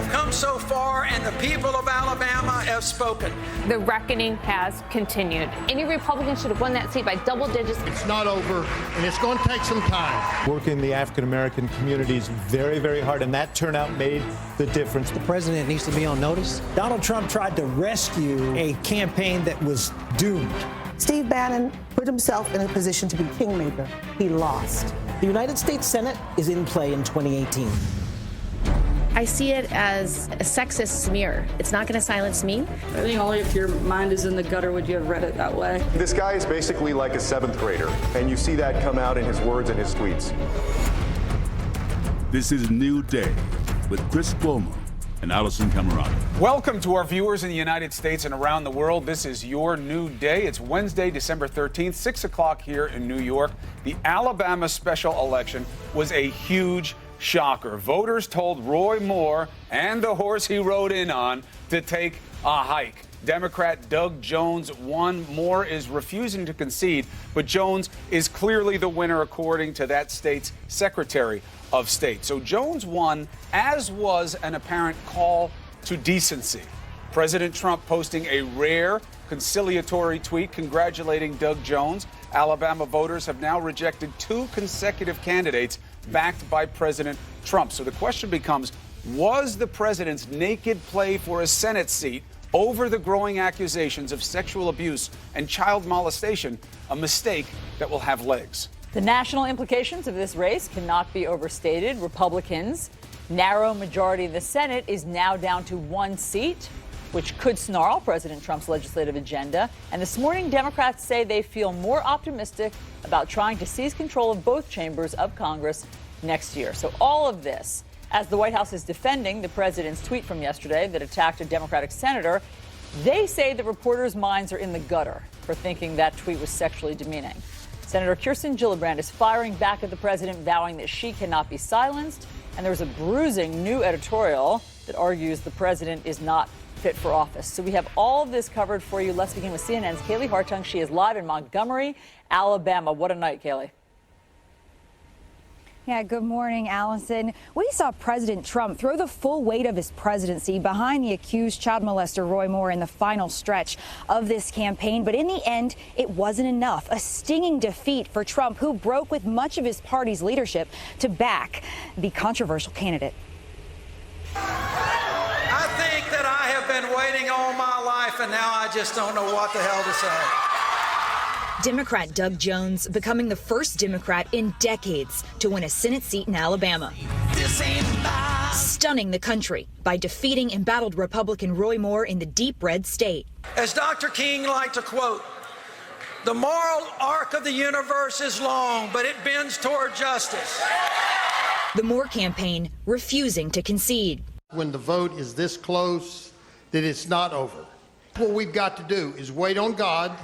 come so far, and the people of Alabama have spoken. The reckoning has continued. Any Republican should have won that seat by double digits. It's not over, and it's going to take some time. Working the African-American communities very, very hard, and that turnout made the difference. The president needs to be on notice. Donald Trump tried to rescue a campaign that was doomed. Steve Bannon put himself in a position to be kingmaker. He lost. The United States Senate is in play in 2018. I see it as a sexist smear. It's not going to silence me. I think only if your mind is in the gutter would you have read it that way. This guy is basically like a seventh grader, and you see that come out in his words and his tweets. This is New Day with Chris Cuomo and Allison Camerata. Welcome to our viewers in the United States and around the world. This is your new day. It's Wednesday, December 13th, 6 o'clock here in New York. The Alabama special election was a huge shocker. Voters told Roy Moore and the horse he rode in on to take a hike. Democrat Doug Jones won. Moore is refusing to concede, but Jones is clearly the winner according to that state's Secretary of State. So Jones won, as was an apparent call to decency. President Trump posting a rare conciliatory tweet congratulating Doug Jones. Alabama voters have now rejected 2 consecutive candidates backed by President Trump. So the question becomes, was the president's naked play for a Senate seat over the growing accusations of sexual abuse and child molestation a mistake that will have legs? The national implications of this race cannot be overstated. Republicans' narrow majority in the Senate is now down to 1 seat, which could snarl President Trump's legislative agenda. And this morning, Democrats say they feel more optimistic about trying to seize control of both chambers of Congress next year. So all of this, as the White House is defending the president's tweet from yesterday that attacked a Democratic senator, they say the reporters' minds are in the gutter for thinking that tweet was sexually demeaning. Senator Kirsten Gillibrand is firing back at the president, vowing that she cannot be silenced. And there's a bruising new editorial that argues the president is not fit for office. So we have all of this covered for you. Let's begin with CNN's Kaylee Hartung. She is live in Montgomery, Alabama. What a night, Kaylee. Yeah, good morning, Allison. We saw President Trump throw the full weight of his presidency behind the accused child molester Roy Moore in the final stretch of this campaign. But in the end, it wasn't enough. A stinging defeat for Trump, who broke with much of his party's leadership to back the controversial candidate. I think that I have been waiting all my life, and now I just don't know what the hell to say. Democrat Doug Jones becoming the first Democrat in decades to win a Senate seat in Alabama, stunning the country by defeating embattled Republican Roy Moore in the deep red state. As Dr. King liked to quote, the moral arc of the universe is long, but it bends toward justice. The Moore campaign refusing to concede. When the vote is this close, that it's not over. What we've got to do is wait on God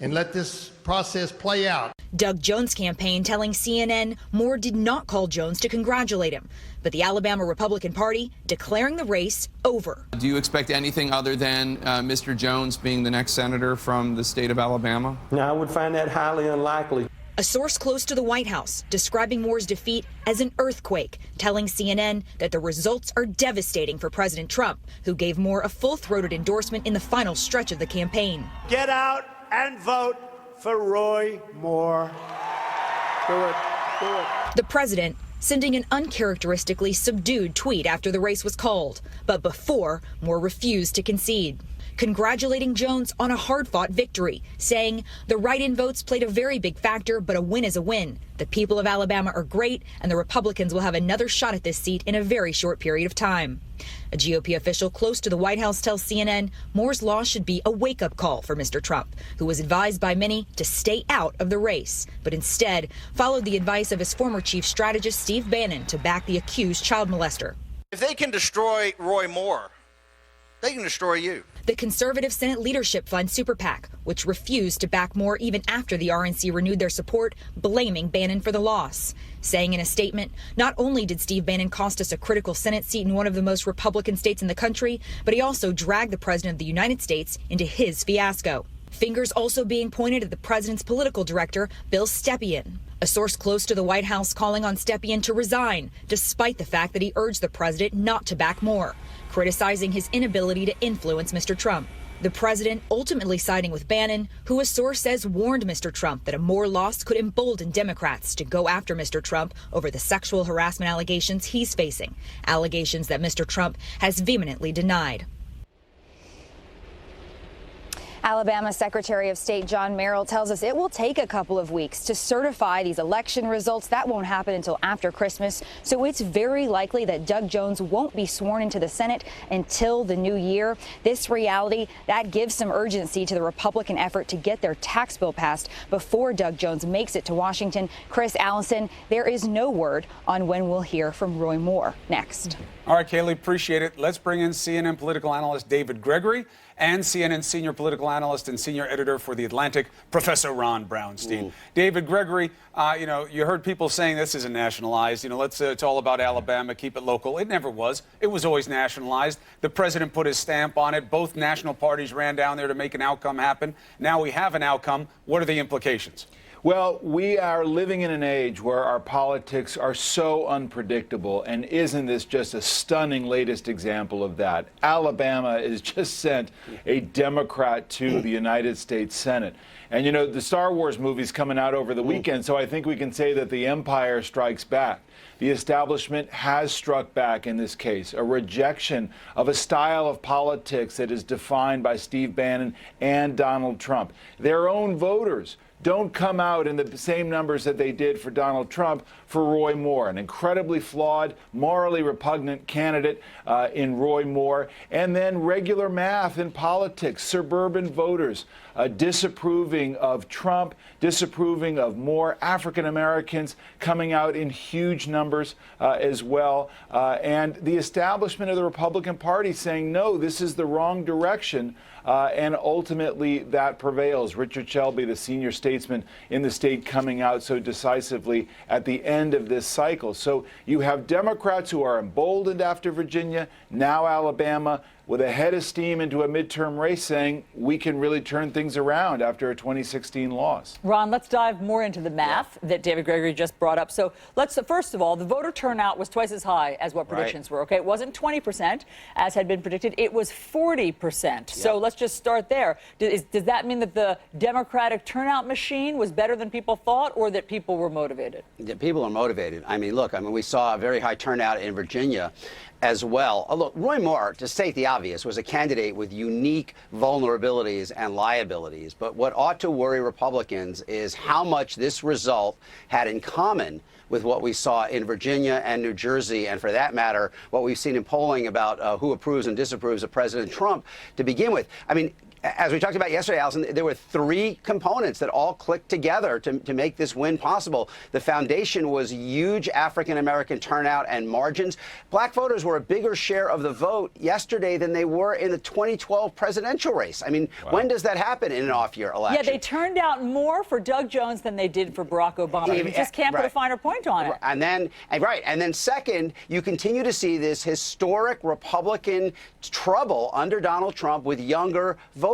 and let this process play out. Doug Jones' campaign telling CNN Moore did not call Jones to congratulate him, but the Alabama Republican Party declaring the race over. Do you expect anything other than Mr. Jones being the next senator from the state of Alabama? No, I would find that highly unlikely. A source close to the White House describing Moore's defeat as an earthquake, telling CNN that the results are devastating for President Trump, who gave Moore a full-throated endorsement in the final stretch of the campaign. Get out and vote for Roy Moore. Do it. Do it. The president sending an uncharacteristically subdued tweet after the race was called, but before Moore refused to concede. Congratulating Jones on a hard-fought victory, saying the write-in votes played a very big factor, but a win is a win. The people of Alabama are great, and the Republicans will have another shot at this seat in a very short period of time. A GOP official close to the White House tells CNN Moore's loss should be a wake-up call for Mr. Trump, who was advised by many to stay out of the race, but instead followed the advice of his former chief strategist Steve Bannon to back the accused child molester. If they can destroy Roy Moore, they can destroy you. The conservative Senate Leadership Fund Super PAC, which refused to back Moore even after the RNC renewed their support, blaming Bannon for the loss, saying in a statement, not only did Steve Bannon cost us a critical Senate seat in one of the most Republican states in the country, but he also dragged the President of the United States into his fiasco. Fingers also being pointed at the president's political director, Bill Stepien. A source close to the White House calling on Stepien to resign, despite the fact that he urged the president not to back Moore, criticizing his inability to influence Mr. Trump. The president ultimately siding with Bannon, who a source says warned Mr. Trump that a Moore loss could embolden Democrats to go after Mr. Trump over the sexual harassment allegations he's facing, allegations that Mr. Trump has vehemently denied. Alabama Secretary of State John Merrill tells us it will take a couple of weeks to certify these election results. That won't happen until after Christmas. So it's very likely that Doug Jones won't be sworn into the Senate until the new year. This reality, that gives some urgency to the Republican effort to get their tax bill passed before Doug Jones makes it to Washington. Chris, Allison, there is no word on when we'll hear from Roy Moore. Next. All right, Kaylee, appreciate it. Let's bring in CNN political analyst David Gregory and CNN senior political analyst and senior editor for The Atlantic, Professor Ron Brownstein. David Gregory, you heard people saying this isn't nationalized. It's all about Alabama, keep it local. It never was. It was always nationalized. The president put his stamp on it. Both national parties ran down there to make an outcome happen. Now we have an outcome. What are the implications? Well, we are living in an age where our politics are so unpredictable, and isn't this just a stunning latest example of that? Alabama has just sent a Democrat to the United States Senate. And, the Star Wars movie's coming out over the weekend, so I think we can say that the Empire strikes back. The establishment has struck back in this case, a rejection of a style of politics that is defined by Steve Bannon and Donald Trump. Their own voters don't come out in the same numbers that they did for Donald Trump for Roy Moore, an incredibly flawed, morally repugnant candidate in Roy Moore. And then regular math in politics, suburban voters disapproving of Trump, disapproving of Moore, African Americans coming out in huge numbers as well. And the establishment of the Republican Party saying, no, this is the wrong direction. And ultimately, that prevails. Richard Shelby, the senior statesman in the state, coming out so decisively at the end of this cycle. So you have Democrats who are emboldened after Virginia, now Alabama, with a head of steam into a midterm race saying we can really turn things around after a 2016 loss. Ron, let's dive more into the math that David Gregory just brought up. So first of all, the voter turnout was twice as high as what predictions were. Okay, it wasn't 20% as had been predicted. It was 40%. So let's just start there. Does that mean that the Democratic turnout machine was better than people thought, or that people were motivated? Yeah, people are motivated. Look, we saw a very high turnout in Virginia as well. Look, Roy Moore, to state the obvious, was a candidate with unique vulnerabilities and liabilities. But what ought to worry Republicans is how much this result had in common with what we saw in Virginia and New Jersey, and for that matter, what we've seen in polling about who approves and disapproves of President Trump to begin with. As we talked about yesterday, Allison, there were three components that all clicked together to make this win possible. The foundation was huge African-American turnout and margins. Black voters were a bigger share of the vote yesterday than they were in the 2012 presidential race. When does that happen in an off-year election? Yeah, they turned out more for Doug Jones than they did for Barack Obama. You just can't put a finer point on it. And then second, you continue to see this historic Republican trouble under Donald Trump with younger voters.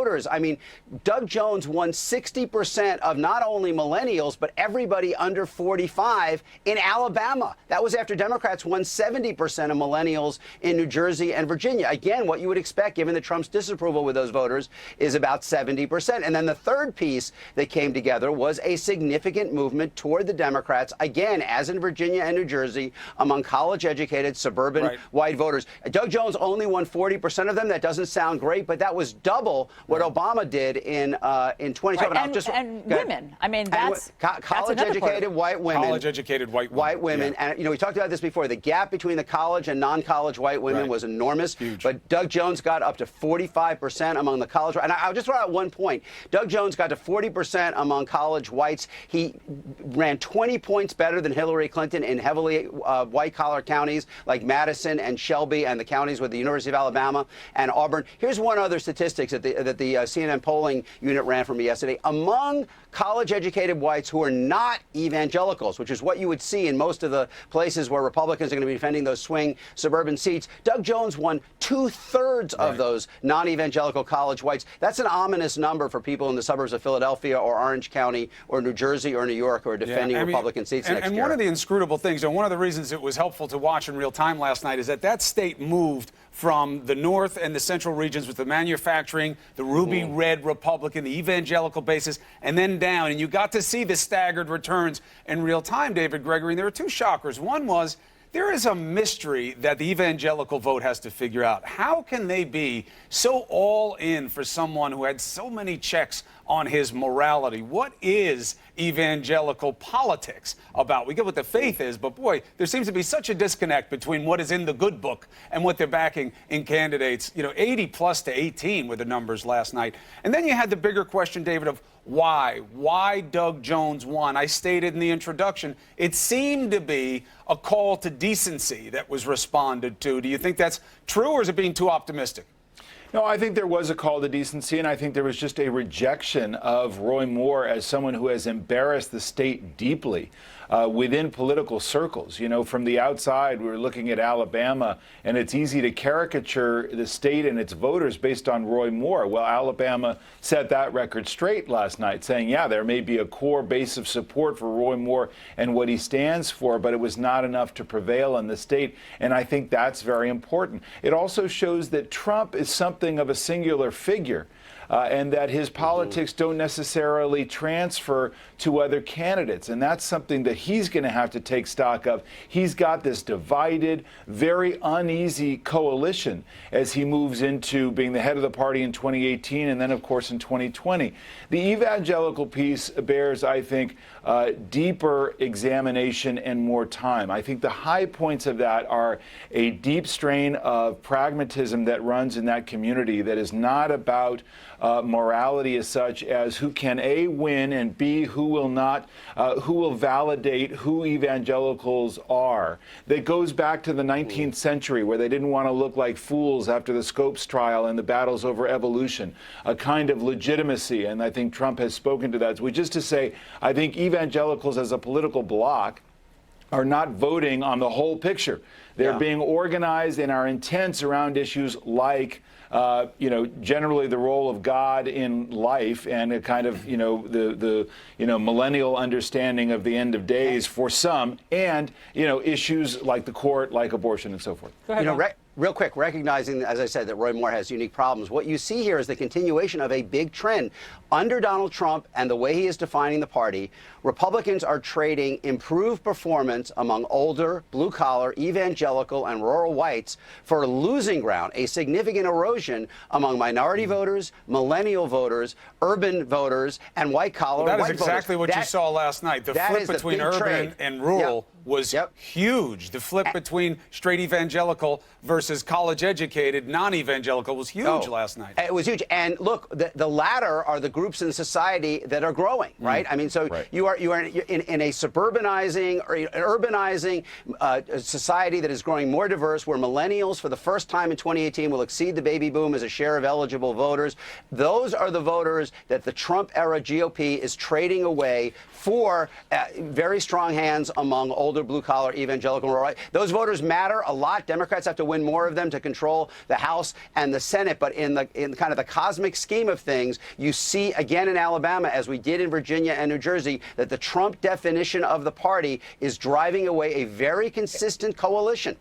Doug Jones won 60% of not only millennials, but everybody under 45 in Alabama. That was after Democrats won 70% of millennials in New Jersey and Virginia. Again, what you would expect, given that Trump's disapproval with those voters, is about 70%. And then the third piece that came together was a significant movement toward the Democrats, again, as in Virginia and New Jersey, among college-educated suburban white voters. Doug Jones only won 40% of them. That doesn't sound great, but that was double what Obama did in 2012. And women. That's college-educated white women. College-educated white women. And we talked about this before. The gap between the college and non-college white women was enormous. Huge. But Doug Jones got up to 45% among the college. And I'll just throw out one point. Doug Jones got to 40% among college whites. He ran 20 points better than Hillary Clinton in heavily white-collar counties like Madison and Shelby, and the counties with the University of Alabama and Auburn. Here's one other statistic that that the CNN polling unit ran for me yesterday, among college-educated whites who are not evangelicals, which is what you would see in most of the places where Republicans are going to be defending those swing suburban seats, Doug Jones won 2/3 of those non-evangelical college whites. That's an ominous number for people in the suburbs of Philadelphia or Orange County or New Jersey or New York who are defending Republican seats next year. And one of the inscrutable things, and one of the reasons it was helpful to watch in real time last night, is that state moved from the north and the central regions with the manufacturing, the ruby red Republican, the evangelical basis, and then down. And you got to see the staggered returns in real time, David Gregory. And there were two shockers. One was there is a mystery that the evangelical vote has to figure out. How can they be so all in for someone who had so many checks on his morality? What is evangelical politics about? We get what the faith is, but boy, there seems to be such a disconnect between what is in the good book and what they're backing in candidates. 80 plus to 18 were the numbers last night. And then you had the bigger question, David, of why? Why Doug Jones won? I stated in the introduction, it seemed to be a call to decency that was responded to. Do you think that's true, or is it being too optimistic? No, I think there was a call to decency, and I think there was just a rejection of Roy Moore as someone who has embarrassed the state deeply within political circles. From the outside, we were looking at Alabama, and it's easy to caricature the state and its voters based on Roy Moore. Well, Alabama set that record straight last night, saying, yeah, there may be a core base of support for Roy Moore and what he stands for, but it was not enough to prevail in the state, and I think that's very important. It also shows that Trump is something of a singular figure. And that his politics don't necessarily transfer to other candidates. And that's something that he's going to have to take stock of. He's got this divided, very uneasy coalition as he moves into being the head of the party in 2018 and then, of course, in 2020. The evangelical piece bears, I think, deeper examination and more time. I think the high points of that are a deep strain of pragmatism that runs in that community that is not about morality as such as who can A, win, and B, who will not, who will validate who evangelicals are. That goes back to the 19th century where they didn't want to look like fools after the Scopes trial and the battles over evolution, a kind of legitimacy, and I think Trump has spoken to that. So just to say, I think evangelicals as a political bloc are not voting on the whole picture. They're being organized and are intense around issues like generally the role of God in life and a kind of, the millennial understanding of the end of days for some, and, issues like the court, like abortion and so forth. Go ahead, real quick, recognizing, as I said, that Roy Moore has unique problems, what you see here is the continuation of a big trend. Under Donald Trump and the way he is defining the party, Republicans are trading improved performance among older, blue-collar, evangelical, and rural whites for losing ground, a significant erosion among minority voters, millennial voters, urban voters, and white-collar white voters. That is exactly what you saw last night. The flip between urban and rural was huge. The flip between straight evangelical versus college-educated non-evangelical was huge last night. It was huge. And look, the latter are the groups in society that are growing, right? I mean, so you are in a suburbanizing or an urbanizing society that is growing more diverse, where millennials for the first time in 2018 will exceed the baby boom as a share of eligible voters. Those are the voters that the Trump-era GOP is trading away for very strong hands among older blue-collar evangelical rural. Those voters matter a lot. Democrats have to win more of them to control the House and the Senate. But in kind of the cosmic scheme of things, you see again in Alabama, as we did in Virginia and New Jersey, that the Trump definition of the party is driving away a very consistent coalition.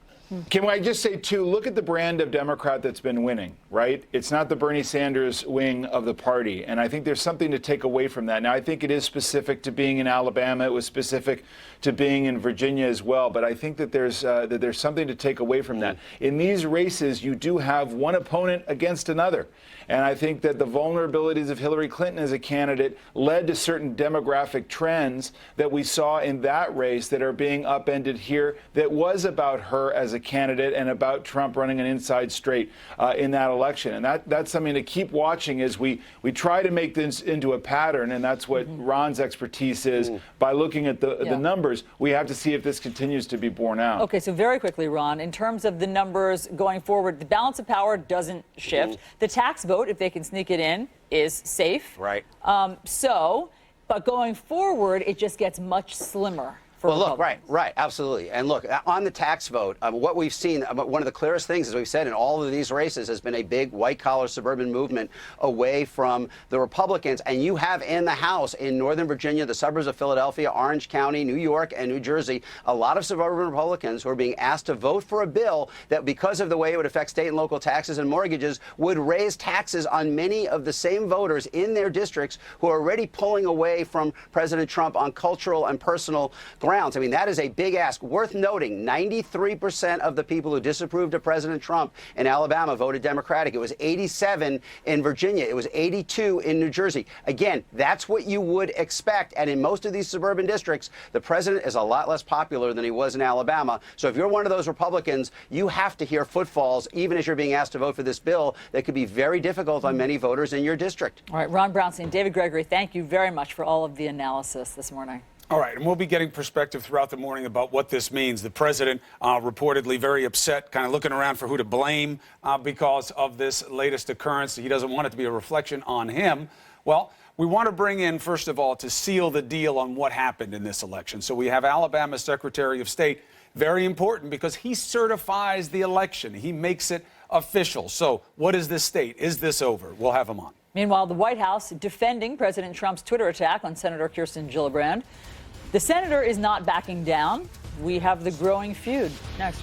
Can I just say, too, look at the brand of Democrat that's been winning, right? It's not the Bernie Sanders wing of the party. And I think there's something to take away from that. Now, I think it is specific to being in Alabama. It was specific to being in Virginia as well. But I think that there's something to take away from that. In these races, you do have one opponent against another. And I think that the vulnerabilities of Hillary Clinton as a candidate led to certain demographic trends that we saw in that race that are being upended here that was about her as a a candidate and about Trump running an inside straight in that election. And that's something to keep watching as we try to make this into a pattern, and that's what Ron's expertise is. By looking at the numbers, we have to see if this continues to be borne out. Okay, so very quickly, Ron, in terms of the numbers going forward, the balance of power doesn't shift. The tax vote, if they can sneak it in, is safe. Right. But going forward, it just gets much slimmer. Well, look, right, absolutely. And look, on the tax vote, what we've seen, one of the clearest things, as we've said, in all of these races has been a big white-collar suburban movement away from the Republicans. And you have in the House, in Northern Virginia, the suburbs of Philadelphia, Orange County, New York, and New Jersey, a lot of suburban Republicans who are being asked to vote for a bill that, because of the way it would affect state and local taxes and mortgages, would raise taxes on many of the same voters in their districts who are already pulling away from President Trump on cultural and personal grounds. I mean, that is a big ask. Worth noting, 93% of the people who disapproved of President Trump in Alabama voted Democratic. It was 87 in Virginia. It was 82 in New Jersey. Again, that's what you would expect. And in most of these suburban districts, the president is a lot less popular than he was in Alabama. So if you're one of those Republicans, you have to hear footfalls, even as you're being asked to vote for this bill, that could be very difficult on many voters in your district. All right, Ron Brownstein, David Gregory, thank you very much for all of the analysis this morning. All right, and we'll be getting perspective throughout the morning about what this means. The president reportedly very upset, kind of looking around for who to blame because of this latest occurrence. He doesn't want it to be a reflection on him. Well, we want to bring in, first of all, to seal the deal on what happened in this election. So we have Alabama Secretary of State, very important because he certifies the election. He makes it official. So what is this state? Is this over? We'll have him on. Meanwhile, the White House defending President Trump's Twitter attack on Senator Kirsten Gillibrand. The senator is not backing down. We have the growing feud next.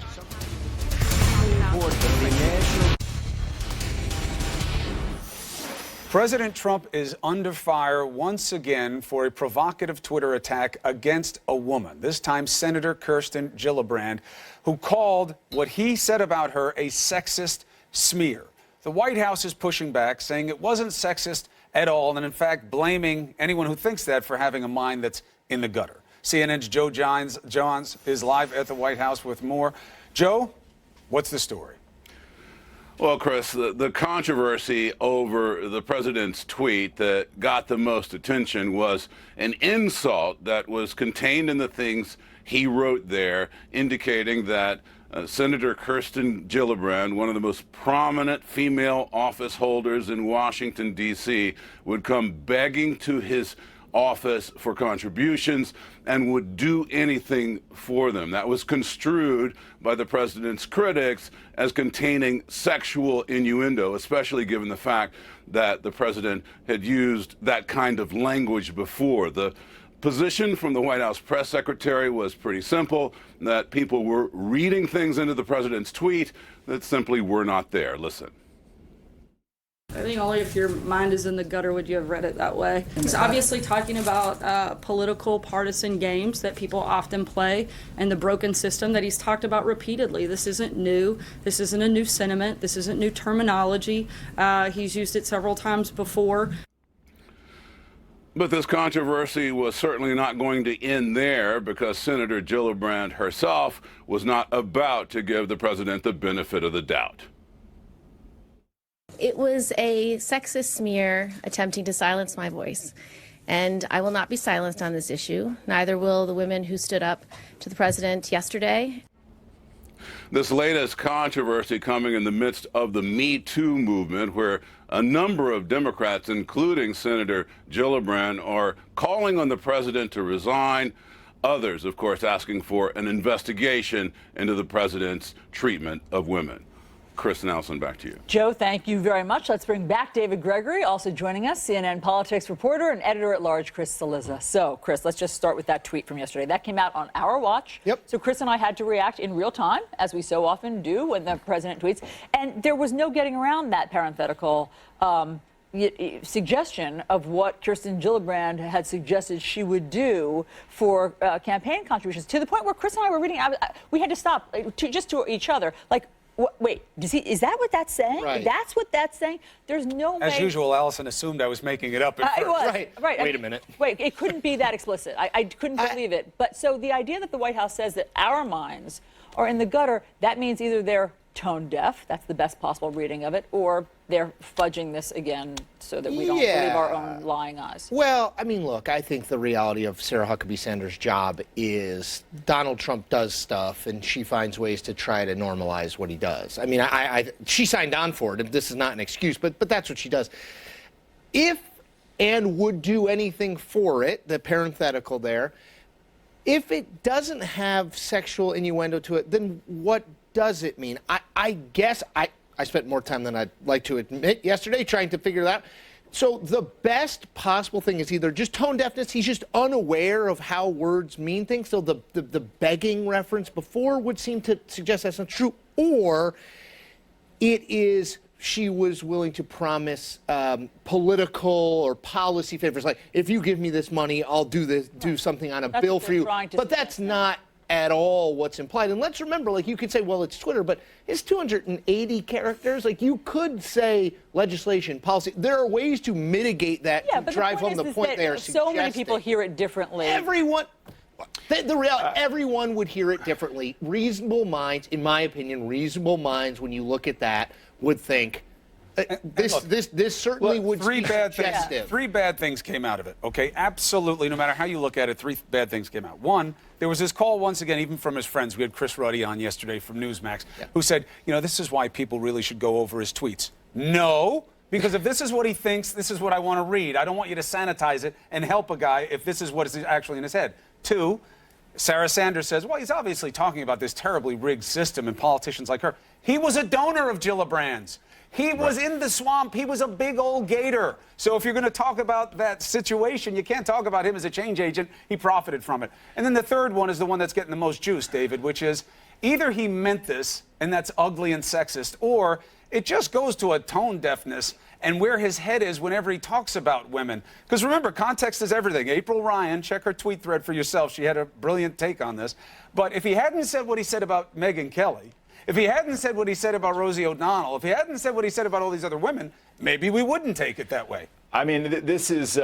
President Trump is under fire once again for a provocative Twitter attack against a woman, this time Senator Kirsten Gillibrand, who called what he said about her a sexist smear. The White House is pushing back, saying it wasn't sexist at all, and in fact blaming anyone who thinks that for having a mind that's in the gutter. CNN's Joe Johns is live at the White House with more. Joe, what's the story? Well, Chris, the controversy over the president's tweet that got the most attention was an insult that was contained in the things he wrote there, indicating that Senator Kirsten Gillibrand, one of the most prominent female office holders in Washington, D.C., would come begging to his office for contributions and would do anything for them. That was construed by the president's critics as containing sexual innuendo, especially given the fact that the president had used that kind of language before. The position from the White House press secretary was pretty simple, that people were reading things into the president's tweet that simply were not there. Listen. I think only if your mind is in the gutter would you have read it that way. He's obviously talking about political partisan games that people often play and the broken system that he's talked about repeatedly. This isn't new. This isn't a new sentiment. This isn't new terminology. He's used it several times before. But this controversy was certainly not going to end there, because Senator Gillibrand herself was not about to give the president the benefit of the doubt. It was a sexist smear attempting to silence my voice. And I will not be silenced on this issue. Neither will the women who stood up to the president yesterday. This latest controversy coming in the midst of the Me Too movement, where a number of Democrats, including Senator Gillibrand, are calling on the president to resign. Others, of course, asking for an investigation into the president's treatment of women. Chris Nelson, back to you. Joe, thank you very much. Let's bring back David Gregory, also joining us, CNN politics reporter and editor-at-large Chris Cillizza. So, Chris, let's just start with that tweet from yesterday. That came out on our watch. Yep. So Chris and I had to react in real time, as we so often do when the president tweets. And there was no getting around that parenthetical suggestion of what Kirsten Gillibrand had suggested she would do for campaign contributions, to the point where Chris and I were reading, we had to stop just to each other, like, wait, is that what that's saying? Right. That's what that's saying? There's no way. As usual, Allison assumed I was making it up at first. It was. Right. Wait a minute. Wait, it couldn't be that explicit. I couldn't believe it. But so the idea that the White House says that our minds are in the gutter, that means either they're tone deaf, that's the best possible reading of it, or they're fudging this again so that we don't believe our own lying eyes. Well, I mean, look, I think the reality of Sarah Huckabee Sanders' job is Donald Trump does stuff and she finds ways to try to normalize what he does. I mean, she signed on for it, and this is not an excuse, but that's what she does. If Anne would do anything for it, the parenthetical there, if it doesn't have sexual innuendo to it, then what does it mean? I guess I spent more time than I'd like to admit yesterday trying to figure that out. So the best possible thing is either just tone deafness, he's just unaware of how words mean things, so the begging reference before would seem to suggest that's not true, or it is she was willing to promise political or policy favors, like, if you give me this money, I'll do something on a bill for you. But that's not at all what's implied. And let's remember, like, you could say, well, it's Twitter, but it's 280 characters. Like, you could say legislation, policy. There are ways to mitigate that to drive home the point they are suggesting. So many people hear it differently. Everyone would hear it differently. Reasonable minds, in my opinion, when you look at that, would think this certainly would be suggestive. Three bad things came out of it, okay? Absolutely, no matter how you look at it, three bad things came out. One, there was this call once again, even from his friends. We had Chris Ruddy on yesterday from Newsmax, who said, this is why people really should go over his tweets. No, because if this is what he thinks, this is what I want to read. I don't want you to sanitize it and help a guy if this is what is actually in his head. Two, Sarah Sanders says, well, he's obviously talking about this terribly rigged system and politicians like her. He was a donor of Gillibrand's. He was in the swamp. He was a big old gator. So if you're going to talk about that situation, you can't talk about him as a change agent. He profited from it. And then the third one is the one that's getting the most juice, David, which is either he meant this, and that's ugly and sexist, or it just goes to a tone deafness and where his head is whenever he talks about women. Because remember, context is everything. April Ryan, check her tweet thread for yourself. She had a brilliant take on this. But if he hadn't said what he said about Megyn Kelly, if he hadn't said what he said about Rosie O'Donnell, if he hadn't said what he said about all these other women, maybe we wouldn't take it that way. I mean, this is,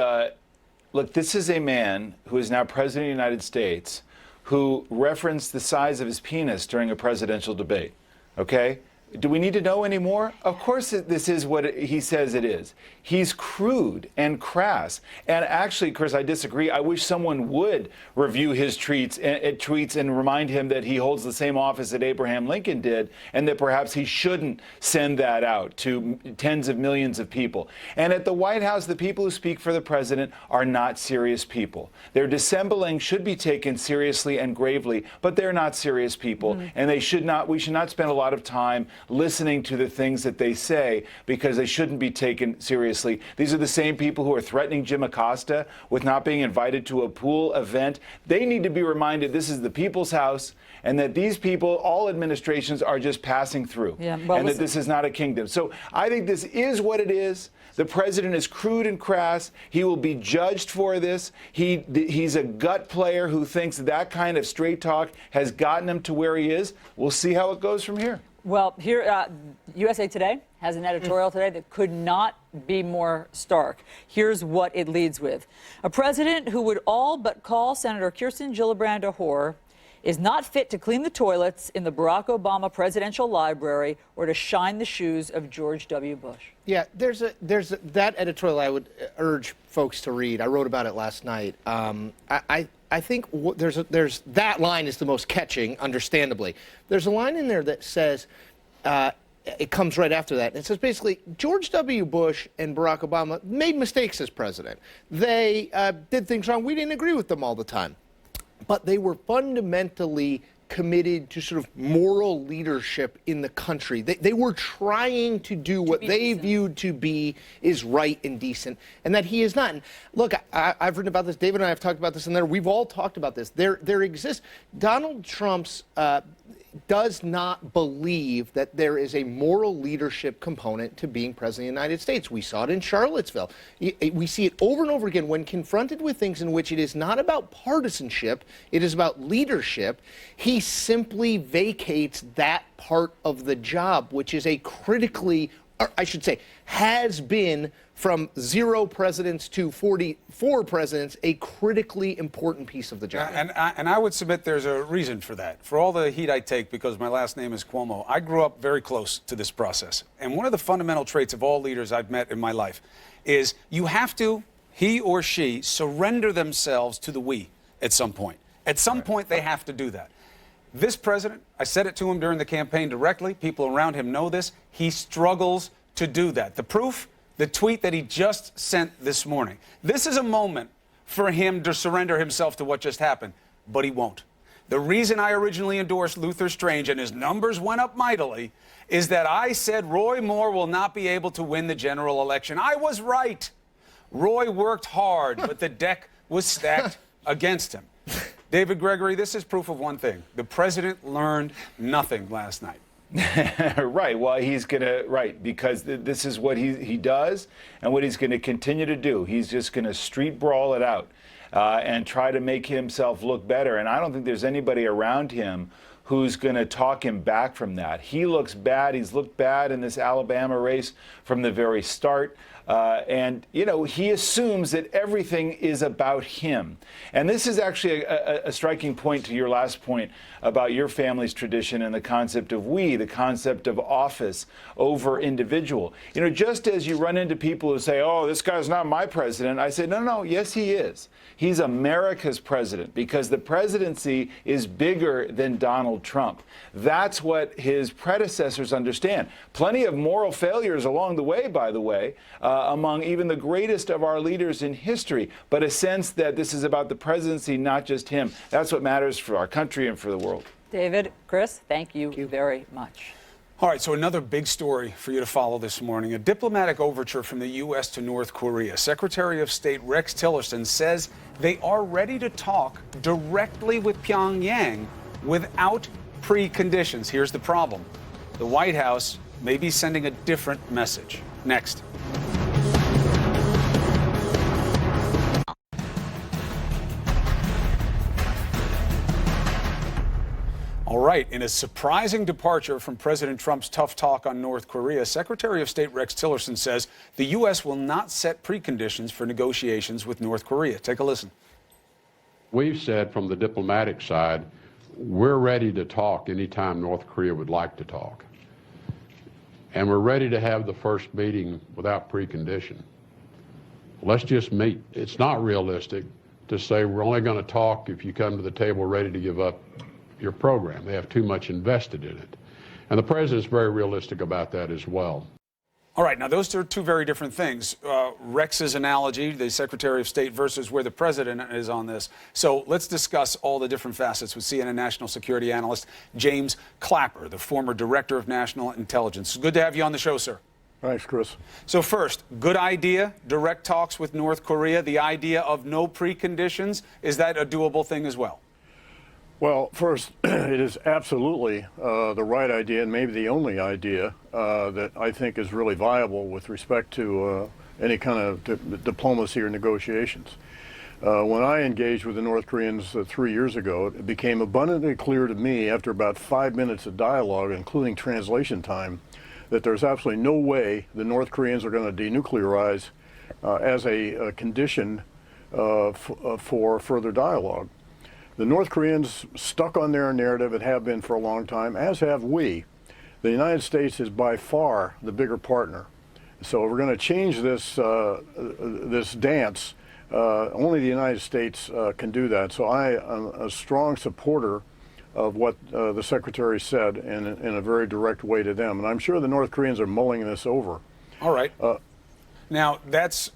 look, this is a man who is now president of the United States who referenced the size of his penis during a presidential debate, okay? Do we need to know any more? Of course this is what he says it is. He's crude and crass. And actually, Chris, I disagree. I wish someone would review his tweets and remind him that he holds the same office that Abraham Lincoln did, and that perhaps he shouldn't send that out to tens of millions of people. And at the White House, the people who speak for the president are not serious people. Their dissembling should be taken seriously and gravely, but they're not serious people, and we should not spend a lot of time listening to the things that they say because they shouldn't be taken seriously. These are the same people who are threatening Jim Acosta with not being invited to a pool event. They need to be reminded this is the people's house and that these people, all administrations, are just passing through, and that this is not a kingdom. So I think this is what it is. The president is crude and crass. He will be judged for this. He's a gut player who thinks that kind of straight talk has gotten him to where he is. We'll see how it goes from here. Well, here, USA Today has an editorial today that could not be more stark. Here's what it leads with. A president who would all but call Senator Kirsten Gillibrand a whore is not fit to clean the toilets in the Barack Obama Presidential Library or to shine the shoes of George W. Bush. Yeah, there's that editorial I would urge folks to read. I wrote about it last night. I think there's that line is the most catching, understandably. There's a line in there that says, it comes right after that. It says basically, George W. Bush and Barack Obama made mistakes as president. They did things wrong. We didn't agree with them all the time. But they were fundamentally committed to sort of moral leadership in the country. They were trying to do what they viewed to be is right and decent, and that he is not. And look, I've written about this. David and I have talked about this in there. We've all talked about this. There exists. Donald Trump's does not believe that there is a moral leadership component to being president of the United States. We saw it in Charlottesville. We see it over and over again when confronted with things in which it is not about partisanship, it is about leadership. He simply vacates that part of the job, which is a critically or I should say, has been from 0 presidents to 44 presidents a critically important piece of the job. And I would submit there's a reason for that. For all the heat I take because my last name is Cuomo, I grew up very close to this process. And one of the fundamental traits of all leaders I've met in my life is you have to, he or she, surrender themselves to the we at some point. At some point, they have to do that. This president, I said it to him during the campaign directly, people around him know this, he struggles to do that. The proof, the tweet that he just sent this morning. This is a moment for him to surrender himself to what just happened, but he won't. The reason I originally endorsed Luther Strange and his numbers went up mightily is that I said Roy Moore will not be able to win the general election. I was right. Roy worked hard, but the deck was stacked against him. David Gregory, this is proof of one thing. The president learned nothing last night. Right. Well, he's going to, right, because this is what he does and what he's going to continue to do. He's just going to street brawl it out and try to make himself look better. And I don't think there's anybody around him who's going to talk him back from that. He looks bad. He's looked bad in this Alabama race from the very start. And, you know, he assumes that everything is about him. And this is actually a striking point to your last point about your family's tradition and the concept of we, the concept of office over individual. You know, just as you run into people who say, oh, this guy's not my president, I say, no, yes, he is. He's America's president because the presidency is bigger than Donald Trump. That's what his predecessors understand. Plenty of moral failures along the way, by the way, among even the greatest of our leaders in history, but a sense that this is about the presidency, not just him. That's what matters for our country and for the world. David, Chris, thank you very much. All right, so another big story for you to follow this morning. A diplomatic overture from the U.S. to North Korea. Secretary of State Rex Tillerson says they are ready to talk directly with Pyongyang without preconditions. Here's the problem. The White House may be sending a different message. Next. All right, in a surprising departure from President Trump's tough talk on North Korea, Secretary of State Rex Tillerson says the U.S. will not set preconditions for negotiations with North Korea. Take a listen. We've said from the diplomatic side, we're ready to talk anytime North Korea would like to talk. And we're ready to have the first meeting without precondition. Let's just meet. It's not realistic to say we're only going to talk if you come to the table ready to give up your program. They have too much invested in it. And the president's very realistic about that as well. All right, now those are two very different things. Rex's analogy, the Secretary of State versus where the president is on this. So let's discuss all the different facets with CNN national security analyst James Clapper, the former director of national intelligence. Good to have you on the show, sir. Thanks, Chris. So first, good idea, direct talks with North Korea, the idea of no preconditions. Is that a doable thing as well? Well, first, it is absolutely the right idea and maybe the only idea that I think is really viable with respect to any kind of diplomacy or negotiations. When I engaged with the North Koreans 3 years ago, it became abundantly clear to me after about 5 minutes of dialogue, including translation time, that there's absolutely no way the North Koreans are going to denuclearize as a condition for further dialogue. The North Koreans stuck on their narrative and have been for a long time, as have we. The United States is by far the bigger partner. So if we're going to change this, this dance, only the United States can do that. So I am a strong supporter of what the Secretary said in a very direct way to them. And I'm sure the North Koreans are mulling this over. All right. Now, that's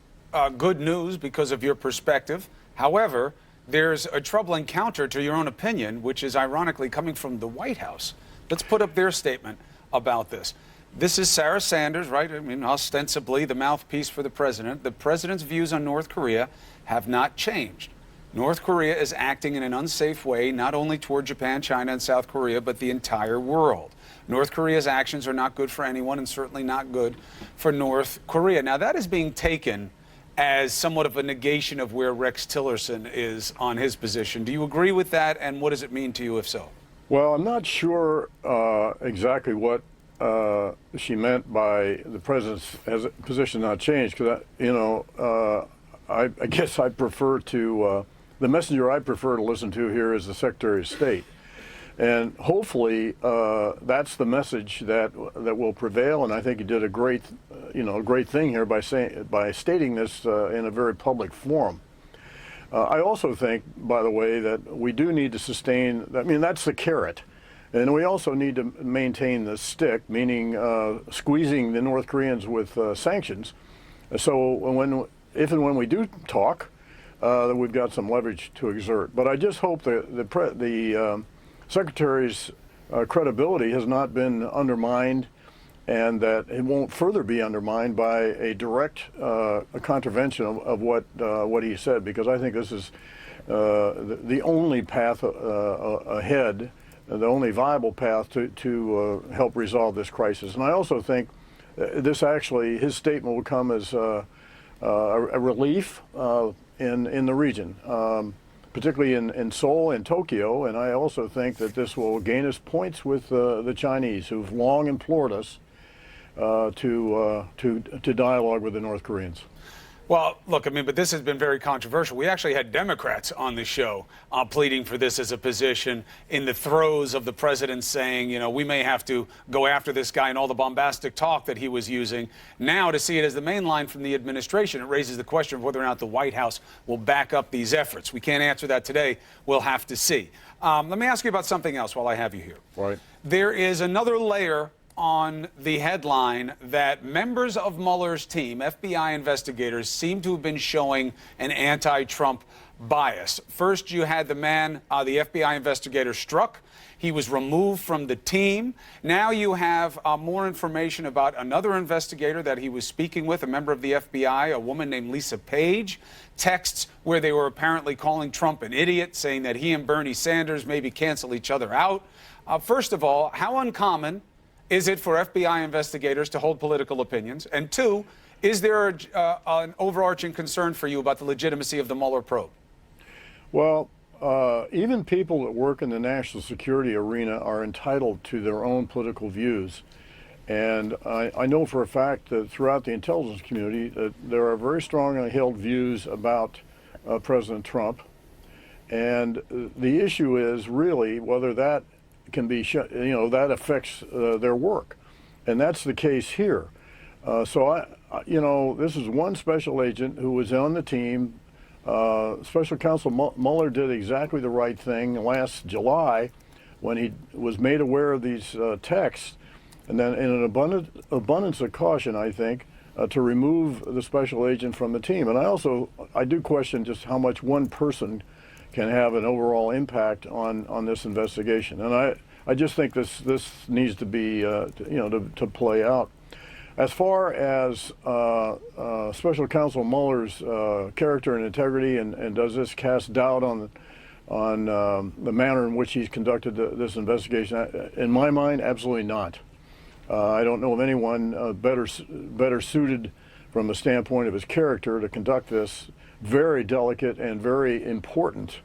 good news because of your perspective. However, there's a troubling counter to your own opinion, which is ironically coming from the White House. Let's put up their statement about this. This is Sarah Sanders, right? I mean, ostensibly the mouthpiece for the president. The president's views on North Korea have not changed. North Korea is acting in an unsafe way, not only toward Japan, China, and South Korea, but the entire world. North Korea's actions are not good for anyone and certainly not good for North Korea. Now, that is being taken as somewhat of a negation of where Rex Tillerson is on his position. Do you agree with that, and what does it mean to you if so? Well, I'm not sure exactly what she meant by the president's position not changed, because I guess I prefer to the messenger I prefer to listen to here is the Secretary of State, and hopefully that's the message that will prevail. And I think he did a great thing here by stating this in a very public forum. I also think, by the way, that we do need to sustain. I mean, that's the carrot. And we also need to maintain the stick, meaning squeezing the North Koreans with sanctions. So if and when we do talk, that we've got some leverage to exert. But I just hope that the Secretary's credibility has not been undermined, and that it won't further be undermined by a direct contravention of what he said, because I think this is the only path ahead, the only viable path to help resolve this crisis. And I also think his statement will come as a relief in the region, particularly in Seoul and Tokyo. And I also think that this will gain us points with the Chinese, who've long implored us to dialogue with the North Koreans. Well, look, I mean, but this has been very controversial. We actually had Democrats on the show pleading for this as a position in the throes of the president saying, we may have to go after this guy, and all the bombastic talk that he was using. Now, to see it as the main line from the administration, it raises the question of whether or not the White House will back up these efforts. We can't answer that today. We'll have to see. Let me ask you about something else while I have you here. Right. There is another layer on the headline that members of Mueller's team, FBI investigators, seem to have been showing an anti-Trump bias. First, you had the man, the FBI investigator Strzok. He was removed from the team. Now you have more information about another investigator that he was speaking with, a member of the FBI, a woman named Lisa Page. Texts where they were apparently calling Trump an idiot, saying that he and Bernie Sanders maybe cancel each other out. First of all, how uncommon is it for FBI investigators to hold political opinions? And two, is there an overarching concern for you about the legitimacy of the Mueller probe? Well, even people that work in the national security arena are entitled to their own political views. And I know for a fact that throughout the intelligence community that there are very strongly held views about President Trump. And the issue is really whether that can be, that affects their work. And that's the case here. So this is one special agent who was on the team. Special Counsel Mueller did exactly the right thing last July when he was made aware of these texts, and then in an abundance of caution, I think, to remove the special agent from the team. And I do question just how much one person can have an overall impact on this investigation. And I just think this needs to be to play out. As far as Special Counsel Mueller's character and integrity, and does this cast doubt on the manner in which he's conducted this investigation? In my mind, absolutely not. I don't know of anyone better suited from the standpoint of his character to conduct this very delicate and very important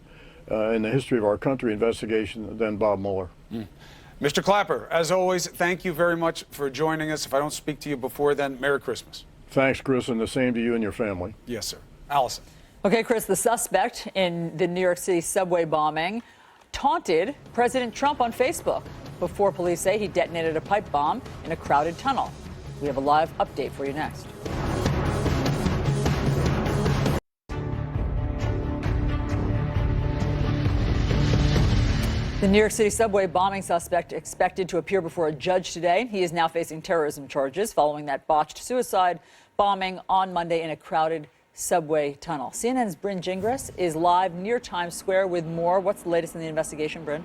in the history of our country investigation than Bob Mueller. Mr. Clapper, as always, thank you very much for joining us. If I don't speak to you before then, Merry Christmas. Thanks, Chris, and the same to you and your family. Yes, sir. Allison. Okay, Chris, the suspect in the New York City subway bombing taunted President Trump on Facebook before police say he detonated a pipe bomb in a crowded tunnel. We have a live update for you next. The New York City subway bombing suspect expected to appear before a judge today. He is now facing terrorism charges following that botched suicide bombing on Monday in a crowded subway tunnel. CNN's Bryn Gingras is live near Times Square with more. What's the latest in the investigation, Bryn?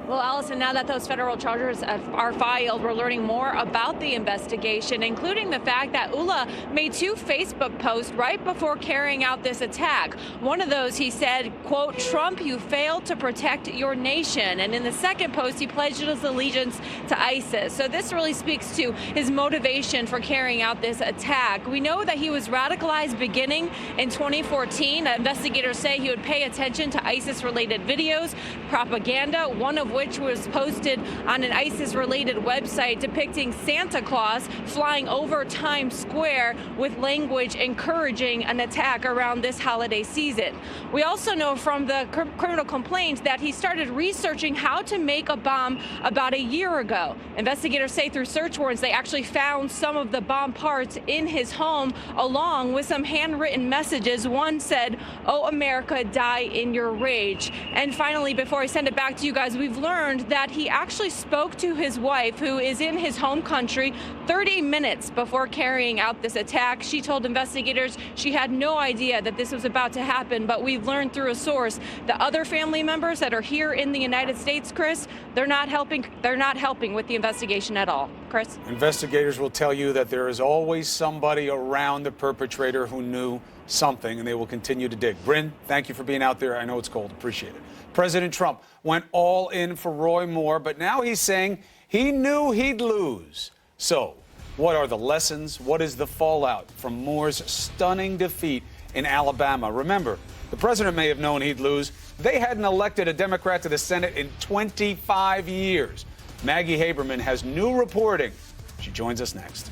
Well, Allison, now that those federal charges are filed, we're learning more about the investigation, including the fact that Ullah made 2 Facebook posts right before carrying out this attack. One of those, he said, quote, "Trump, you failed to protect your nation." And in the second post, he pledged his allegiance to ISIS. So this really speaks to his motivation for carrying out this attack. We know that he was radicalized beginning in 2014. Investigators say he would pay attention to ISIS-related videos, propaganda, one of which which was posted on an ISIS-related website depicting Santa Claus flying over Times Square with language encouraging an attack around this holiday season. We also know from the criminal complaint that he started researching how to make a bomb about a year ago. Investigators say through search warrants they actually found some of the bomb parts in his home along with some handwritten messages. One said, "Oh, America, die in your rage." And finally, before I send it back to you guys, we've learned that he actually spoke to his wife, who is in his home country, 30 minutes before carrying out this attack. She told investigators she had no idea that this was about to happen, but we've learned through a source the other family members that are here in the United States, Chris, they're not helping with the investigation at all. Chris? Investigators will tell you that there is always somebody around the perpetrator who knew something, and they will continue to dig. Bryn, thank you for being out there. I know it's cold. Appreciate it. President Trump went all in for Roy Moore, but now he's saying he knew he'd lose. So, what are the lessons? What is the fallout from Moore's stunning defeat in Alabama? Remember, the president may have known he'd lose. They hadn't elected a Democrat to the Senate in 25 years. Maggie Haberman has new reporting. She joins us next.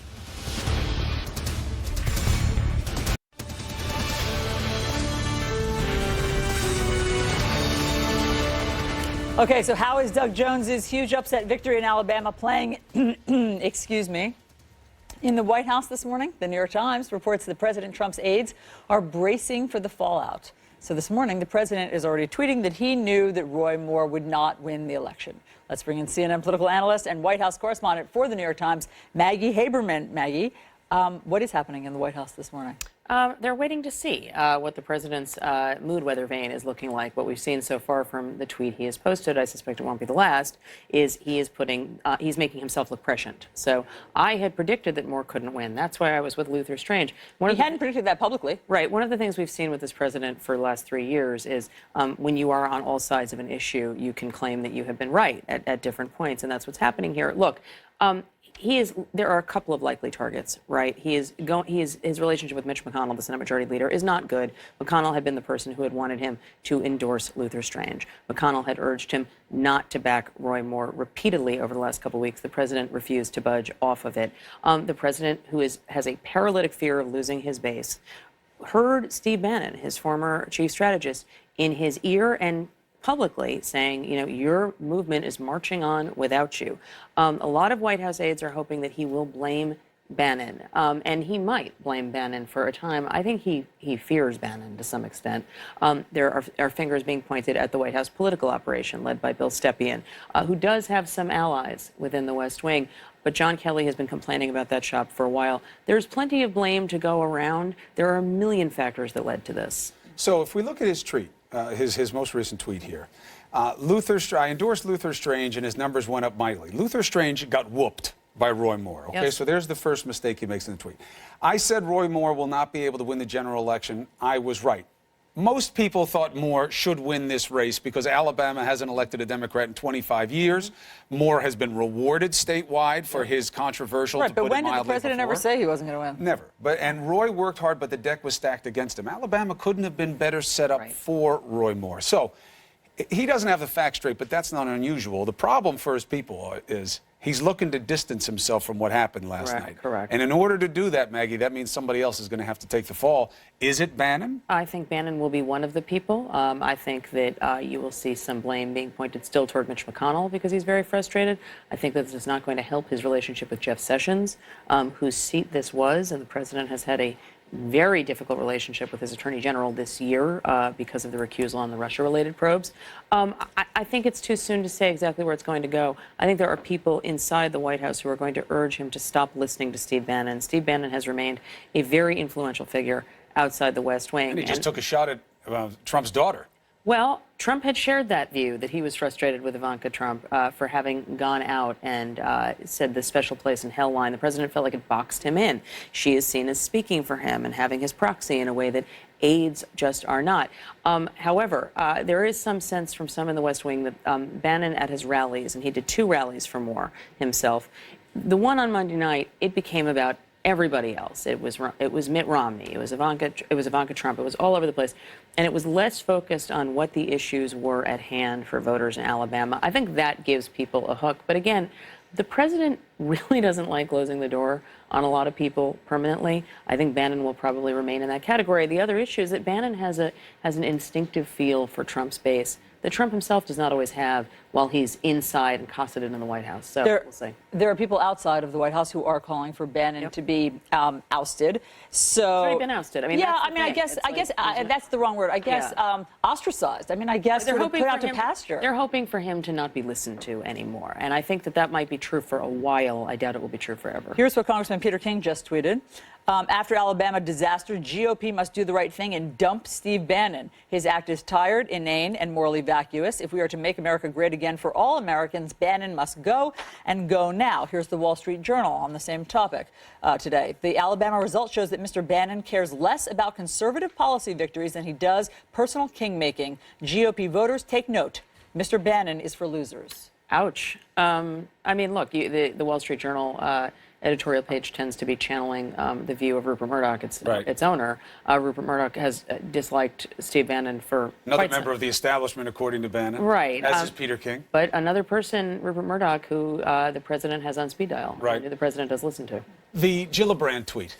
Okay, so how is Doug Jones's huge upset victory in Alabama playing, excuse me, in the White House this morning? The New York Times reports that President Trump's aides are bracing for the fallout. So this morning, the president is already tweeting that he knew that Roy Moore would not win the election. Let's bring in CNN political analyst and White House correspondent for the New York Times, Maggie Haberman. Maggie, what is happening in the White House this morning? They're waiting to see what the president's mood weather vane is looking like. What we've seen so far from the tweet he has posted, I suspect it won't be the last, is he is he's making himself look prescient. So I had predicted that Moore couldn't win. That's why I was with Luther Strange. He hadn't predicted that publicly. Right. One of the things we've seen with this president for the last 3 years is when you are on all sides of an issue, you can claim that you have been right at different points, and that's what's happening here. Look, there are a couple of likely targets, right? His relationship with Mitch McConnell, the Senate Majority Leader, is not good. McConnell had been the person who had wanted him to endorse Luther Strange. McConnell had urged him not to back Roy Moore repeatedly over the last couple of weeks. The president refused to budge off of it. The president, who has a paralytic fear of losing his base, heard Steve Bannon, his former chief strategist, in his ear and publicly saying, your movement is marching on without you. A lot of White House aides are hoping that he will blame Bannon, and he might blame Bannon for a time. I think he fears Bannon to some extent. There are fingers being pointed at the White House political operation led by Bill Stepien, who does have some allies within the West Wing. But John Kelly has been complaining about that shop for a while. There's plenty of blame to go around. There are a million factors that led to this. So if we look at his tweet, his most recent tweet here, I endorsed Luther Strange and his numbers went up mightily. Luther Strange got whooped by Roy Moore. Okay, yes. So there's the first mistake he makes in the tweet. I said Roy Moore will not be able to win the general election. I was right. Most people thought Moore should win this race because Alabama hasn't elected a Democrat in 25 years. Moore has been rewarded statewide for his controversial, right, but when did the president ever say he wasn't going to win? Never. And Roy worked hard, but the deck was stacked against him. Alabama couldn't have been better set up for Roy Moore. So he doesn't have the facts straight, but that's not unusual. The problem for his people is he's looking to distance himself from what happened last night. Correct. And in order to do that, Maggie, that means somebody else is going to have to take the fall. Is it Bannon? I think Bannon will be one of the people. I think that you will see some blame being pointed still toward Mitch McConnell because he's very frustrated. I think that this is not going to help his relationship with Jeff Sessions, whose seat this was, and the president has had a very difficult relationship with his attorney general this year because of the recusal on the Russia-related probes. I think it's too soon to say exactly where it's going to go. I think there are people inside the White House who are going to urge him to stop listening to Steve Bannon. Steve Bannon has remained a very influential figure outside the West Wing. And he just took a shot at Trump's daughter. Well, Trump had shared that view, that he was frustrated with Ivanka Trump for having gone out and said the special place in hell line. The president felt like it boxed him in. She is seen as speaking for him and having his proxy in a way that aides just are not. However, there is some sense from some in the West Wing that Bannon at his rallies, and he did 2 rallies for Moore himself, the one on Monday night, it became about everybody else. It was Mitt Romney. It was Ivanka Trump. It was all over the place. And it was less focused on what the issues were at hand for voters in Alabama. I think that gives people a hook. But again, the president really doesn't like closing the door on a lot of people permanently. I think Bannon will probably remain in that category. The other issue is that Bannon has an instinctive feel for Trump's base that Trump himself does not always have while he's inside and cosseted in the White House. So we'll see. There are people outside of the White House who are calling for Bannon to be ousted. So he's already been ousted. I mean, yeah, that's I the mean, thing. I guess that's the wrong word. I guess ostracized. I mean, I guess they're sort of hoping put for out to him, pasture. They're hoping for him to not be listened to anymore, and I think that might be true for a while. I doubt it will be true forever. Here's what Congressman Peter King just tweeted. After Alabama disaster, GOP must do the right thing and dump Steve Bannon. His act is tired, inane, and morally vacuous. If we are to make America great again for all Americans, Bannon must go, and go now. Here's the Wall Street Journal on the same topic today. The Alabama result shows that Mr. Bannon cares less about conservative policy victories than he does personal king-making. GOP voters, take note. Mr. Bannon is for losers. Ouch. I mean, look, the Wall Street Journal editorial page tends to be channeling the view of Rupert Murdoch, its owner. Rupert Murdoch has disliked Steve Bannon for another member of the establishment, according to Bannon. Right. As is Peter King. But another person, Rupert Murdoch, who the president has on speed dial. Right. Who the president does listen to. The Gillibrand tweet.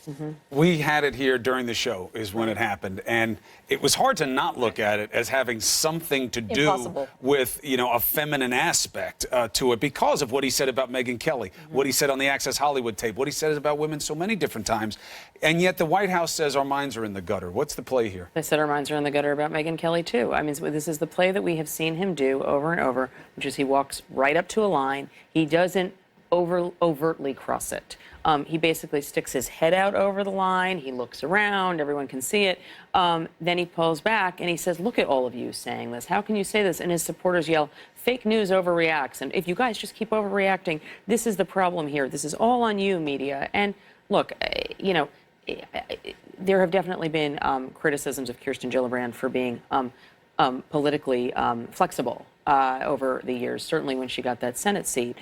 We had it here during the show is when it happened. And it was hard to not look at it as having something to do with, a feminine aspect to it because of what he said about Megyn Kelly, what he said on the Access Hollywood tape, what he says about women so many different times. And yet the White House says our minds are in the gutter. What's the play here? They said our minds are in the gutter about Megyn Kelly, too. I mean, this is the play that we have seen him do over and over, which is he walks right up to a line. He doesn't overtly cross it. He basically sticks his head out over the line. He looks around. Everyone can see it. Then he pulls back and he says, look at all of you saying this. How can you say this? And his supporters yell, fake news overreacts. And if you guys just keep overreacting, this is the problem here. This is all on you, media. And look, there have definitely been criticisms of Kirsten Gillibrand for being politically flexible over the years. Certainly when she got that Senate seat,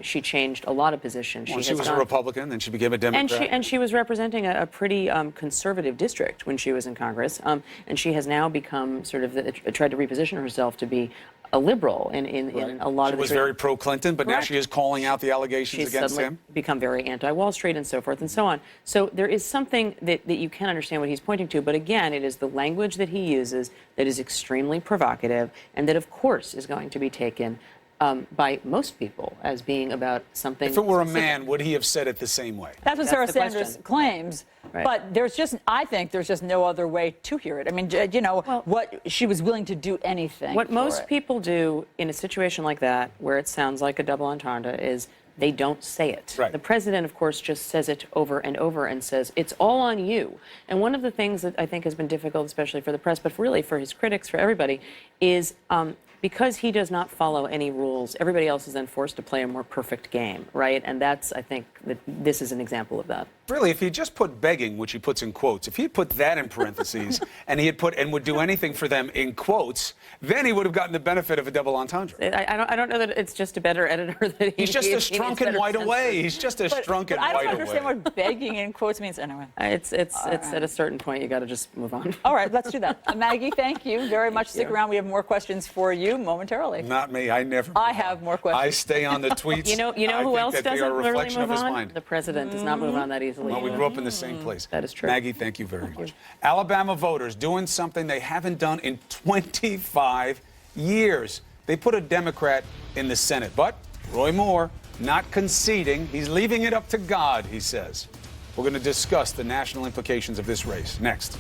she changed a lot of positions. Well, she was a Republican, then she became a Democrat. And she was representing a pretty conservative district when she was in Congress. And she has now become sort of tried to reposition herself to be a liberal in a lot of the... She was very pro-Clinton, but now she is calling out the allegations against him. She's become very anti-Wall Street and so forth and so on. So there is something that you can understand what he's pointing to, but again, it is the language that he uses that is extremely provocative and that, of course, is going to be taken by most people as being about something... If it were a man, would he have said it the same way? That's what Sarah Sanders claims. Right. But I think there's just no other way to hear it. I mean, what she was willing to do anything. What most people do in a situation like that, where it sounds like a double entendre, is they don't say it. Right. The president, of course, just says it over and over and says, it's all on you. And one of the things that I think has been difficult, especially for the press, but really for his critics, for everybody, is because he does not follow any rules, everybody else is then forced to play a more perfect game, right? And that's, I think, that this is an example of that. Really, if he just put begging, which he puts in quotes, if he had put that in parentheses and he had put and would do anything for them in quotes, then he would have gotten the benefit of a double entendre. I don't know that it's just a better editor that he's just a strunken white away. He's just a strunken white away. I don't understand what begging in quotes means anyway. It's at a certain point you got to just move on. All right, let's do that. Maggie, thank you very much. Stick around. We have more questions for you momentarily. Not me. I never. I have more questions. I stay on the tweets. You know who else doesn't really move on? Mind. The president does not move on that easily. Well, we grew up in the same place. That is true. Maggie, thank you very much. Alabama voters doing something they haven't done in 25 years. They put a Democrat in the Senate, but Roy Moore not conceding. He's leaving it up to God, he says. We're going to discuss the national implications of this race next.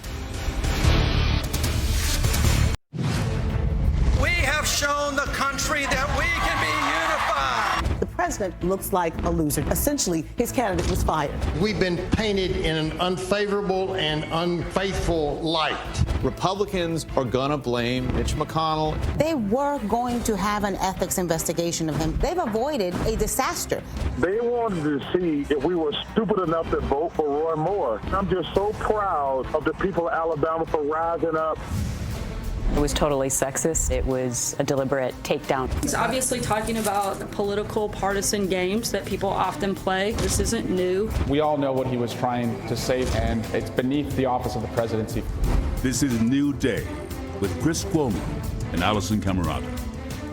We have shown the country that we can be unified. The president looks like a loser. Essentially, his candidate was fired. We've been painted in an unfavorable and unfaithful light. Republicans are going to blame Mitch McConnell. They were going to have an ethics investigation of him. They've avoided a disaster. They wanted to see if we were stupid enough to vote for Roy Moore. I'm just so proud of the people of Alabama for rising up. It was totally sexist. It was a deliberate takedown. He's obviously talking about the political partisan games that people often play. This isn't new. We all know what he was trying to say, and it's beneath the office of the presidency. This is New Day with Chris Cuomo and Allison Camerata.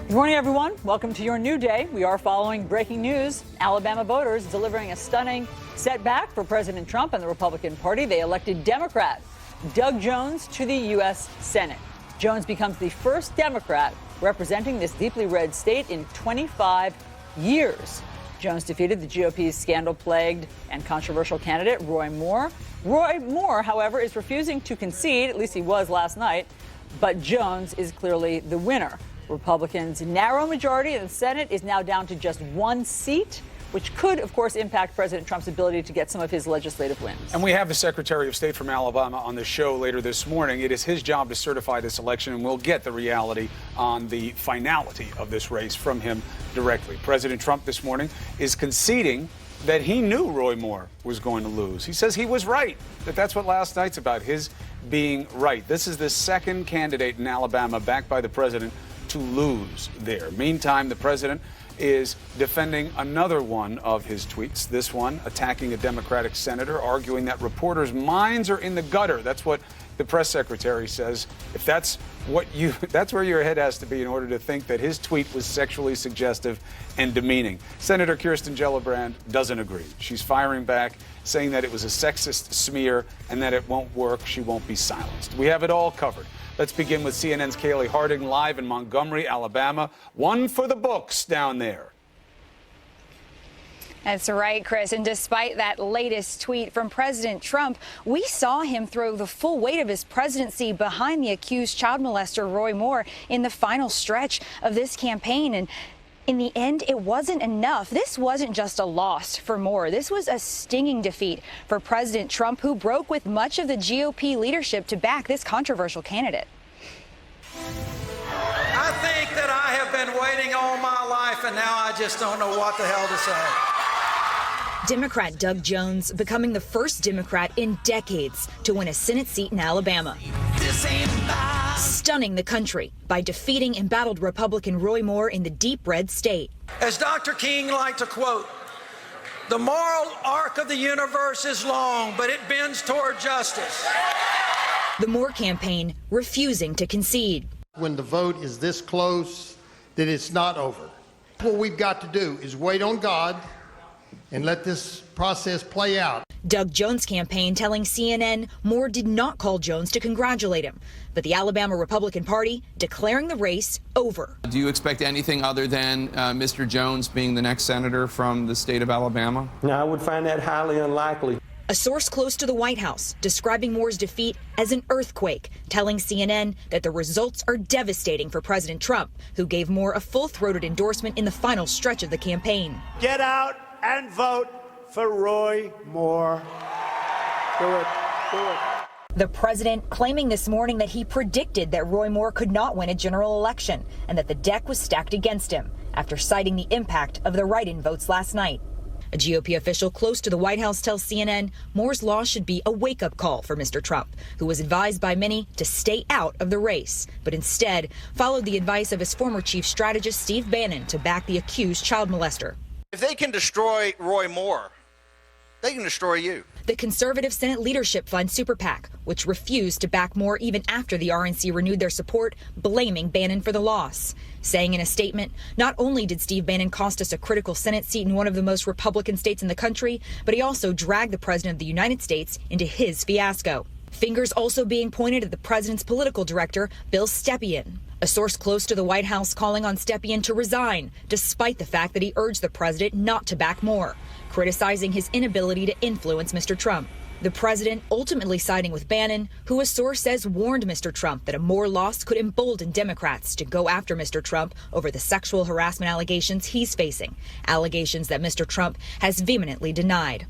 Good morning, everyone. Welcome to your new day. We are following breaking news. Alabama voters delivering a stunning setback for President Trump and the Republican Party. They elected Democrat Doug Jones to the U.S. Senate. Jones becomes the first Democrat representing this deeply red state in 25 years. Jones defeated the GOP's scandal-plagued and controversial candidate, Roy Moore. Roy Moore, however, is refusing to concede, at least he was last night, but Jones is clearly the winner. Republicans' narrow majority in the Senate is now down to just one seat, which could, of course, impact President Trump's ability to get some of his legislative wins. And we have the Secretary of State from Alabama on the show later this morning. It is his job to certify this election, and we'll get the reality on the finality of this race from him directly. President Trump this morning is conceding that he knew Roy Moore was going to lose. He says he was right, that that's what last night's about, his being right. This is the second candidate in Alabama backed by the president to lose there. Meantime, the president is defending another one of his tweets, this one attacking a Democratic senator, arguing that reporters' minds are in the gutter. That's what the press secretary says. If that's that's where your head has to be in order to think that his tweet was sexually suggestive and demeaning. Senator Kirsten Gillibrand doesn't agree. She's firing back, saying that it was a sexist smear and that it won't work. She won't be silenced. We have it all covered. Let's begin with CNN's Kaylee Harding live in Montgomery, Alabama. One for the books down there. That's right, Chris. And despite that latest tweet from President Trump, we saw him throw the full weight of his presidency behind the accused child molester Roy Moore in the final stretch of this campaign. And in the end, it wasn't enough. This wasn't just a loss for Moore. This was a stinging defeat for President Trump, who broke with much of the GOP leadership to back this controversial candidate. I think that I have been waiting all my life, and now I just don't know what the hell to say. Democrat Doug Jones becoming the first Democrat in decades to win a Senate seat in Alabama, stunning the country by defeating embattled Republican Roy Moore in the deep red state. As Dr. King liked to quote, the moral arc of the universe is long, but it bends toward justice. The Moore campaign refusing to concede. When the vote is this close, that it's not over. What we've got to do is wait on God and let this process play out. Doug Jones' campaign telling CNN Moore did not call Jones to congratulate him, but the Alabama Republican Party declaring the race over. Do you expect anything other than Mr. Jones being the next senator from the state of Alabama? No, I would find that highly unlikely. A source close to the White House describing Moore's defeat as an earthquake, telling CNN that the results are devastating for President Trump, who gave Moore a full-throated endorsement in the final stretch of the campaign. Get out and vote for Roy Moore. Do it. Do it. The president claiming this morning that he predicted that Roy Moore could not win a general election and that the deck was stacked against him after citing the impact of the write-in votes last night. A GOP official close to the White House tells CNN Moore's loss should be a wake-up call for Mr. Trump, who was advised by many to stay out of the race, but instead followed the advice of his former chief strategist Steve Bannon to back the accused child molester. If they can destroy Roy Moore, they can destroy you. The conservative Senate Leadership Fund Super PAC, which refused to back Moore even after the RNC renewed their support, blaming Bannon for the loss, saying in a statement, not only did Steve Bannon cost us a critical Senate seat in one of the most Republican states in the country, but he also dragged the President of the United States into his fiasco. Fingers also being pointed at the president's political director, Bill Stepien. A source close to the White House calling on Stepien to resign, despite the fact that he urged the president not to back Moore, criticizing his inability to influence Mr. Trump. The president ultimately siding with Bannon, who a source says warned Mr. Trump that a Moore loss could embolden Democrats to go after Mr. Trump over the sexual harassment allegations he's facing, allegations that Mr. Trump has vehemently denied.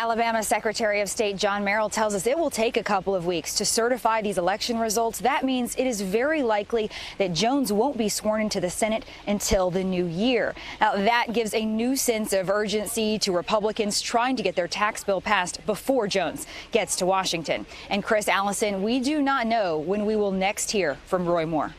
Alabama Secretary of State John Merrill tells us it will take a couple of weeks to certify these election results. That means it is very likely that Jones won't be sworn into the Senate until the new year. Now, that gives a new sense of urgency to Republicans trying to get their tax bill passed before Jones gets to Washington. And Chris, Allison, we do not know when we will next hear from Roy Moore.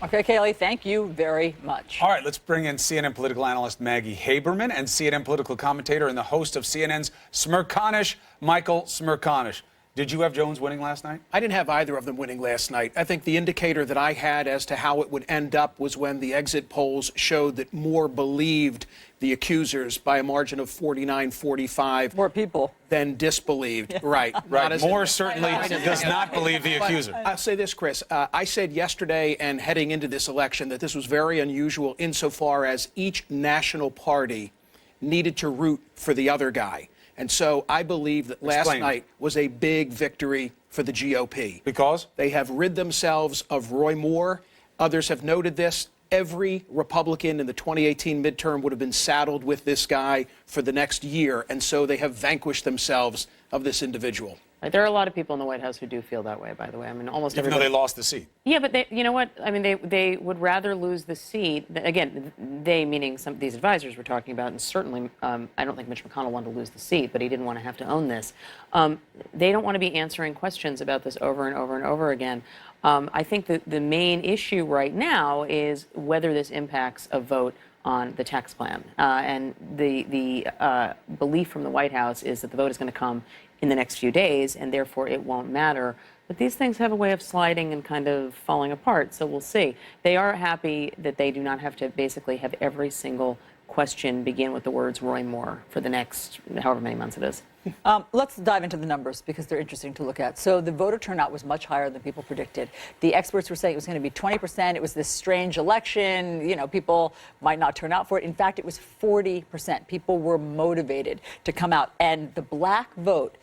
Okay, Kayleigh, thank you very much. All right, let's bring in CNN political analyst Maggie Haberman and CNN political commentator and the host of CNN's Smerconish, Michael Smerconish. Did you have Jones winning last night? I didn't have either of them winning last night. I think the indicator that I had as to how it would end up was when the exit polls showed that Moore believed the accusers by a margin of 49-45. More people than disbelieved. Yeah. Right. Right. Moore certainly does not believe the accuser. I'll say this, Chris. I said yesterday and heading into this election that this was very unusual insofar as each national party needed to root for the other guy. And so I believe that last night was a big victory for the GOP. Because? They have rid themselves of Roy Moore. Others have noted this. Every Republican in the 2018 midterm would have been saddled with this guy for the next year. And so they have vanquished themselves of this individual. There are a lot of people in the White House who do feel that way, by the way. I mean, almost even everybody. though they lost the seat. Yeah, but you know what? I mean, they would rather lose the seat. Again, they meaning some of these advisors we're talking about, and certainly I don't think Mitch McConnell wanted to lose the seat, but he didn't want to have to own this. They don't want to be answering questions about this over and over and over again. I think that the main issue right now is whether this impacts a vote on the tax plan. And the belief from the White House is that the vote is going to come in the next few days, and therefore it won't matter. But these things have a way of sliding and kind of falling apart, so we'll see. They are happy that they do not have to basically have every single question begin with the words Roy Moore for the next however many months it is. Let's dive into the numbers because they're interesting to look at. So the voter turnout was much higher than people predicted. The experts were saying it was going to be 20%. It was this strange election. You know, people might not turn out for it. In fact, it was 40%. People were motivated to come out. And the black vote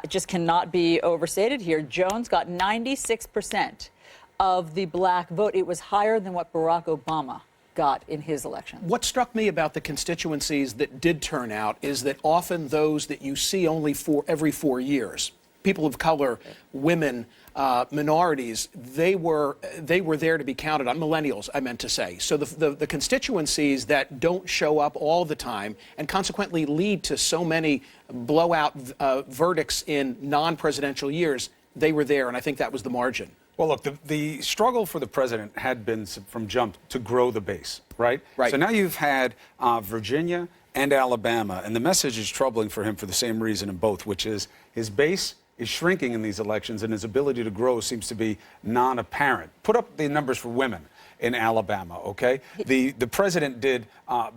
just cannot be overstated here. Jones got 96% of the black vote. It was higher than what Barack Obama got in his election. What struck me about the constituencies that did turn out is that often those that you see only every 4 years, people of color, women, minorities, they were there to be counted on. Millennials, I meant to say. So the constituencies that don't show up all the time and consequently lead to so many blowout verdicts in non-presidential years, they were there, and I think that was the margin. Well, look, the struggle for the president had been from jump to grow the base, right? Right. So now you've had Virginia and Alabama, and the message is troubling for him for the same reason in both, which is his base is shrinking in these elections and his ability to grow seems to be non-apparent. Put up the numbers for women in Alabama, okay? The president did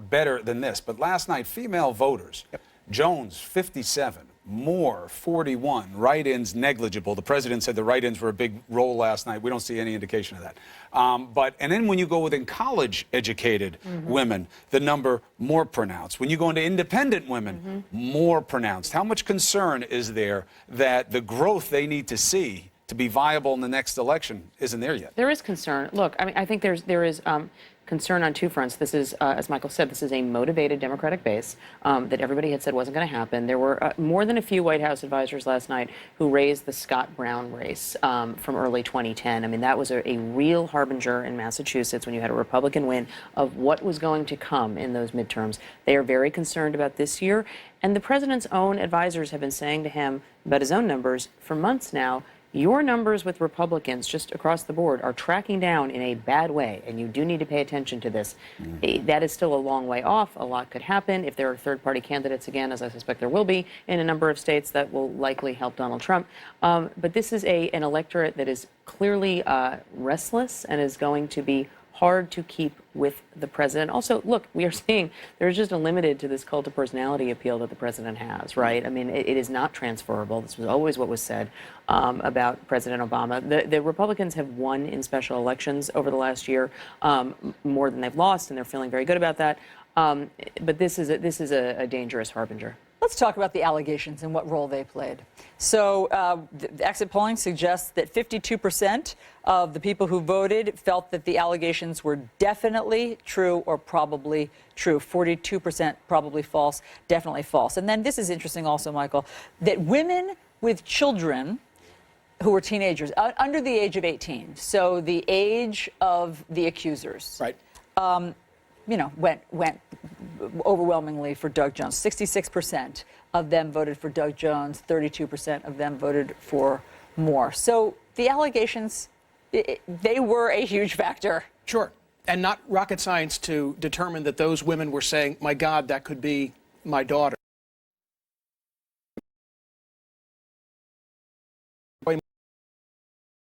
better than this, but last night, female voters, Jones, 57. Moore, 41. Write-ins negligible. The president said the write-ins were a big role last night. We don't see any indication of that. And then when you go within college-educated women, the number more pronounced. When you go into independent women, more pronounced. How much concern is there that the growth they need to see to be viable in the next election isn't there yet? There is concern. Look, I mean, I think there is concern on two fronts. This is, as Michael said, this is a motivated Democratic base that everybody had said wasn't going to happen. There were more than a few White House advisors last night who raised the Scott Brown race from early 2010. I mean, that was a real harbinger in Massachusetts when you had a Republican win of what was going to come in those midterms. They are very concerned about this year. And the president's own advisors have been saying to him about his own numbers for months now, your numbers with Republicans just across the board are tracking down in a bad way, and you do need to pay attention to this. That is still a long way off. A lot could happen if there are third-party candidates again, as I suspect there will be in a number of states that will likely help Donald Trump. But this is an electorate that is clearly restless and is going to be hard to keep with the president. Also, look, we are seeing there's just a limited to this cult of personality appeal that the president has, right? I mean, it is not transferable. This was always what was said about President Obama. The Republicans have won in special elections over the last year more than they've lost, and they're feeling very good about that. But this is a dangerous harbinger. Let's talk about the allegations and what role they played. So the exit polling suggests that 52% of the people who voted felt that the allegations were definitely true or probably true. 42% probably false, definitely false. And then this is interesting also, Michael, that women with children who were teenagers, under the age of 18, so the age of the accusers, right? Went overwhelmingly for Doug Jones. 66% of them voted for Doug Jones. 32% of them voted for Moore. So the allegations, they were a huge factor. Sure. And not rocket science to determine that those women were saying, my God, that could be my daughter.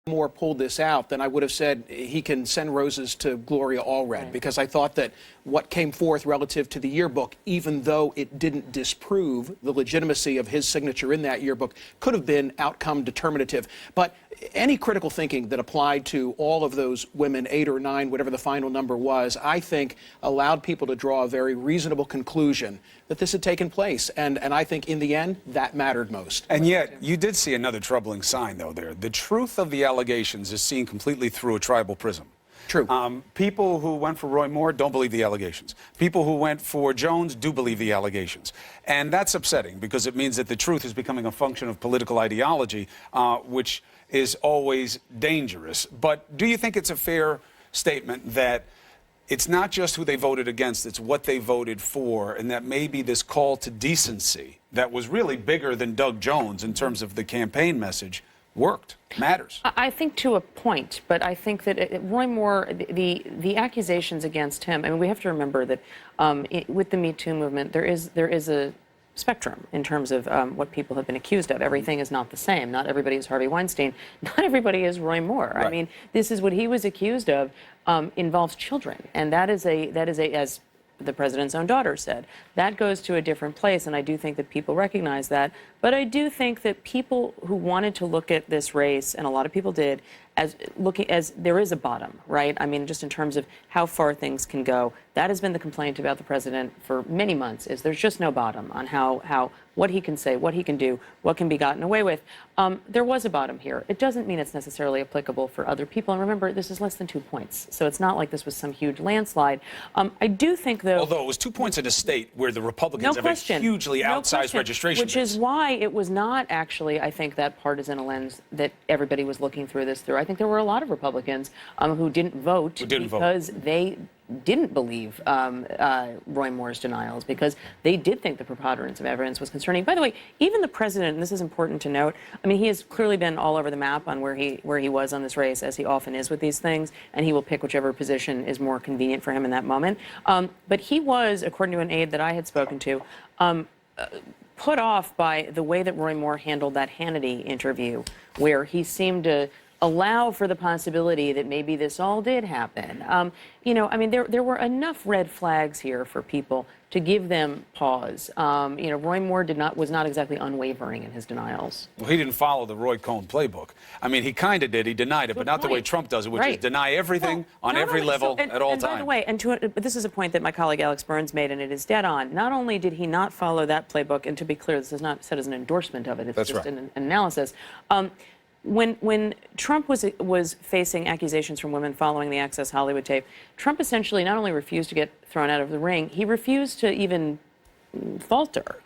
Moore pulled this out, then I would have said he can send roses to Gloria Allred, because I thought that what came forth relative to the yearbook, even though it didn't disprove the legitimacy of his signature in that yearbook, could have been outcome determinative. But any critical thinking that applied to all of those women, 8 or 9, whatever the final number was, I think allowed people to draw a very reasonable conclusion that this had taken place. And I think in the end, that mattered most. And yet, you did see another troubling sign, though, there. The truth of the allegations is seen completely through a tribal prism. True. People who went for Roy Moore don't believe the allegations. People who went for Jones do believe the allegations. And that's upsetting, because it means that the truth is becoming a function of political ideology, which is always dangerous. But do you think it's a fair statement that it's not just who they voted against, it's what they voted for, and that maybe this call to decency that was really bigger than Doug Jones in terms of the campaign message worked, matters? I think to a point, but I think that Roy Moore, the accusations against him, I mean, we have to remember that with the Me Too movement, there is a spectrum in terms of what people have been accused of. Everything is not the same. Not everybody is Harvey Weinstein. Not everybody is Roy Moore. Right. I mean, this is what he was accused of involves children, and that is a as the president's own daughter said, that goes to a different place, and I do think that people recognize that. But I do think that people who wanted to look at this race, and a lot of people did, as there is a bottom, right? I mean, just in terms of how far things can go. That has been the complaint about the president for many months, is there's just no bottom on how what he can say, what he can do, what can be gotten away with. There was a bottom here. It doesn't mean it's necessarily applicable for other people. And remember, this is less than 2 points. So it's not like this was some huge landslide. I do think, though... Although it was 2 points in a state where the Republicans have a hugely outsized registration Which is why it was not actually, I think, that partisan a lens that everybody was looking through this through. I think there were a lot of Republicans who didn't vote because they didn't believe Roy Moore's denials, because they did think the preponderance of evidence was concerning. By the way, even the president, and this is important to note, I mean, he has clearly been all over the map on where he was on this race, as he often is with these things, and he will pick whichever position is more convenient for him in that moment. But he was, according to an aide that I had spoken to, put off by the way that Roy Moore handled that Hannity interview, where he seemed to allow for the possibility that maybe this all did happen. You know, I mean, there were enough red flags here for people to give them pause. You know, Roy Moore was not exactly unwavering in his denials. Well, he didn't follow the Roy Cohn playbook. I mean, he kind of did. He denied it, but not the way Trump does it, which is deny everything on every level at all times. By the way, but this is a point that my colleague Alex Burns made, and it is dead on. Not only did he not follow that playbook, and to be clear, this is not said as an endorsement of it. It's just an analysis. When Trump was facing accusations from women following the Access Hollywood tape, Trump essentially not only refused to get thrown out of the ring, he refused to even falter.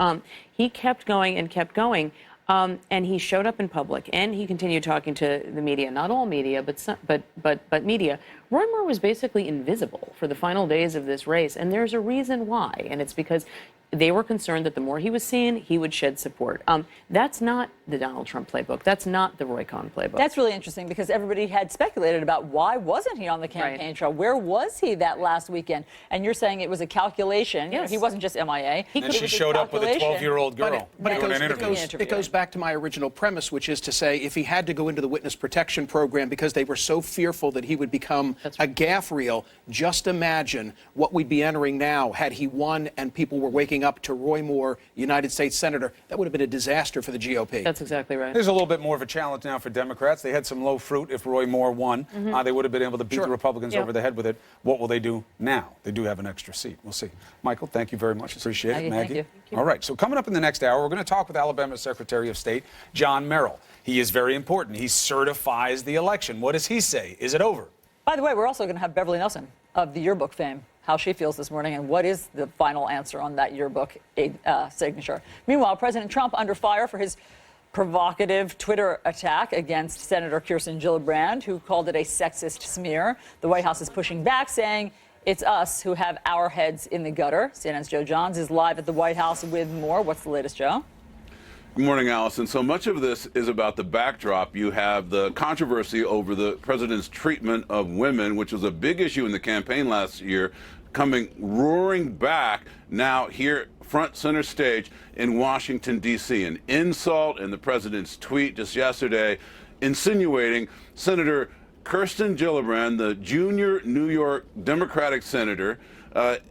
He kept going and kept going, and he showed up in public, and he continued talking to the media. Not all media, but media. Roy Moore was basically invisible for the final days of this race, and there's a reason why, and it's because they were concerned that the more he was seen, he would shed support. That's not the Donald Trump playbook. That's not the Roy Cohn playbook. That's really interesting, because everybody had speculated about why wasn't he on the campaign trail? Where was he that last weekend? And you're saying it was a calculation. Yes. He wasn't just MIA. And she showed up with a 12-year-old girl. But it goes back to my original premise, which is to say, if he had to go into the witness protection program because they were so fearful that he would become a gaffe reel, just imagine what we'd be entering now had he won and people were waking up to Roy Moore, United States Senator. That would have been a disaster for the GOP. That's That's exactly right. There's a little bit more of a challenge now for Democrats. They had some low fruit if Roy Moore won. They would have been able to beat the Republicans over the head with it. What will they do now? They do have an extra seat. We'll see. Michael, thank you very much. Appreciate it. Maggie. Thank you. All right, so coming up in the next hour, we're going to talk with Alabama Secretary of State John Merrill. He is very important. He certifies the election. What does he say? Is it over? By the way, we're also going to have Beverly Nelson of the yearbook fame, how she feels this morning, and what is the final answer on that yearbook signature. Meanwhile, President Trump under fire for his provocative Twitter attack against Senator Kirsten Gillibrand, who called it a sexist smear. The White House is pushing back, saying it's us who have our heads in the gutter. CNN's Joe Johns is live at the White House with more. What's the latest, Joe? Good morning, Allison. So much of this is about the backdrop. You have the controversy over the president's treatment of women, which was a big issue in the campaign last year, coming roaring back now here front center stage in Washington, D.C. An insult in the president's tweet just yesterday insinuating Senator Kirsten Gillibrand, the junior New York Democratic senator,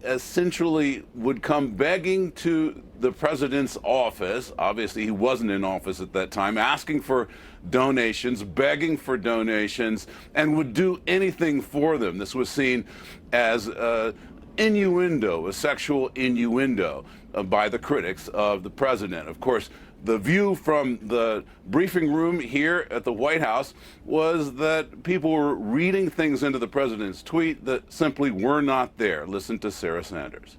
essentially would come begging to the president's office. Obviously, he wasn't in office at that time, asking for donations, begging for donations, and would do anything for them. This was seen as innuendo, a sexual innuendo by the critics of the president. Of course, the view from the briefing room here at the White House was that people were reading things into the president's tweet that simply were not there. Listen to Sarah Sanders.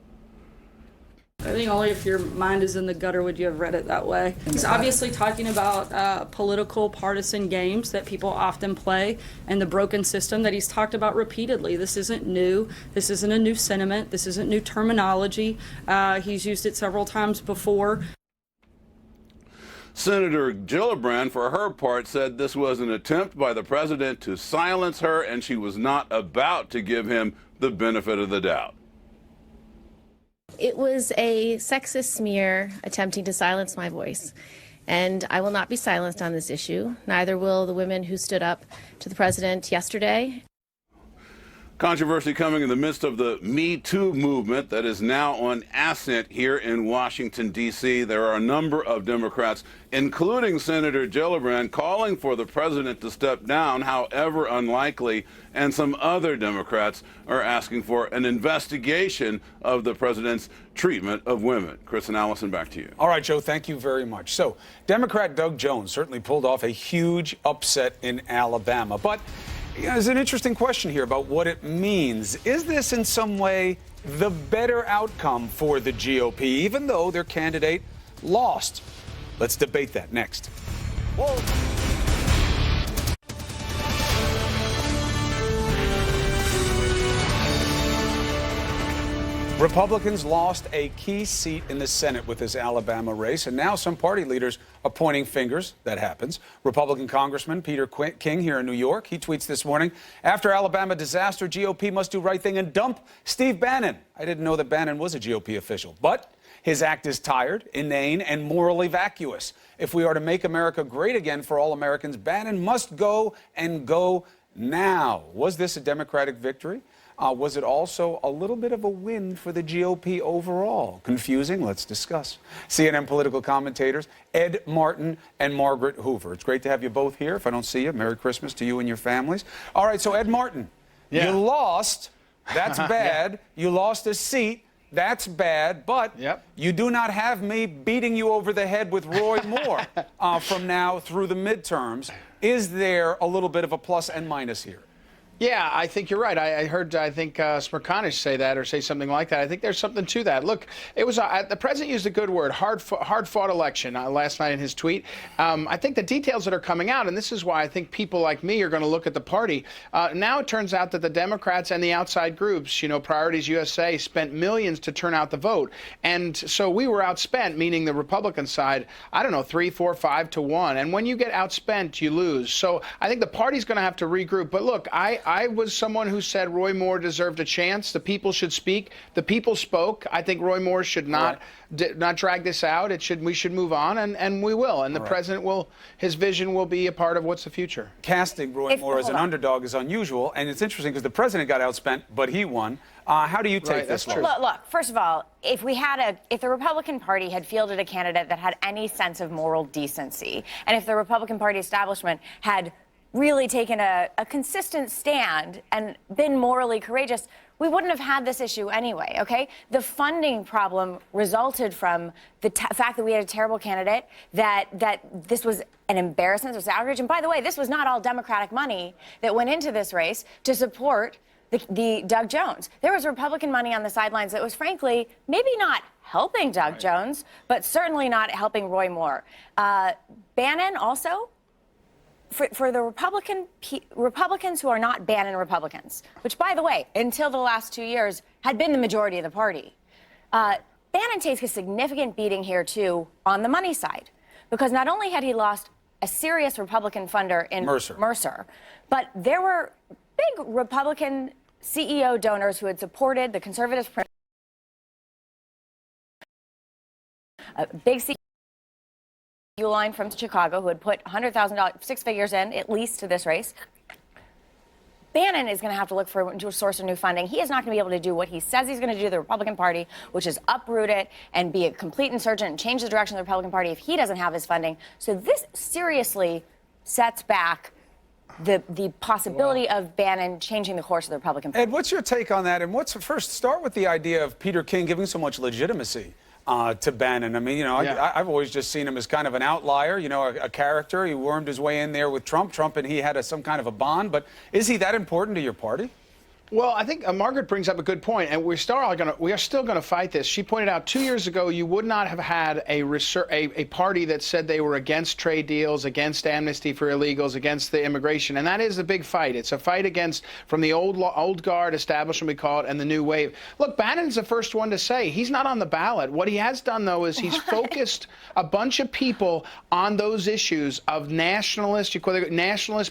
I think only if your mind is in the gutter would you have read it that way. He's obviously talking about political partisan games that people often play and the broken system that he's talked about repeatedly. This isn't new. This isn't a new sentiment. This isn't new terminology. He's used it several times before. Senator Gillibrand, for her part, said this was an attempt by the president to silence her, and she was not about to give him the benefit of the doubt. It was a sexist smear attempting to silence my voice, and I will not be silenced on this issue. Neither will the women who stood up to the president yesterday. Controversy coming in the midst of the Me Too movement that is now on ascent here in Washington, D.C. There are a number of Democrats, including Senator Gillibrand, calling for the president to step down, however unlikely, and some other Democrats are asking for an investigation of the president's treatment of women. Chris and Allison, back to you. All right, Joe, thank you very much. So, Democrat Doug Jones certainly pulled off a huge upset in Alabama, but there's an interesting question here about what it means. Is this in some way the better outcome for the GOP, even though their candidate lost? Let's debate that next. Whoa. Republicans lost a key seat in the Senate with this Alabama race, and now some party leaders are pointing fingers. That happens. Republican Congressman Peter King here in New York, he tweets this morning, after Alabama disaster, GOP must do right thing and dump Steve Bannon. I didn't know that Bannon was a GOP official, but his act is tired, inane, and morally vacuous. If we are to make America great again for all Americans, Bannon must go and go now. Was this a Democratic victory? Was it also a little bit of a win for the GOP overall? Confusing? Let's discuss. CNN political commentators Ed Martin and Margaret Hoover. It's great to have you both here. If I don't see you, Merry Christmas to you and your families. All right, so Ed Martin, you lost. That's bad. You lost a seat. That's bad, but you do not have me beating you over the head with Roy Moore from now through the midterms. Is there a little bit of a plus and minus here? Yeah, I think you're right. I heard, Smerconish say that or say something like that. I think there's something to that. Look, it was the president used a good word, hard-fought election last night in his tweet. I think the details that are coming out, and this is why I think people like me are going to look at the party. Now it turns out that the Democrats and the outside groups, Priorities USA, spent millions to turn out the vote. And so we were outspent, meaning the Republican side, 3, 4, 5 to 1. And when you get outspent, you lose. So I think the party's going to have to regroup. But look, I was someone who said Roy Moore deserved a chance. The people should speak. The people spoke. I think Roy Moore should not drag this out. We should move on, and we will. And the president his vision will be a part of what's the future. Casting Roy Moore as an underdog is unusual, and it's interesting because the president got outspent, but he won. How do you take this? Look, first of all, if the Republican Party had fielded a candidate that had any sense of moral decency, and if the Republican Party establishment had really taken a consistent stand and been morally courageous, we wouldn't have had this issue anyway, okay? The funding problem resulted from the fact that we had a terrible candidate, that this was an embarrassment, it was outrage. And by the way, this was not all Democratic money that went into this race to support the Doug Jones. There was Republican money on the sidelines that was, frankly, maybe not helping Doug Jones, but certainly not helping Roy Moore. Bannon also, for the Republicans who are not Bannon Republicans, which, by the way, until the last 2 years, had been the majority of the party, Bannon takes a significant beating here, too, on the money side, because not only had he lost a serious Republican funder in Mercer, but there were big Republican CEO donors who had supported the conservative a big CEO line from Chicago who had put $100,000, 6 figures in, at least, to this race. Bannon is going to have to look for a source of new funding. He is not going to be able to do what he says he's going to do to the Republican Party, which is uproot it and be a complete insurgent and change the direction of the Republican Party if he doesn't have his funding. So this seriously sets back the possibility of Bannon changing the course of the Republican Party. Ed, what's your take on that? And first start with the idea of Peter King giving so much legitimacy to Bannon. I mean, I've always just seen him as kind of an outlier, a character. He wormed his way in there with Trump, and he had some kind of a bond. But is he that important to your party? Well, I think Margaret brings up a good point, and we are still going to fight this. She pointed out 2 years ago you would not have had a party that said they were against trade deals, against amnesty for illegals, against the immigration, and that is a big fight. It's a fight from the old guard establishment, we call it, and the new wave. Look, Bannon's the first one to say he's not on the ballot. What he has done, though, is he's focused a bunch of people on those issues of nationalist,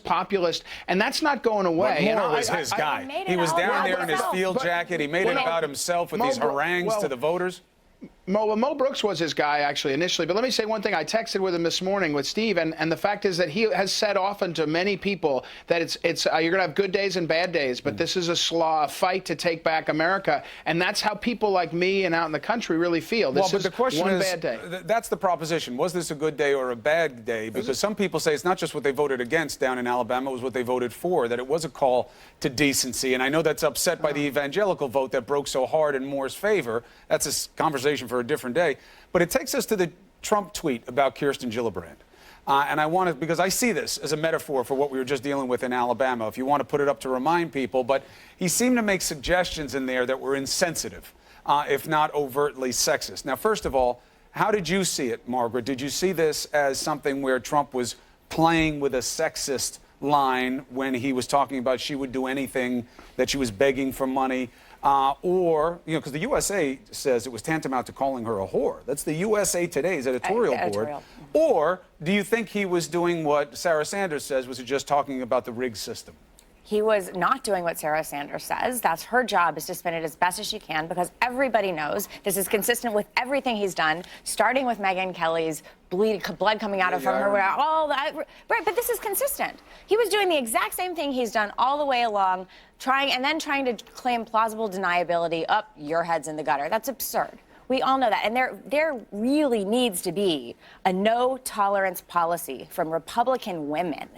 populist, and that's not going away. Moore was his guy. He was down there in his field jacket. He made it about himself with these harangues to the voters. Mo Brooks was his guy, actually, initially. But let me say one thing. I texted with him this morning with Steve, and the fact is that he has said often to many people that you're going to have good days and bad days, but this is a fight to take back America. And that's how people like me and out in the country really feel. This is the question one is, bad day. That's the proposition. Was this a good day or a bad day? Because some people say it's not just what they voted against down in Alabama, it was what they voted for, that it was a call to decency. And I know that's upset by the evangelical vote that broke so hard in Moore's favor. That's a conversation for a different day. But it takes us to the Trump tweet about Kirsten Gillibrand. And I want to, because I see this as a metaphor for what we were just dealing with in Alabama, if you want to put it up to remind people. But he seemed to make suggestions in there that were insensitive, if not overtly sexist. Now, first of all, how did you see it, Margaret? Did you see this as something where Trump was playing with a sexist line when he was talking about she would do anything, that she was begging for money? Or, because the USA says it was tantamount to calling her a whore. That's the USA Today's editorial board. Or do you think he was doing what Sarah Sanders says, was just talking about the rigged system? He was not doing what Sarah Sanders says. That's her job, is to spin it as best as she can, because everybody knows this is consistent with everything he's done, starting with Megyn Kelly's blood coming out of from her, all that. Right, but this is consistent. He was doing the exact same thing he's done all the way along, trying to claim plausible deniability. Your head's in the gutter. That's absurd. We all know that. And there really needs to be a no-tolerance policy from Republican women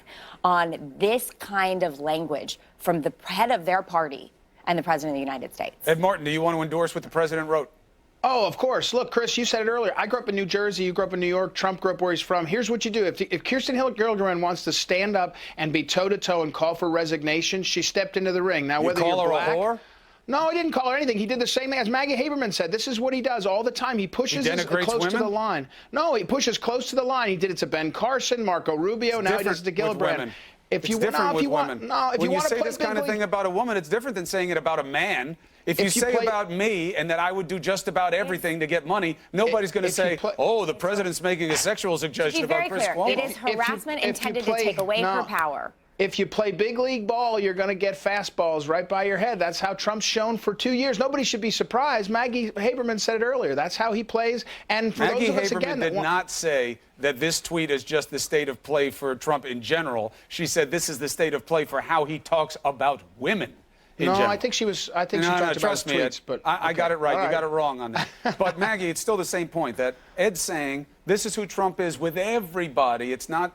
on this kind of language from the head of their party and the President of the United States. Ed Martin, do you want to endorse what the President wrote? Oh, of course. Look, Chris, you said it earlier. I grew up in New Jersey. You grew up in New York. Trump grew up where he's from. Here's what you do. If Kirsten Gillibrand wants to stand up and be toe-to-toe and call for resignation, she stepped into the ring. Now, whether you're black... a whore? No, he didn't call her anything. He did the same thing as Maggie Haberman said. This is what he does all the time. He pushes close to the line. No, he pushes close to the line. He did it to Ben Carson, Marco Rubio. Now he does it to Gillibrand. When you say this kind of thing about a woman, it's different than saying it about a man. If you say about me and that I would do just about everything to get money, nobody's going to say, oh, the president's making a sexual suggestion about Chris Cuomo. It is harassment intended to take away her power. If you play big league ball, you're going to get fastballs right by your head. That's how Trump's shown for 2 years. Nobody should be surprised. Maggie Haberman said it earlier. That's how he plays. And for Maggie those of us, Haberman again, did not say that this tweet is just the state of play for Trump in general. She said this is the state of play for how he talks about women. No, general. I think she talked about trust me, tweets, Ed, but I got it right. All You got it wrong on that. But Maggie, it's still the same point that Ed's saying this is who Trump is with everybody. It's not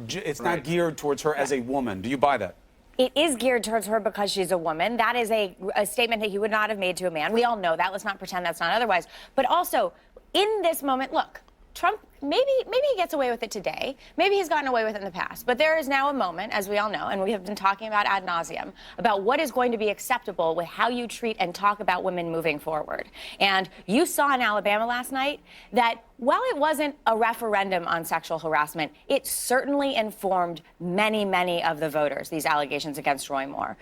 geared towards her as a woman. Do you buy that? It is geared towards her because she's a woman. That is a statement that he would not have made to a man. We all know that. Let's not pretend that's not otherwise. But also, in this moment, look, Trump, maybe he gets away with it today. Maybe he's gotten away with it in the past. But there is now a moment, as we all know, and we have been talking about ad nauseum, about what is going to be acceptable with how you treat and talk about women moving forward. And you saw in Alabama last night that while it wasn't a referendum on sexual harassment, it certainly informed many, many of the voters, these allegations against Roy Moore.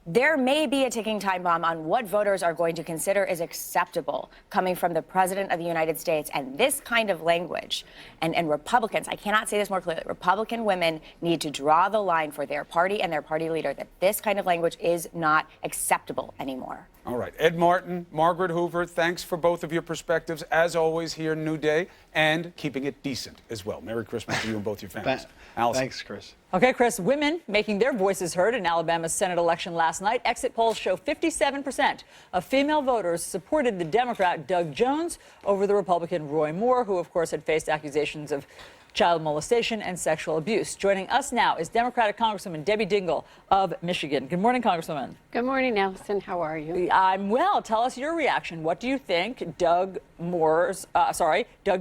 There may be a ticking time bomb on what voters are going to consider is acceptable coming from the President of the United States. And this kind of language, and Republicans, I cannot say this more clearly, Republican women need to draw the line for their party and their party leader that this kind of language is not acceptable anymore. All right. Ed Martin, Margaret Hoover, thanks for both of your perspectives, as always, here in New Day, and keeping it decent as well. Merry Christmas to you and both your families. Allison. Thanks, Chris. Okay, Chris, women making their voices heard in Alabama's Senate election last night. Exit polls show 57% of female voters supported the Democrat Doug Jones over the Republican Roy Moore, who, of course, had faced accusations of child molestation and sexual abuse. Joining us now is Democratic Congresswoman Debbie Dingell of Michigan. Good morning, Congresswoman. Good morning, Allison. How are you? I'm well. Tell us your reaction. What do you think Doug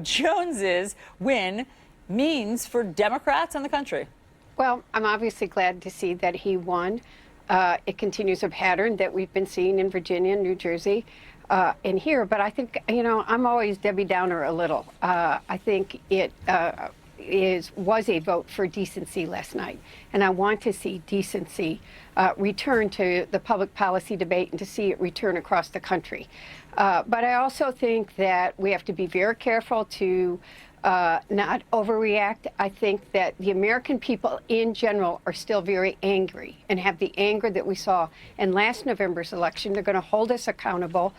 Jones's win means for Democrats and the country? Well, I'm obviously glad to see that he won. It continues a pattern that we've been seeing in Virginia, New Jersey, and here. But I think, I'm always Debbie Downer a little. I think it was a vote for decency last night. And I want to see decency return to the public policy debate and to see it return across the country. But I also think that we have to be very careful to not overreact. I think that the American people in general are still very angry and have the anger that we saw in last November's election. They're going to hold us accountable.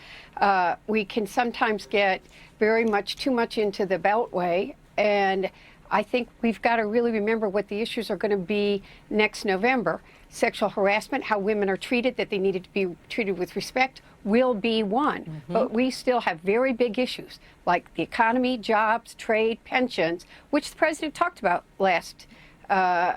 We can sometimes get very much too much into the Beltway, and I think we've got to really remember what the issues are going to be next November. Sexual harassment, how women are treated, that they needed to be treated with respect, will be one. Mm-hmm. But we still have very big issues like the economy, jobs, trade, pensions, which the president talked about last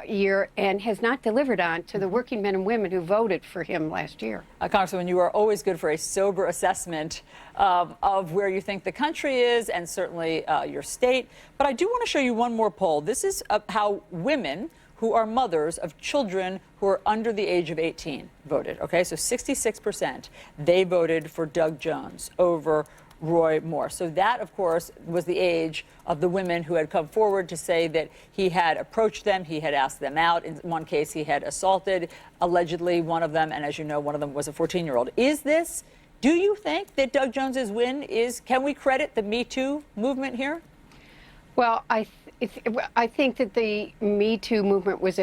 year and has not delivered on to the working men and women who voted for him last year. Congresswoman, you are always good for a sober assessment of where you think the country is and certainly your state. But I do want to show you one more poll. This is how women who are mothers of children who are under the age of 18 voted. Okay, so 66%, they voted for Doug Jones over Roy Moore. So that, of course, was the age of the women who had come forward to say that he had approached them, he had asked them out. In one case, he had assaulted, allegedly, one of them, and as you know, one of them was a 14-year-old. Do you think that Doug Jones's win can we credit the Me Too movement here? Well, I think that the Me Too movement was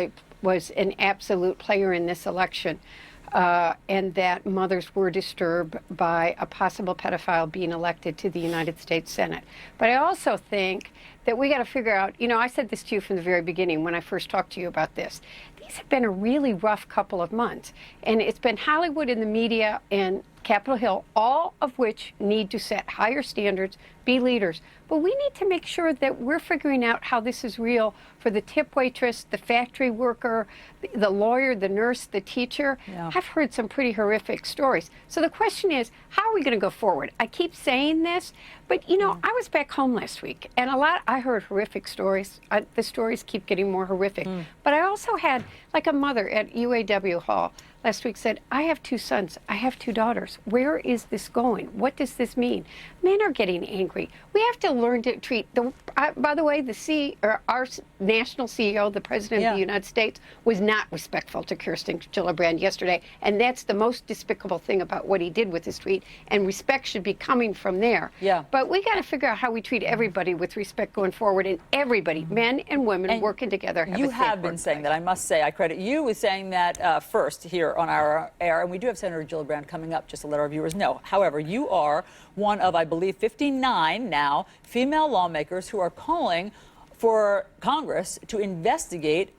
an absolute player in this election. And that mothers were disturbed by a possible pedophile being elected to the United States Senate. But I also think that we got to figure out, I said this to you from the very beginning when I first talked to you about this. These have been a really rough couple of months. And it's been Hollywood and the media and Capitol Hill, all of which need to set higher standards, be leaders. But we need to make sure that we're figuring out how this is real for the tip waitress, the factory worker, the lawyer, the nurse, the teacher. Yeah. I've heard some pretty horrific stories. So the question is, how are we going to go forward? I keep saying this, but I was back home last week and I heard horrific stories. The stories keep getting more horrific. But I also had, like a mother at UAW Hall last week said, I have 2 sons, I have 2 daughters. Where is this going? What does this mean? Men are getting angry. We have to learn to treat by the way, our national CEO, the President of the United States, was not respectful to Kirsten Gillibrand yesterday. And that's the most despicable thing about what he did with his tweet. And respect should be coming from there. Yeah. But we got to figure out how we treat everybody with respect going forward. And everybody, men and women, working together. You have been saying that. I must say, I credit you with saying that first here on our air. And we do have Senator Gillibrand coming up, just to let our viewers know. However, you are one of, I believe, 59 now female lawmakers who are calling for Congress to investigate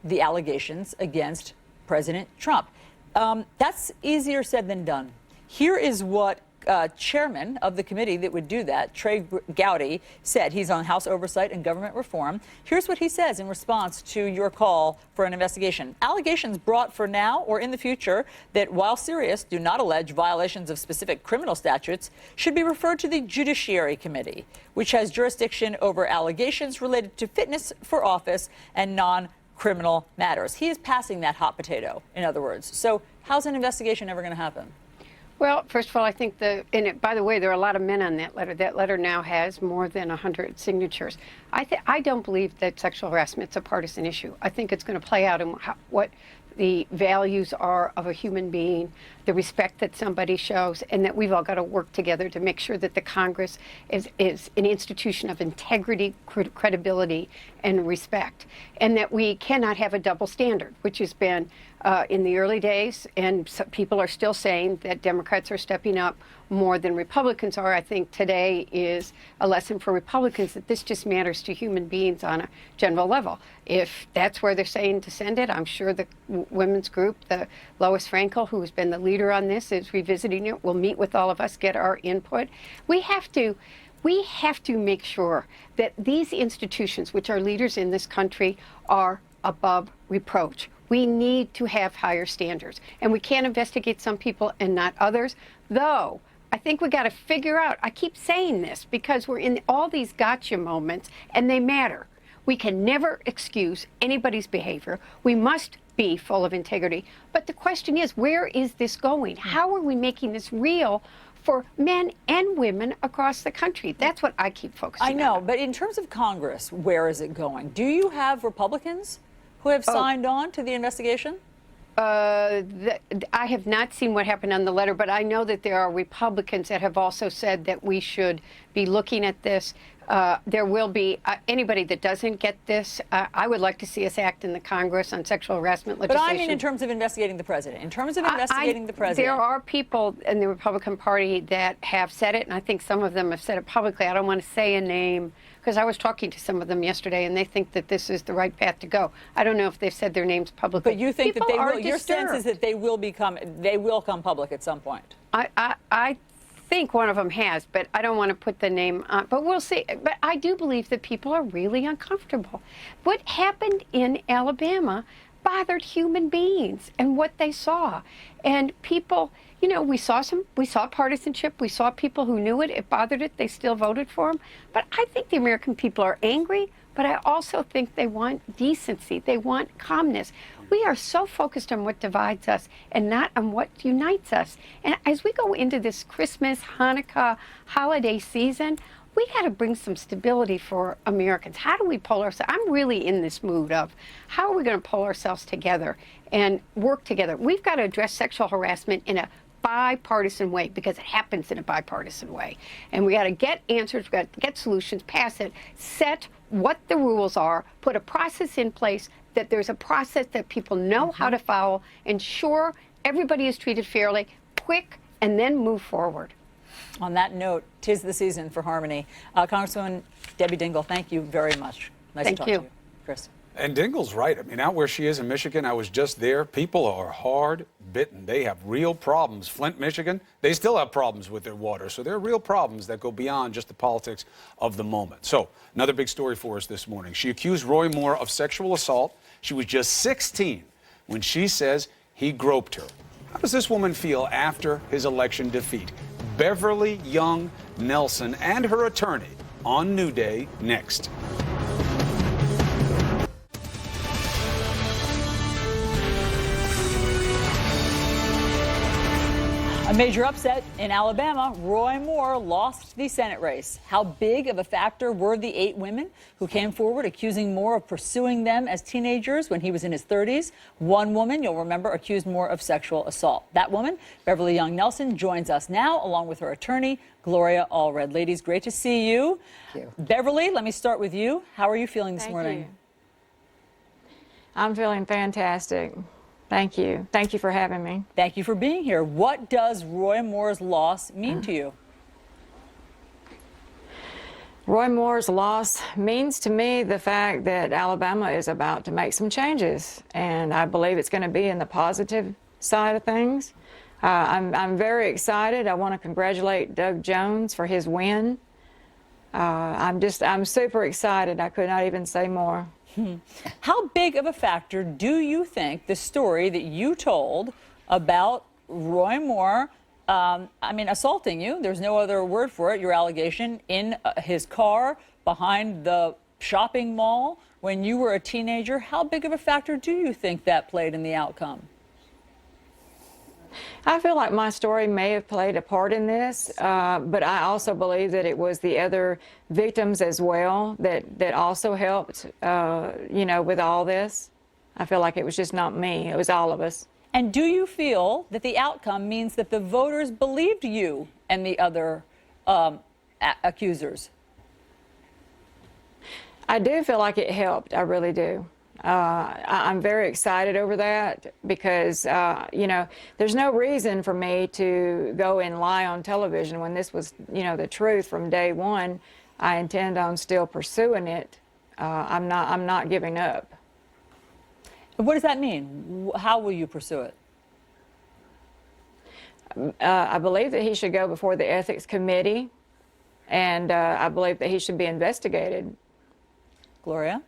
the allegations against President Trump. That's easier said than done. Here is what chairman of the committee that would do that, Trey Gowdy, said. He's on House Oversight and Government Reform. Here's what he says in response to your call for an investigation. Allegations brought for now or in the future that, while serious, do not allege violations of specific criminal statutes should be referred to the Judiciary Committee, which has jurisdiction over allegations related to fitness for office and non-criminal matters. He is passing that hot potato, in other words. So how's an investigation ever going to happen? Well, first of all, I think by the way, there are a lot of men on that letter. That letter now has more than 100 signatures. I don't believe that sexual harassment is a partisan issue. I think it's going to play out in what the values are of a human being, the respect that somebody shows, and that we've all got to work together to make sure that the Congress is an institution of integrity, credibility, and respect, and that we cannot have a double standard, which has been in the early days, and people are still saying that Democrats are stepping up more than Republicans are. I think today is a lesson for Republicans that this just matters to human beings on a general level. If that's where they're saying to send it, I'm sure the women's group, the Lois Frankel, who has been the leader on this, is revisiting it. We'll meet with all of us, get our input. We have to make sure that these institutions, which are leaders in this country, are above reproach. We need to have higher standards, and we can't investigate some people and not others, though I think we got to figure out, I keep saying this because we're in all these gotcha moments and they matter. We can never excuse anybody's behavior. We must be full of integrity. But the question is, where is this going? How are we making this real for men and women across the country? That's what I keep focusing on. I know, but in terms of Congress, where is it going? Do you have Republicans who have signed on to the investigation? I have not seen what happened on the letter, but I know that there are Republicans that have also said that we should be looking at this. There will be anybody that doesn't get this. I would like to see us act in the Congress on sexual harassment legislation. But I mean in terms of investigating the president. In terms of investigating the president. There are people in the Republican Party that have said it, and I think some of them have said it publicly. I don't want to say a name, because I was talking to some of them yesterday, and they think that this is the right path to go. I don't know if they've said their names publicly. But you think people that they are will, your sense is that they will come public at some point. I think one of them has, but I don't want to put the name on. But we'll see. But I do believe that people are really uncomfortable. What happened in Alabama bothered human beings and what they saw. And people, you know, we saw partisanship. We saw people who knew it. It bothered it. They still voted for him. But I think the American people are angry, but I also think they want decency. They want calmness. We are so focused on what divides us and not on what unites us. And as we go into this Christmas, Hanukkah holiday season, we got to bring some stability for Americans. How do we pull ourselves? I'm really in this mood of how are we going to pull ourselves together and work together? We've got to address sexual harassment in a bipartisan way, because it happens in a bipartisan way. And we got to get answers, we got to get solutions, pass it, set what the rules are, put a process in place, that there's a process that people know how to follow, ensure everybody is treated fairly, quick, and then move forward. On that note, 'tis the season for harmony. Congresswoman Debbie Dingell, thank you very much. Nice to talk to you. Chris. And Dingell's right. I mean, out where she is in Michigan, I was just there. People are hard bitten. They have real problems. Flint, Michigan, they still have problems with their water. So there are real problems that go beyond just the politics of the moment. So another big story for us this morning. She accused Roy Moore of sexual assault. She was just 16 when she says he groped her. How does this woman feel after his election defeat? Beverly Young Nelson and her attorney on New Day next. A major upset in Alabama. Roy Moore lost the Senate race. How big of a factor were the 8 women who came forward accusing Moore of pursuing them as teenagers when he was in his 30s? One woman, you'll remember, accused Moore of sexual assault. That woman, Beverly Young Nelson, joins us now along with her attorney, Gloria Allred. Ladies, great to see you. Thank you. Beverly, let me start with you. How are you feeling this morning? I'm feeling fantastic. Thank you. Thank you for having me. Thank you for being here. What does Roy Moore's loss mean to you? Roy Moore's loss means to me the fact that Alabama is about to make some changes, and I believe it's going to be in the positive side of things. I'm very excited. I want to congratulate Doug Jones for his win. I'm super excited. I could not even say more. How big of a factor do you think the story that you told about Roy Moore, assaulting you, there's no other word for it, your allegation, in his car behind the shopping mall when you were a teenager, how big of a factor do you think that played in the outcome? I feel like my story may have played a part in this, but I also believe that it was the other victims as well that also helped, with all this. I feel like it was just not me. It was all of us. And do you feel that the outcome means that the voters believed you and the other accusers? I do feel like it helped. I really do. I'm very excited over that because, there's no reason for me to go and lie on television when this was, the truth from day one. I intend on still pursuing it. I'm not giving up. What does that mean? How will you pursue it? I believe that he should go before the Ethics Committee, and I believe that he should be investigated. Gloria?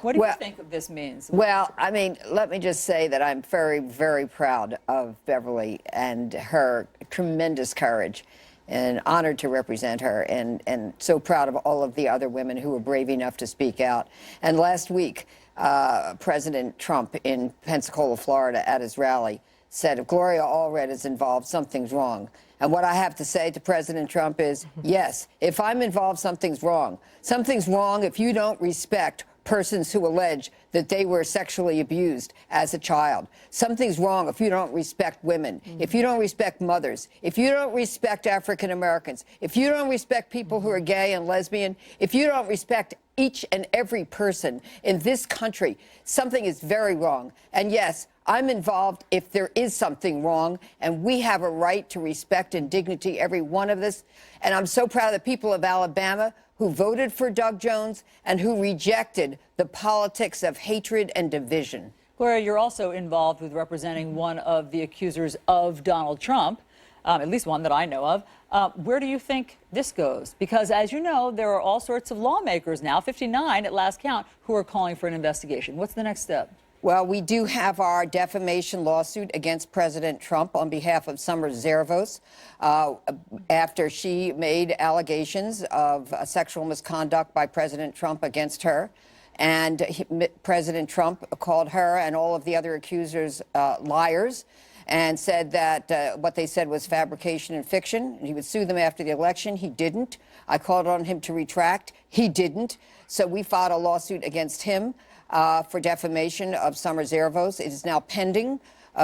What do you think of this means? Well, let me just say that I'm very, very proud of Beverly and her tremendous courage and honored to represent her and so proud of all of the other women who were brave enough to speak out. And last week, President Trump in Pensacola, Florida, at his rally, said, if Gloria Allred is involved, something's wrong. And what I have to say to President Trump is, yes, if I'm involved, something's wrong. Something's wrong if you don't respect persons who allege that they were sexually abused as a child. Something's wrong if you don't respect women, if you don't respect mothers, if you don't respect African Americans, if you don't respect people who are gay and lesbian, if you don't respect each and every person in this country, something is very wrong. And yes, I'm involved if there is something wrong, and we have a right to respect and dignity, every one of us. And I'm so proud of the people of Alabama who voted for Doug Jones and who rejected the politics of hatred and division. Gloria, you're also involved with representing one of the accusers of Donald Trump, at least one that I know of. Where do you think this goes? Because, as you know, there are all sorts of lawmakers now, 59 at last count, who are calling for an investigation. What's the next step? Well, we do have our defamation lawsuit against President Trump on behalf of Summer Zervos after she made allegations of sexual misconduct by President Trump against her. And President Trump called her and all of the other accusers liars and said that what they said was fabrication and fiction. He would sue them after the election. He didn't. I called on him to retract. He didn't. So we filed a lawsuit against him for defamation of Summer Zervos. It is now pending.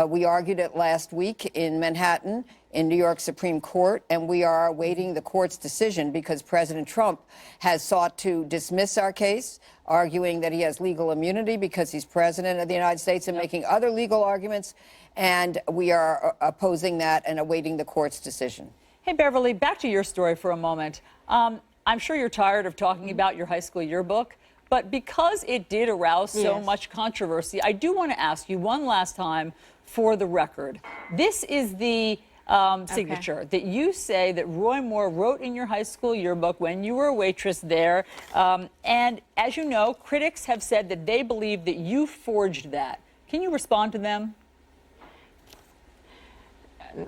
We argued it last week in Manhattan in New York Supreme Court, and we are awaiting the court's decision because President Trump has sought to dismiss our case, arguing that he has legal immunity because he's president of the United States and making other legal arguments, and we are opposing that and awaiting the court's decision. Hey, Beverly, back to your story for a moment. I'm sure you're tired of talking about your high school yearbook. But because it did arouse so much controversy, I do want to ask you one last time for the record. This is the signature that you say that Roy Moore wrote in your high school yearbook when you were a waitress there. And as you know, critics have said that they believe that you forged that. Can you respond to them?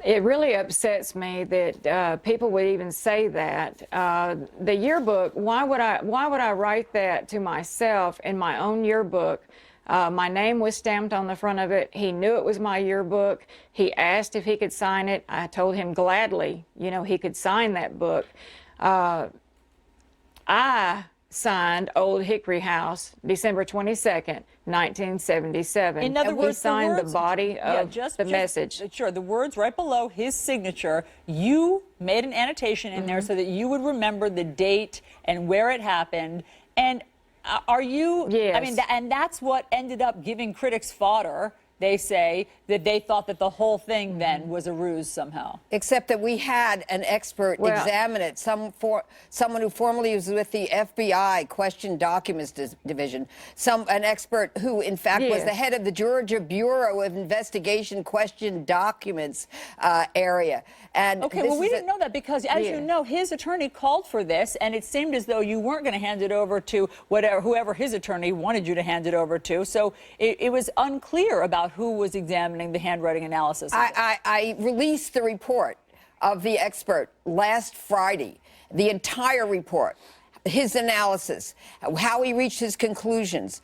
It really upsets me that people would even say that. The yearbook, why would I write that to myself in my own yearbook? My name was stamped on the front of it. He knew it was my yearbook. He asked if he could sign it. I told him gladly, he could sign that book. I signed Old Hickory House December 22nd, 1977. In other and words, we signed the body of the message. Sure, the words right below his signature. You made an annotation in there so that you would remember the date and where it happened. And are you? Yes. I mean, and that's what ended up giving critics fodder they say that they thought that the whole thing then was a ruse somehow. Except that we had an expert examine it, someone who formerly was with the FBI Question Documents Division, an expert who, in fact, was the head of the Georgia Bureau of Investigation Question Documents area. And okay, well, we didn't know that because, as you know, his attorney called for this, and it seemed as though you weren't going to hand it over to whoever his attorney wanted you to hand it over to. So it was unclear about who was examining the handwriting analysis. I released the report of the expert last Friday, the entire report, his analysis, how he reached his conclusions,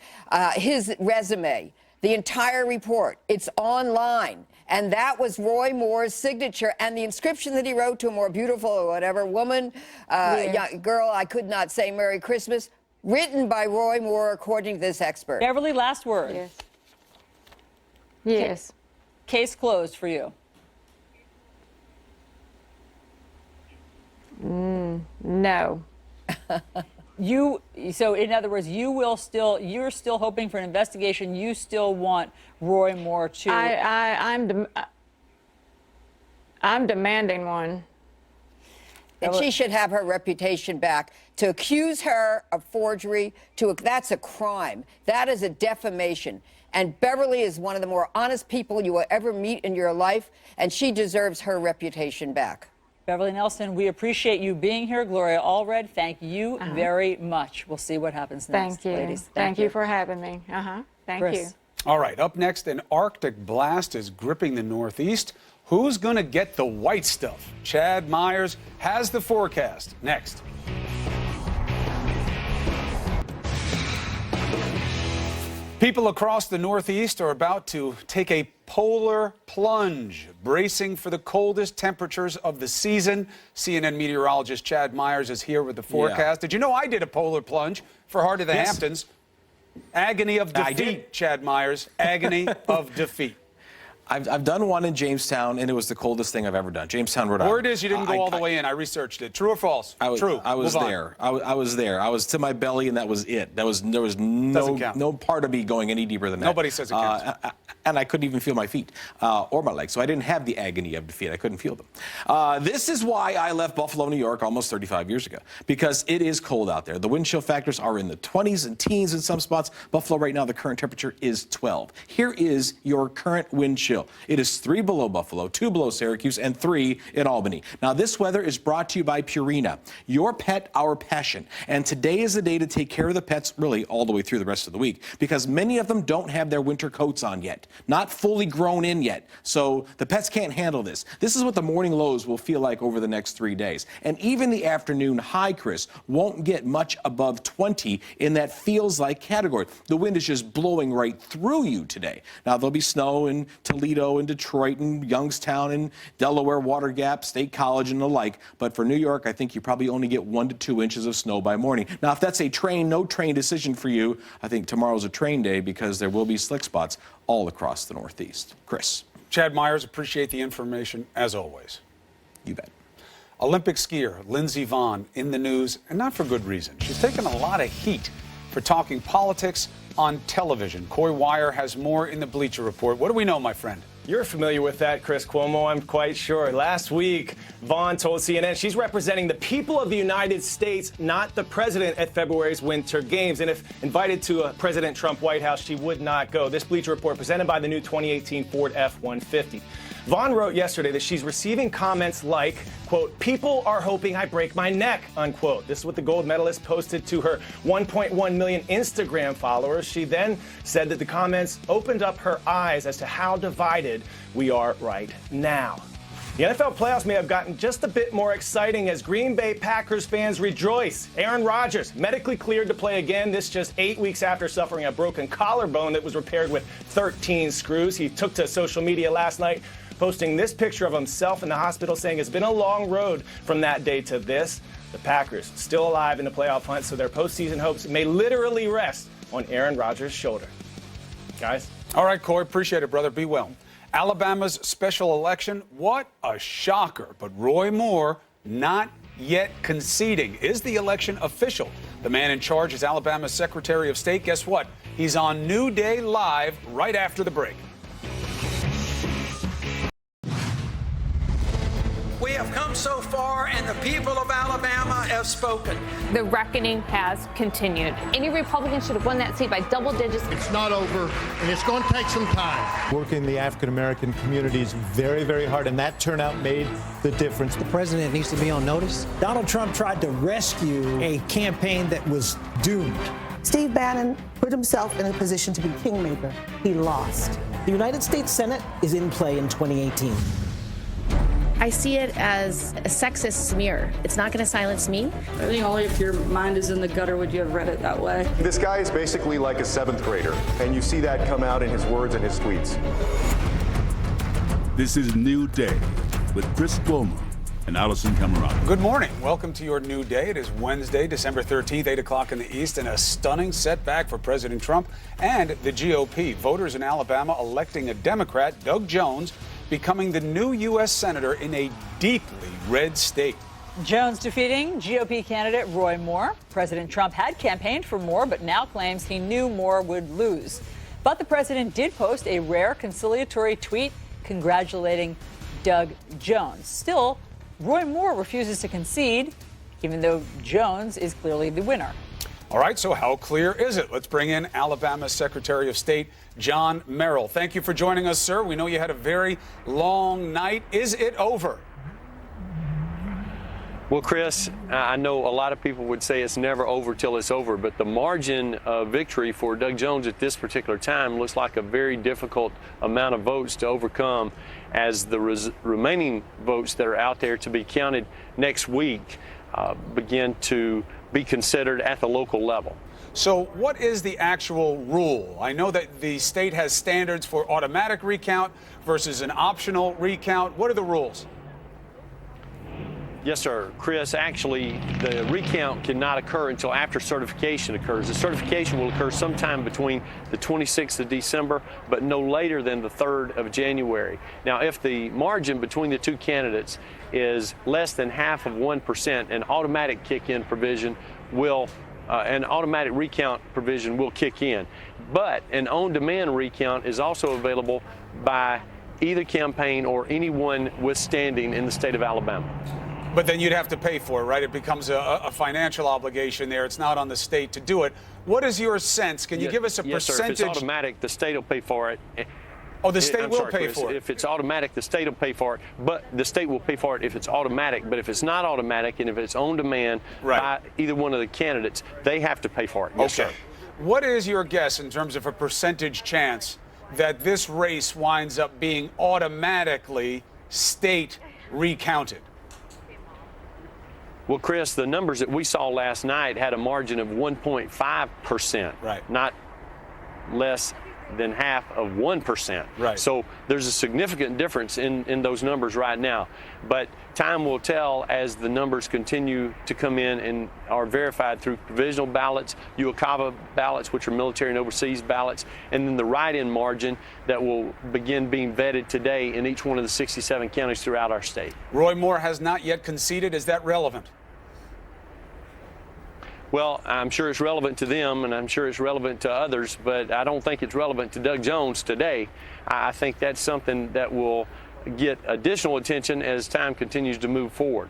his resume, the entire report. It's online. And that was Roy Moore's signature. And the inscription that he wrote to a more beautiful or whatever woman, young girl, I could not say Merry Christmas, written by Roy Moore, according to this expert. Beverly, last word. Yes. Yes. Case closed for you. No. So in other words, you're still hoping for an investigation. You still want Roy Moore to. I'm demanding one. And she should have her reputation back. To accuse her of forgery, that's a crime. That is a defamation. And Beverly is one of the more honest people you will ever meet in your life, and she deserves her reputation back. Beverly Nelson, we appreciate you being here. Gloria Allred, thank you very much. We'll see what happens next, Thank you. ladies. Thank you for having me. Thank Chris. you. All right, up next, an Arctic blast is gripping the Northeast. Who's going to get the white stuff? Chad Myers has the forecast. Next. People across the Northeast are about to take a polar plunge, bracing for the coldest temperatures of the season. CNN meteorologist Chad Myers is here with the forecast. Did you know I did a polar plunge for Heart of the Hamptons? Agony of defeat, Chad Myers. Agony of defeat. I've done one in Jamestown, and it was the coldest thing I've ever done. Jamestown, Rhode Island. Word is you didn't go all the way in. I researched it. True or false? True. I was there. I was there. I was to my belly, and that was it. There was no part of me going any deeper than that. Nobody says it counts. And I couldn't even feel my feet or my legs, so I didn't have the agony of defeat. I couldn't feel them. This is why I left Buffalo, New York, almost 35 years ago, because it is cold out there. The wind chill factors are in the 20s and teens in some spots. Buffalo right now, the current temperature is 12. Here is your current wind chill. It is 3 below Buffalo, 2 below Syracuse, and 3 in Albany. Now, this weather is brought to you by Purina, your pet, our passion. And today is the day to take care of the pets, really, all the way through the rest of the week, because many of them don't have their winter coats on yet, not fully grown in yet. So the pets can't handle this. This is what the morning lows will feel like over the next 3 days. And even the afternoon high, Chris, won't get much above 20 in that feels like category. The wind is just blowing right through you today. Now, there'll be snow in Toledo and Detroit and Youngstown and Delaware, Water Gap, State College and the like. But for New York, I think you probably only get 1 to 2 inches of snow by morning. Now, if that's a train, no train decision for you, I think tomorrow's a train day because there will be slick spots all across the Northeast. Chris. Chad Myers, appreciate the information as always. You bet. Olympic skier Lindsey Vonn in the news, and not for good reason. She's taken a lot of heat for talking politics on television. Coy Wire has more in the Bleacher Report. What do we know, my friend? You're familiar with that, Chris Cuomo, I'm quite sure. Last week, Vonn told CNN she's representing the people of the United States, not the president, at February's Winter Games. And if invited to a President Trump White House, she would not go. This Bleacher Report presented by the new 2018 Ford F-150. Vonn wrote yesterday that she's receiving comments like, quote, people are hoping I break my neck, unquote. This is what the gold medalist posted to her 1.1 million Instagram followers. She then said that the comments opened up her eyes as to how divided we are right now. The NFL playoffs may have gotten just a bit more exciting as Green Bay Packers fans rejoice. Aaron Rodgers medically cleared to play again, this just 8 weeks after suffering a broken collarbone that was repaired with 13 screws. He took to social media last night, posting this picture of himself in the hospital, saying it's been a long road from that day to this. The Packers still alive in the playoff hunt, so their postseason hopes may literally rest on Aaron Rodgers' shoulder. Guys? All right, Coy, appreciate it, brother. Be well. Alabama's special election, what a shocker. But Roy Moore not yet conceding. Is the election official? The man in charge is Alabama's Secretary of State. Guess what? He's on New Day Live right after the break. so far, and the people of Alabama have spoken. The reckoning has continued. Any Republican should have won that seat by double digits. It's not over, and it's going to take some time. Working the African-American communities very, very hard, and that turnout made the difference. The president needs to be on notice. Donald Trump tried to rescue a campaign that was doomed. Steve Bannon put himself in a position to be kingmaker. He lost. The United States Senate is in play in 2018. I see it as a sexist smear. It's not going to silence me. I think only if your mind is in the gutter would you have read it that way. This guy is basically like a 7th grader, and you see that come out in his words and his tweets. This is New Day with Chris Cuomo and Allison Camerata. Good morning. Welcome to your new day. It is Wednesday, December 13th, 8 o'clock in the East, and a stunning setback for President Trump and the GOP. Voters in Alabama electing a Democrat, Doug Jones, becoming the new U.S. Senator in a deeply red state. Jones defeating GOP candidate Roy Moore. President Trump had campaigned for Moore, but now claims he knew Moore would lose. But the president did post a rare conciliatory tweet congratulating Doug Jones. Still, Roy Moore refuses to concede, even though Jones is clearly the winner. All right, so how clear is it? Let's bring in Alabama's Secretary of State, John Merrill. Thank you for joining us, sir. We know you had a very long night. Is it over? Well, Chris, I know a lot of people would say it's never over till it's over, but the margin of victory for Doug Jones at this particular time looks like a very difficult amount of votes to overcome as the remaining votes that are out there to be counted next week begin to be considered at the local level. So what is the actual rule? I know that the state has standards for automatic recount versus an optional recount. What are the rules? Yes, sir. Chris, actually, the recount cannot occur until after certification occurs. The certification will occur sometime between the 26th of December, but no later than the 3rd of January. Now, if the margin between the two candidates is less than half of 1%, an automatic kick-in provision will an automatic recount provision will kick in. But an on-demand recount is also available by either campaign or anyone with standing in the state of Alabama. But then you'd have to pay for it, right? It becomes a financial obligation there. It's not on the state to do it. What is your sense? Can you give us a yes, percentage? Sir. If it's automatic, the state will pay for it. Oh, the state will pay Chris, for it. If it's automatic, the state will pay for it. But the state will pay for it if it's automatic. But if it's not automatic and if it's on demand by either one of the candidates, they have to pay for it. Yes, Okay. sir. What is your guess in terms of a percentage chance that this race winds up being automatically state recounted? Well, Chris, the numbers that we saw last night had a margin of 1.5%. Right. Not less than half of 1%. Right. So there's a significant difference in those numbers right now. But time will tell as the numbers continue to come in and are verified through provisional ballots, UOCAVA ballots, which are military and overseas ballots, and then the write-in margin that will begin being vetted today in each one of the 67 counties throughout our state. Roy Moore has not yet conceded. Is that relevant? Well, I'm sure it's relevant to them, and I'm sure it's relevant to others, but I don't think it's relevant to Doug Jones today. I think that's something that will get additional attention as time continues to move forward.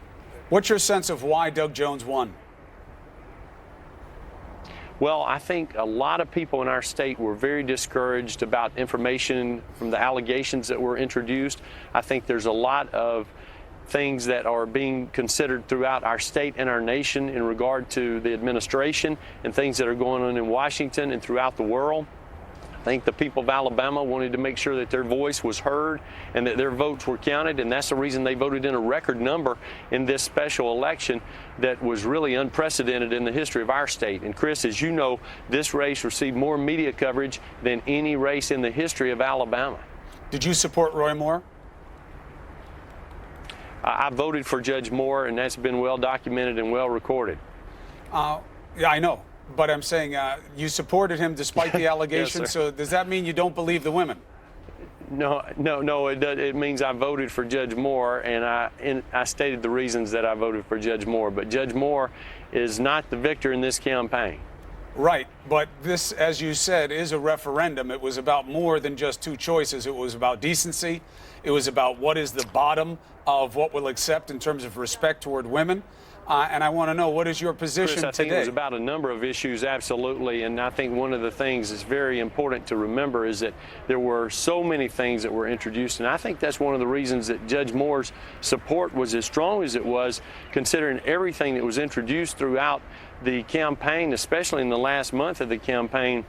What's your sense of why Doug Jones won? Well, I think a lot of people in our state were very discouraged about information from the allegations that were introduced. I think there's a lot of things that are being considered throughout our state and our nation in regard to the administration and things that are going on in Washington and throughout the world. I think the people of Alabama wanted to make sure that their voice was heard and that their votes were counted, and that's the reason they voted in a record number in this special election that was really unprecedented in the history of our state. And Chris, as you know, this race received more media coverage than any race in the history of Alabama. Did you support Roy Moore? I voted for Judge Moore, and that's been well documented and well recorded. Yeah, I know. But I'm saying you supported him despite the allegations. Yes, sir. So does that mean you don't believe the women? No. It means I voted for Judge Moore, and I stated the reasons that I voted for Judge Moore. But Judge Moore is not the victor in this campaign. Right, but this, as you said, is a referendum. It was about more than just two choices. It was about decency. It was about what is the bottom of what we'll accept in terms of respect toward women. And I want to know, what is your position Chris, I think today? it was about a number of issues, absolutely. And I think one of the things that's very important to remember is that there were so many things that were introduced. And I think that's one of the reasons that Judge Moore's support was as strong as it was, considering everything that was introduced throughout the campaign, especially in the last month of the campaign.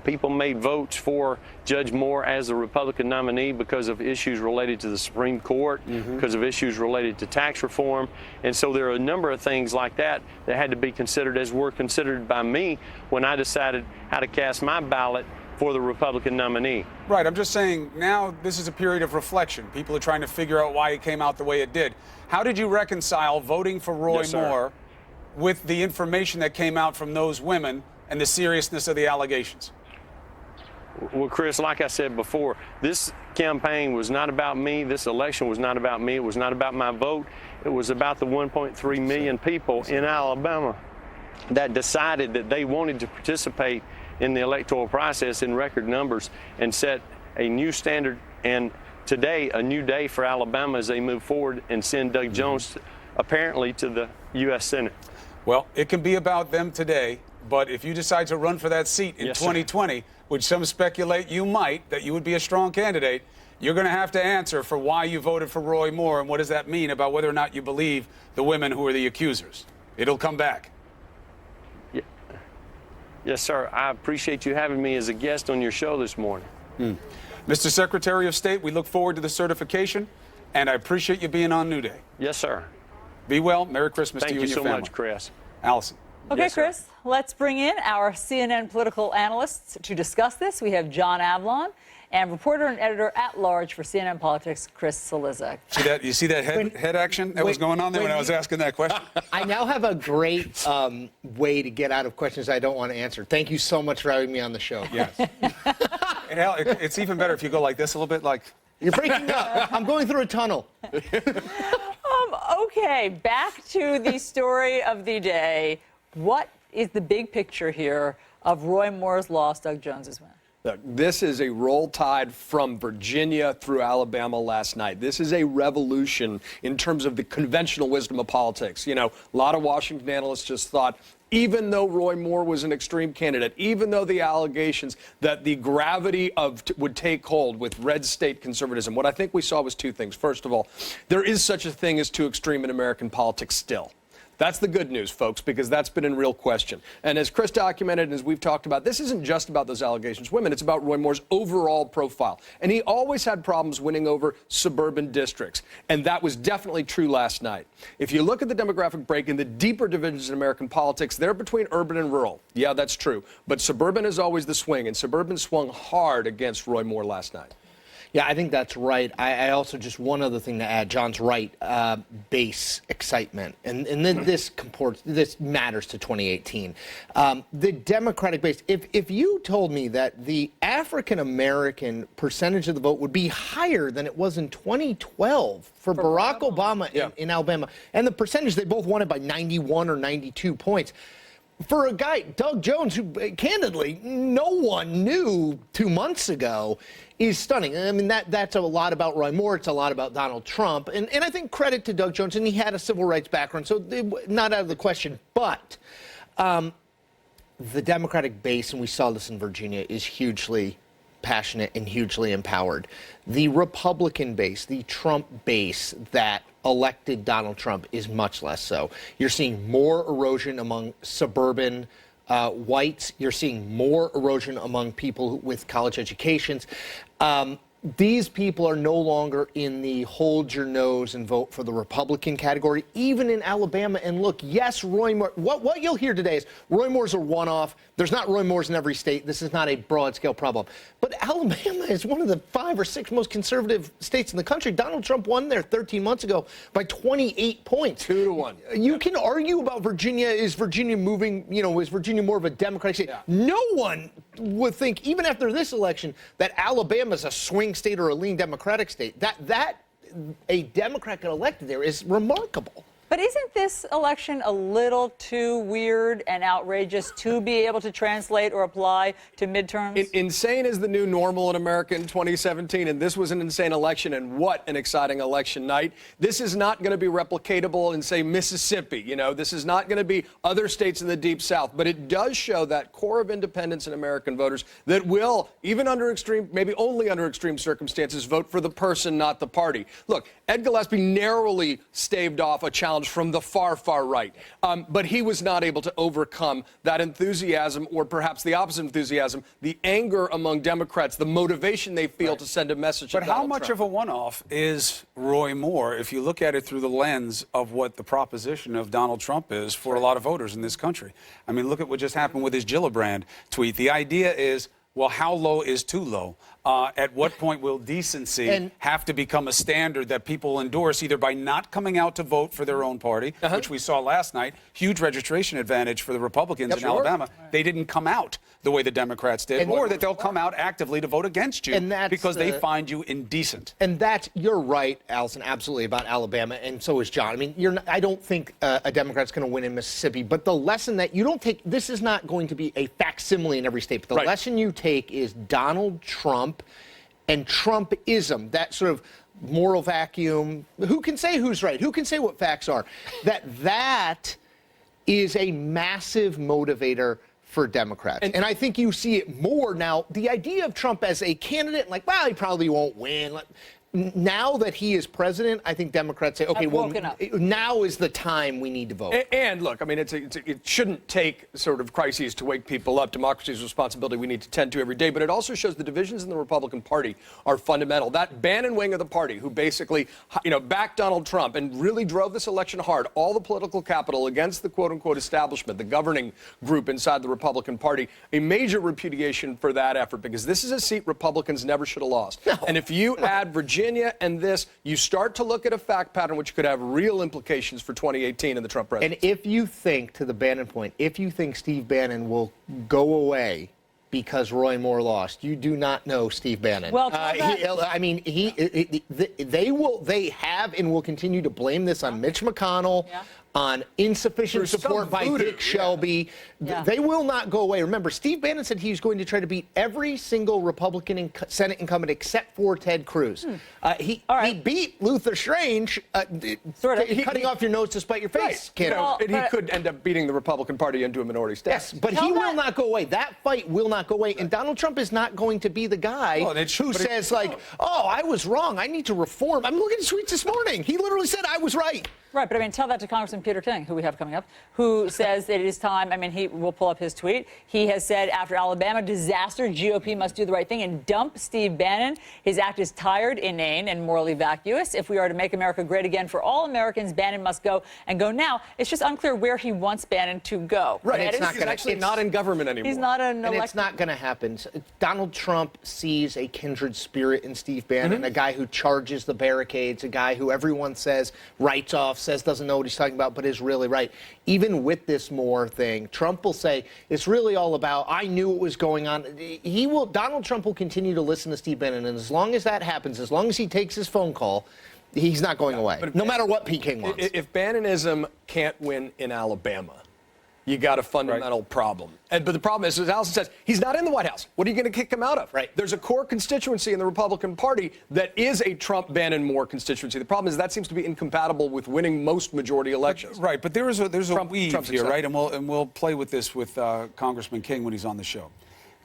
People made votes for Judge Moore as the Republican nominee because of issues related to the Supreme Court, because of issues related to tax reform. And so there are a number of things like that that had to be considered, as were considered by me when I decided how to cast my ballot for the Republican nominee. Right, I'm just saying now this is a period of reflection. People are trying to figure out why it came out the way it did. How did you reconcile voting for Roy Moore with the information that came out from those women and the seriousness of the allegations? Well, Chris, like I said before, this campaign was not about me. This election was not about me. It was not about my vote. It was about the 1.3 million people in Alabama that decided that they wanted to participate in the electoral process in record numbers and set a new standard, and today a new day for Alabama as they move forward and send Doug Jones apparently to the U.S. Senate. Well, it can be about them today, but if you decide to run for that seat in 2020, which some speculate you might, that you would be a strong candidate, you're going to have to answer for why you voted for Roy Moore and what does that mean about whether or not you believe the women who are the accusers. It'll come back. Yes, sir. I appreciate you having me as a guest on your show this morning. Mr. Secretary of State, we look forward to the certification, and I appreciate you being on New Day. Yes, sir. Be well. Merry Christmas to you and your family. Thank you so much, Chris. Allison. Okay, Chris, let's bring in our CNN political analysts to discuss this. We have John Avlon and reporter and editor at large for CNN Politics, Chris Cillizza. See that? You see that head action that was going on there when I was asking that question? I now have a great way to get out of questions I don't want to answer. Thank you so much for having me on the show. Yes. And Al, it's even better if you go like this a little bit, like. You're breaking up. I'm going through a tunnel. Okay, back to the story of the day. What is the big picture here of Roy Moore's loss, Doug Jones's win? Look, this is a roll tide from Virginia through Alabama last night. This is a revolution in terms of the conventional wisdom of politics. You know, a lot of Washington analysts just thought, even though Roy Moore was an extreme candidate, even though the allegations that the gravity of would take hold with red state conservatism, what I think we saw was two things. First of all, there is such a thing as too extreme in American politics still. That's the good news, folks, because that's been in real question. And as Chris documented, and as we've talked about, this isn't just about those allegations. Women, it's about Roy Moore's overall profile. And he always had problems winning over suburban districts. And that was definitely true last night. If you look at the demographic break in the deeper divisions in American politics, they're between urban and rural. Yeah, that's true. But suburban is always the swing, and suburban swung hard against Roy Moore last night. Yeah, I think that's right. I also, just one other thing to add, John's right, base excitement. And then this matters to 2018. The Democratic base, if you told me that the African-American percentage of the vote would be higher than it was in 2012 for Barack Obama in Alabama, and the percentage, they both won it by 91 or 92 points, for a guy, Doug Jones, who candidly no one knew 2 months ago, is stunning. I mean, that's a lot about Roy Moore. It's a lot about Donald Trump. And I think credit to Doug Jones, and he had a civil rights background, so not out of the question. But the Democratic base, and we saw this in Virginia, is hugely passionate and hugely empowered. The Republican base, the Trump base that elected Donald Trump is much less so. You're seeing more erosion among suburban whites. You're seeing more erosion among people with college educations. These people are no longer in the hold your nose and vote for the Republican category, even in Alabama. And look, yes, Roy Moore, what you'll hear today is Roy Moore's a one-off. There's not Roy Moores in every state. This is not a broad-scale problem. But Alabama is one of the 5 or 6 most conservative states in the country. Donald Trump won there 13 months ago by 28 points. 2-1. You can argue about Virginia. Is Virginia moving, is Virginia more of a Democratic state? Yeah. No one would think, even after this election, that Alabama's a swing state or a lean Democratic state. That a Democrat got elected there is remarkable. But isn't this election a little too weird and outrageous to be able to translate or apply to midterms? Insane is the new normal in America in 2017, and this was an insane election, and what an exciting election night. This is not going to be replicatable in, say, Mississippi. You know, this is not going to be other states in the Deep South, but it does show that core of independents and American voters that will, even under extreme, maybe only under extreme circumstances, vote for the person, not the party. Look, Ed Gillespie narrowly staved off a challenge from the far, far right. But he was not able to overcome that enthusiasm, or perhaps the opposite enthusiasm, the anger among Democrats, the motivation they feel to send a message to But how Donald much Trump. of a one-off is Roy Moore if you look at it through the lens of what the proposition of Donald Trump is for a lot of voters in this country? I mean, look at what just happened with his Gillibrand tweet. The idea is, well, how low is too low? At what point will decency have to become a standard that people endorse, either by not coming out to vote for their own party, which we saw last night, huge registration advantage for the Republicans in Alabama. They didn't come out the way the Democrats did, or that they'll come out actively to vote against you because they find you indecent. And you're right, Allison, absolutely, about Alabama, and so is John. I mean, I don't think a Democrat's going to win in Mississippi, but the lesson that you don't take, this is not going to be a facsimile in every state, but the lesson you take is Donald Trump and Trumpism, that sort of moral vacuum. Who can say who's right? Who can say what facts are? That is a massive motivator for Democrats. And I think you see it more now. The idea of Trump as a candidate, like, well, he probably won't win. Now that he is president, I think Democrats say, okay, well, now is the time we need to vote. And look, I mean, it shouldn't take sort of crises to wake people up. Democracy is a responsibility we need to tend to every day. But it also shows the divisions in the Republican Party are fundamental. That Bannon wing of the party, who basically, backed Donald Trump and really drove this election hard, all the political capital against the quote-unquote establishment, the governing group inside the Republican Party, a major repudiation for that effort, because this is a seat Republicans never should have lost. And if you add Virginia and this, you start to look at a fact pattern which could have real implications for 2018 in the Trump presidency. And if you think, to the Bannon point, if you think Steve Bannon will go away because Roy Moore lost, you do not know Steve Bannon. Well, they have and will continue to blame this on Mitch McConnell, on insufficient support by Dick Shelby. They will not go away. Remember, Steve Bannon said he's going to try to beat every single Republican Senate incumbent except for Ted Cruz. He beat Luther Strange, cutting off your nose to spite your face. He could end up beating the Republican Party into a minority status. Yes, but he will not go away. That fight will not go away. And Donald Trump is not going to be the guy who says, oh, I was wrong. I need to reform. I'm looking at tweets this morning. He literally said I was right. Right, but I mean, tell that to Congressman Peter King, who we have coming up, who says that it is time. I mean, he will pull up his tweet. He has said, after Alabama disaster, GOP must do the right thing and dump Steve Bannon. His act is tired, inane, and morally vacuous. If we are to make America great again for all Americans, Bannon must go, and go now. It's just unclear where he wants Bannon to go. Right, he's actually not in government anymore. He's not an elected. And it's not going to happen. Donald Trump sees a kindred spirit in Steve Bannon, a guy who charges the barricades, a guy who everyone says writes off, says doesn't know what he's talking about, but is really right. Even with this Moore thing, Trump will say it's really all about, I knew what was going on. Donald Trump will continue to listen to Steve Bannon, and as long as that happens, as long as he takes his phone call, he's not going away, no matter what Pete King wants. If Bannonism can't win in Alabama, you got a fundamental problem. But the problem is, as Allison says, he's not in the White House. What are you going to kick him out of? Right. There's a core constituency in the Republican Party that is a Trump-Bannon-Moore constituency. The problem is that seems to be incompatible with winning most majority elections. Right, but there's a weave here, right? And we'll play with this with Congressman King when he's on the show.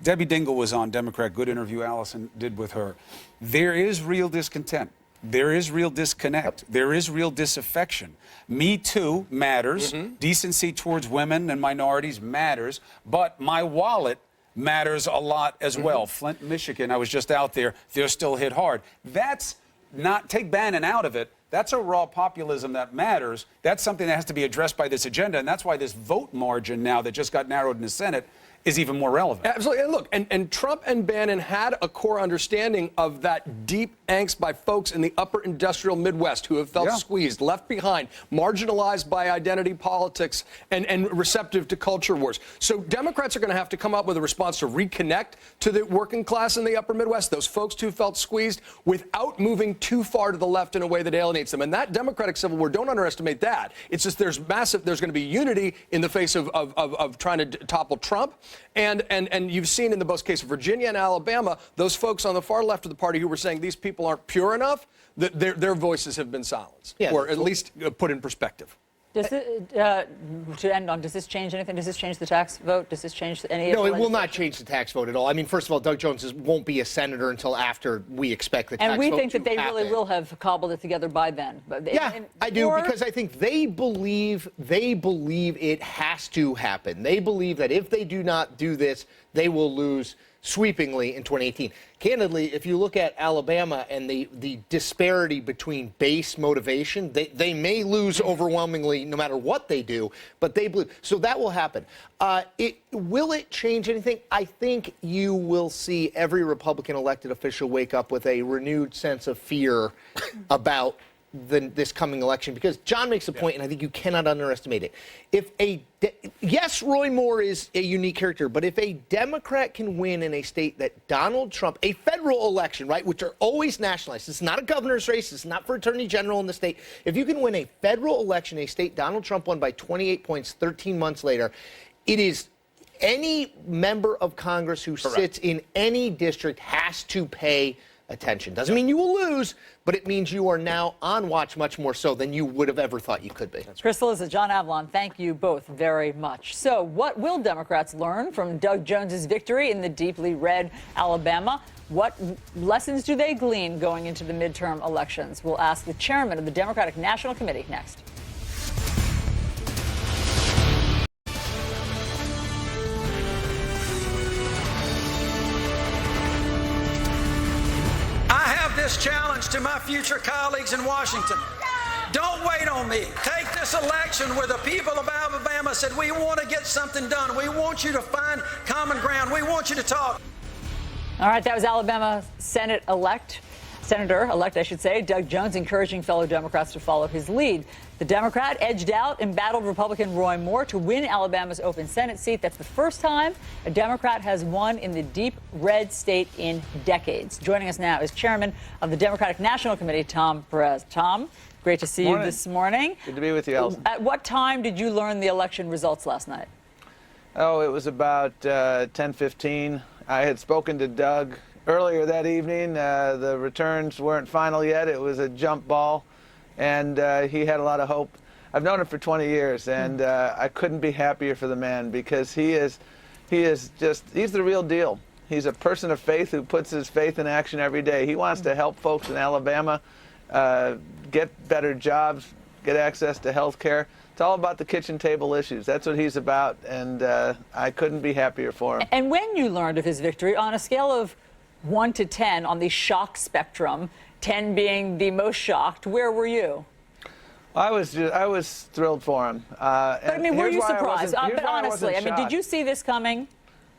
Debbie Dingell was on Democrat. Good interview Allison did with her. There is real discontent. There is real disconnect. There is real disaffection. Me Too matters. Decency towards women and minorities matters. But my wallet matters a lot as well. Flint, Michigan, I was just out there. They're still hit hard. That's not, take Bannon out of it. That's a raw populism that matters. That's something that has to be addressed by this agenda. And that's why this vote margin now that just got narrowed in the Senate is even more relevant. Absolutely. And look, and Trump and Bannon had a core understanding of that deep angst by folks in the upper industrial Midwest who have felt squeezed, left behind, marginalized by identity politics, and receptive to culture wars. So Democrats are going to have to come up with a response to reconnect to the working class in the upper Midwest, those folks who felt squeezed, without moving too far to the left in a way that alienates them. And that Democratic Civil War, don't underestimate that. It's just there's going to be unity in the face of trying to topple Trump. And you've seen in the both case of Virginia and Alabama, those folks on the far left of the party who were saying these people aren't pure enough, their voices have been silenced, or at least put in perspective. Does it, to end on, does this change anything? Does this change the tax vote? Does this change any? No, it will not change the tax vote at all. I mean, first of all, Doug Jones won't be a senator until after we expect the tax vote. And we think that they happen. really will have cobbled it together by then. Yeah, I do, because I think they believe it has to happen. They believe that if they do not do this, they will lose sweepingly in 2018. Candidly, if you look at Alabama and the disparity between base motivation, they may lose overwhelmingly no matter what they do, but they blew. So that will happen. Will it change anything? I think you will see every Republican elected official wake up with a renewed sense of fear about this coming election, because John makes a point, and I think you cannot underestimate it. Yes, Roy Moore is a unique character, but if a Democrat can win in a state that Donald Trump, a federal election, right, which are always nationalized, it's not a governor's race, it's not for attorney general in the state. If you can win a federal election in a state Donald Trump won by 28 points 13 months later, it is any member of Congress who sits in any district has to pay attention. Doesn't mean you will lose, but it means you are now on watch much more so than you would have ever thought you could be. Chris Cillizza, John Avlon, thank you both very much. So what will Democrats learn from Doug Jones's victory in the deeply red Alabama? What lessons do they glean going into the midterm elections? We'll ask the chairman of the Democratic National Committee next. This challenge to my future colleagues in Washington. Don't wait on me. Take this election where the people of Alabama said, we want to get something done. We want you to find common ground. We want you to talk. All right, that was Alabama Senator-elect, I should say, Doug Jones, encouraging fellow Democrats to follow his lead. The Democrat edged out embattled Republican Roy Moore to win Alabama's open Senate seat. That's the first time a Democrat has won in the deep red state in decades. Joining us now is chairman of the Democratic National Committee, Tom Perez. Tom, great to see you this morning. Good to be with you, Alison. At what time did you learn the election results last night? Oh, it was about 10:15. I had spoken to Doug earlier that evening. The returns weren't final yet. It was a jump ball, and he had a lot of hope. I've known him for 20 years, and I couldn't be happier for the man, because he's the real deal. He's a person of faith who puts his faith in action every day. He wants to help folks in Alabama get better jobs, get access to health care. It's all about the kitchen table issues. That's what he's about, and I couldn't be happier for him. And when you learned of his victory, on a scale of 1 to 10 on the shock spectrum, 10 being the most shocked, where were you? I was thrilled for him. But I mean, were you surprised? But honestly, I mean, did you see this coming?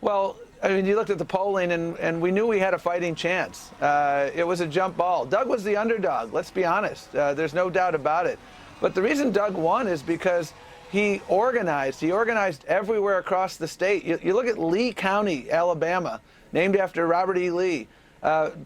Well, I mean, you looked at the polling, and we knew we had a fighting chance. It was a jump ball. Doug was the underdog, let's be honest. There's no doubt about it. But the reason Doug won is because he organized. He organized everywhere across the state. You look at Lee County, Alabama, named after Robert E. Lee.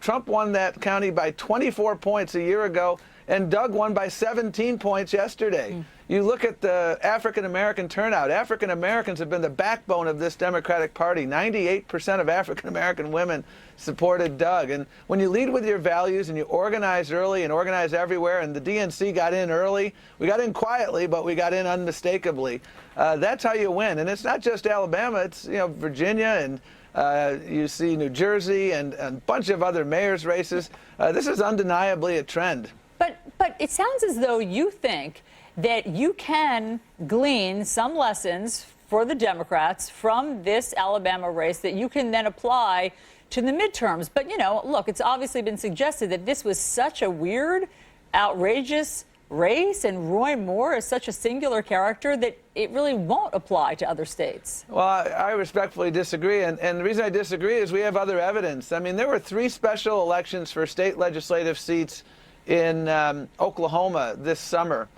Trump won that county by 24 points a year ago, and Doug won by 17 points yesterday. You look at the African-American turnout. African-Americans have been the backbone of this Democratic Party. 98% of African-American women supported Doug. And when you lead with your values and you organize early and organize everywhere, and the DNC got in early, we got in quietly, but we got in unmistakably. That's how you win. And it's not just Alabama. It's Virginia, and you see New Jersey and a bunch of other mayor's races. This is undeniably a trend. But it sounds as though you think that you can glean some lessons for the Democrats from this Alabama race that you can then apply to the midterms. But, look, it's obviously been suggested that this was such a weird, outrageous race, and Roy Moore is such a singular character that it really won't apply to other states. Well, I respectfully disagree, and the reason I disagree is we have other evidence. I mean, there were 3 special elections for state legislative seats in Oklahoma this summer.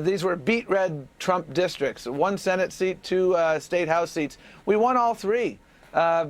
These were beet red Trump districts, 1 Senate seat, 2 state House seats. We won all 3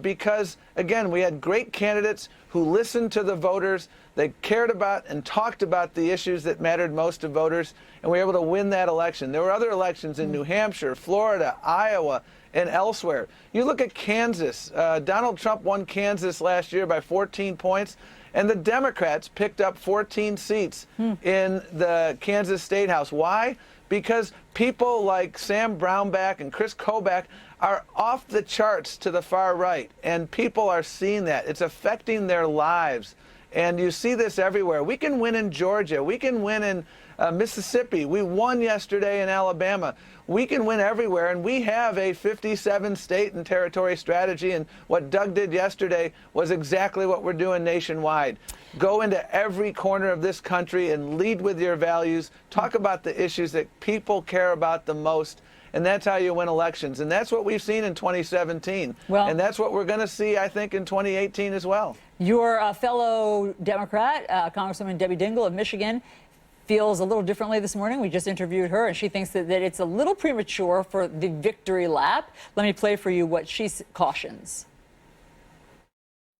because, again, we had great candidates who listened to the voters. They cared about and talked about the issues that mattered most to voters, and we were able to win that election. There were other elections in New Hampshire, Florida, Iowa, and elsewhere. You look at Kansas. Donald Trump won Kansas last year by 14 points, and the Democrats picked up 14 seats in the Kansas State House. Why? Because people like Sam Brownback and Chris Kobach are off the charts to the far right, and people are seeing that. It's affecting their lives. And you see this everywhere. We can win in Georgia. We can win in Mississippi. We won yesterday in Alabama. We can win everywhere, and we have a 57 state and territory strategy, and what Doug did yesterday was exactly what we're doing nationwide. Go into every corner of this country and lead with your values. Talk about the issues that people care about the most, and that's how you win elections. And that's what we've seen in 2017. Well, and that's what we're going to see, I think, in 2018 as well. Your fellow Democrat, Congresswoman Debbie Dingell of Michigan, feels a little differently this morning. We just interviewed her, and she thinks that it's a little premature for the victory lap. Let me play for you what she cautions.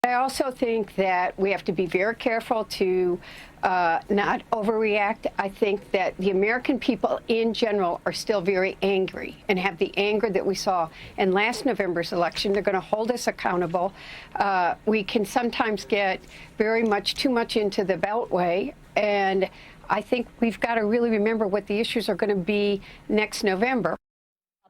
I also think that we have to be very careful to not overreact. I think that the American people in general are still very angry and have the anger that we saw in last November's election. They're going to hold us accountable. We can sometimes get very much too much into the Beltway, and I think we've got to really remember what the issues are going to be next November.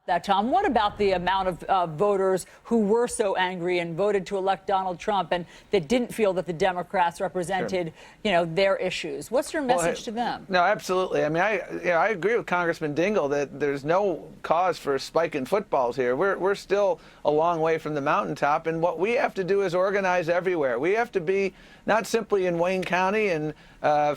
That, Tom, what about the amount of voters who were so angry and voted to elect Donald Trump and that didn't feel that the Democrats represented, their issues? What's your message to them? No, absolutely. I mean, I agree with Congressman Dingell that there's no cause for spiking footballs here. We're still a long way from the mountaintop, and what we have to do is organize everywhere. We have to be not simply in Wayne County and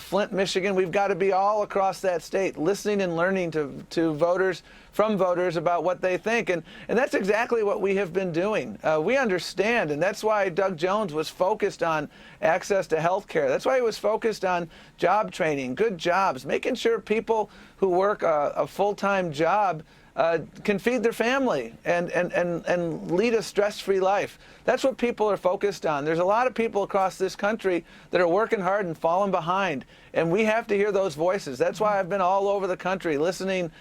Flint, Michigan. We've got to be all across that state, listening and learning to voters, from voters, about what they think. And that's exactly what we have been doing. We understand, and that's why Doug Jones was focused on access to health care. That's why he was focused on job training, good jobs, making sure people who work a full-time job can feed their family and lead a stress-free life. That's what people are focused on. There's a lot of people across this country that are working hard and falling behind, and we have to hear those voices. That's why I've been all over the country listening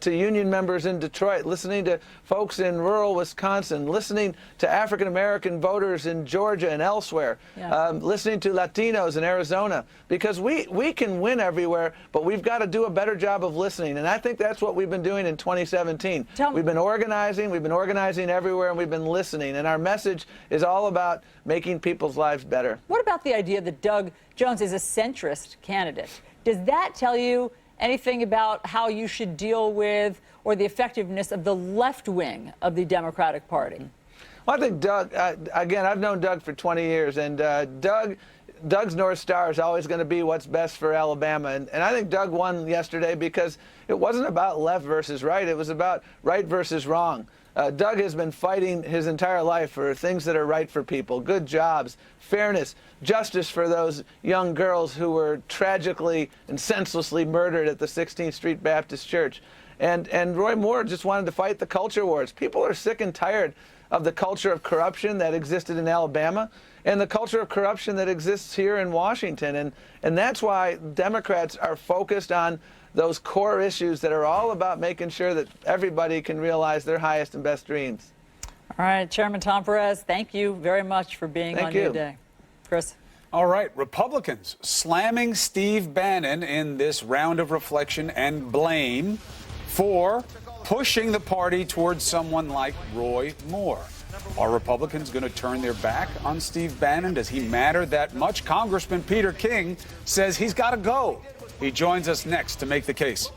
to union members in Detroit, listening to folks in rural Wisconsin, listening to African-American voters in Georgia and elsewhere, listening to Latinos in Arizona, because we can win everywhere, but we've got to do a better job of listening, and I think that's what we've been doing in 2017. We've been organizing everywhere, and we've been listening, and our message is all about making people's lives better. What about the idea that Doug Jones is a centrist candidate? Does that tell you anything about how you should deal with or the effectiveness of the left wing of the Democratic Party? Well, I think Doug, again, I've known Doug for 20 years, and Doug's North Star is always going to be what's best for Alabama. And I think Doug won yesterday because it wasn't about left versus right. It was about right versus wrong. Doug has been fighting his entire life for things that are right for people, good jobs, fairness, justice for those young girls who were tragically and senselessly murdered at the 16th Street Baptist Church. And Roy Moore just wanted to fight the culture wars. People are sick and tired of the culture of corruption that existed in Alabama and the culture of corruption that exists here in Washington. And that's why Democrats are focused on those core issues that are all about making sure that everybody can realize their highest and best dreams. All right, Chairman Tom Perez, thank you very much for being on New Day. Chris? All right, Republicans slamming Steve Bannon in this round of reflection and blame for pushing the party towards someone like Roy Moore. Are Republicans going to turn their back on Steve Bannon? Does he matter that much? Congressman Peter King says he's got to go. He joins us next to make the case.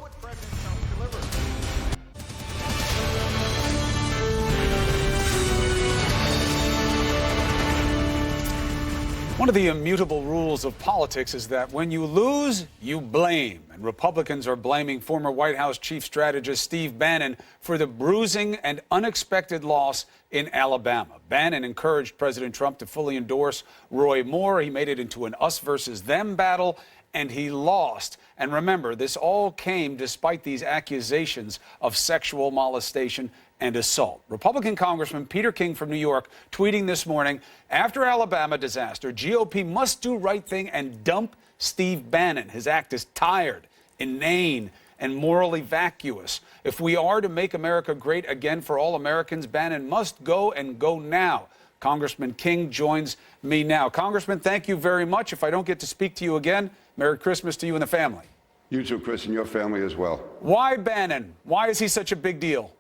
One of the immutable rules of politics is that when you lose, you blame. And Republicans are blaming former White House chief strategist Steve Bannon for the bruising and unexpected loss in Alabama. Bannon encouraged President Trump to fully endorse Roy Moore. He made it into an us versus them battle, and he lost. And remember, this all came despite these accusations of sexual molestation and assault. Republican Congressman Peter King from New York tweeting this morning, after Alabama disaster, GOP must do right thing and dump Steve Bannon. His act is tired, inane, and morally vacuous. If we are to make America great again for all Americans, Bannon must go and go now. Congressman King joins me now. Congressman, thank you very much. If I don't get to speak to you again, Merry Christmas to you and the family. You too, Chris, and your family as well. Why Bannon? Why is he such a big deal?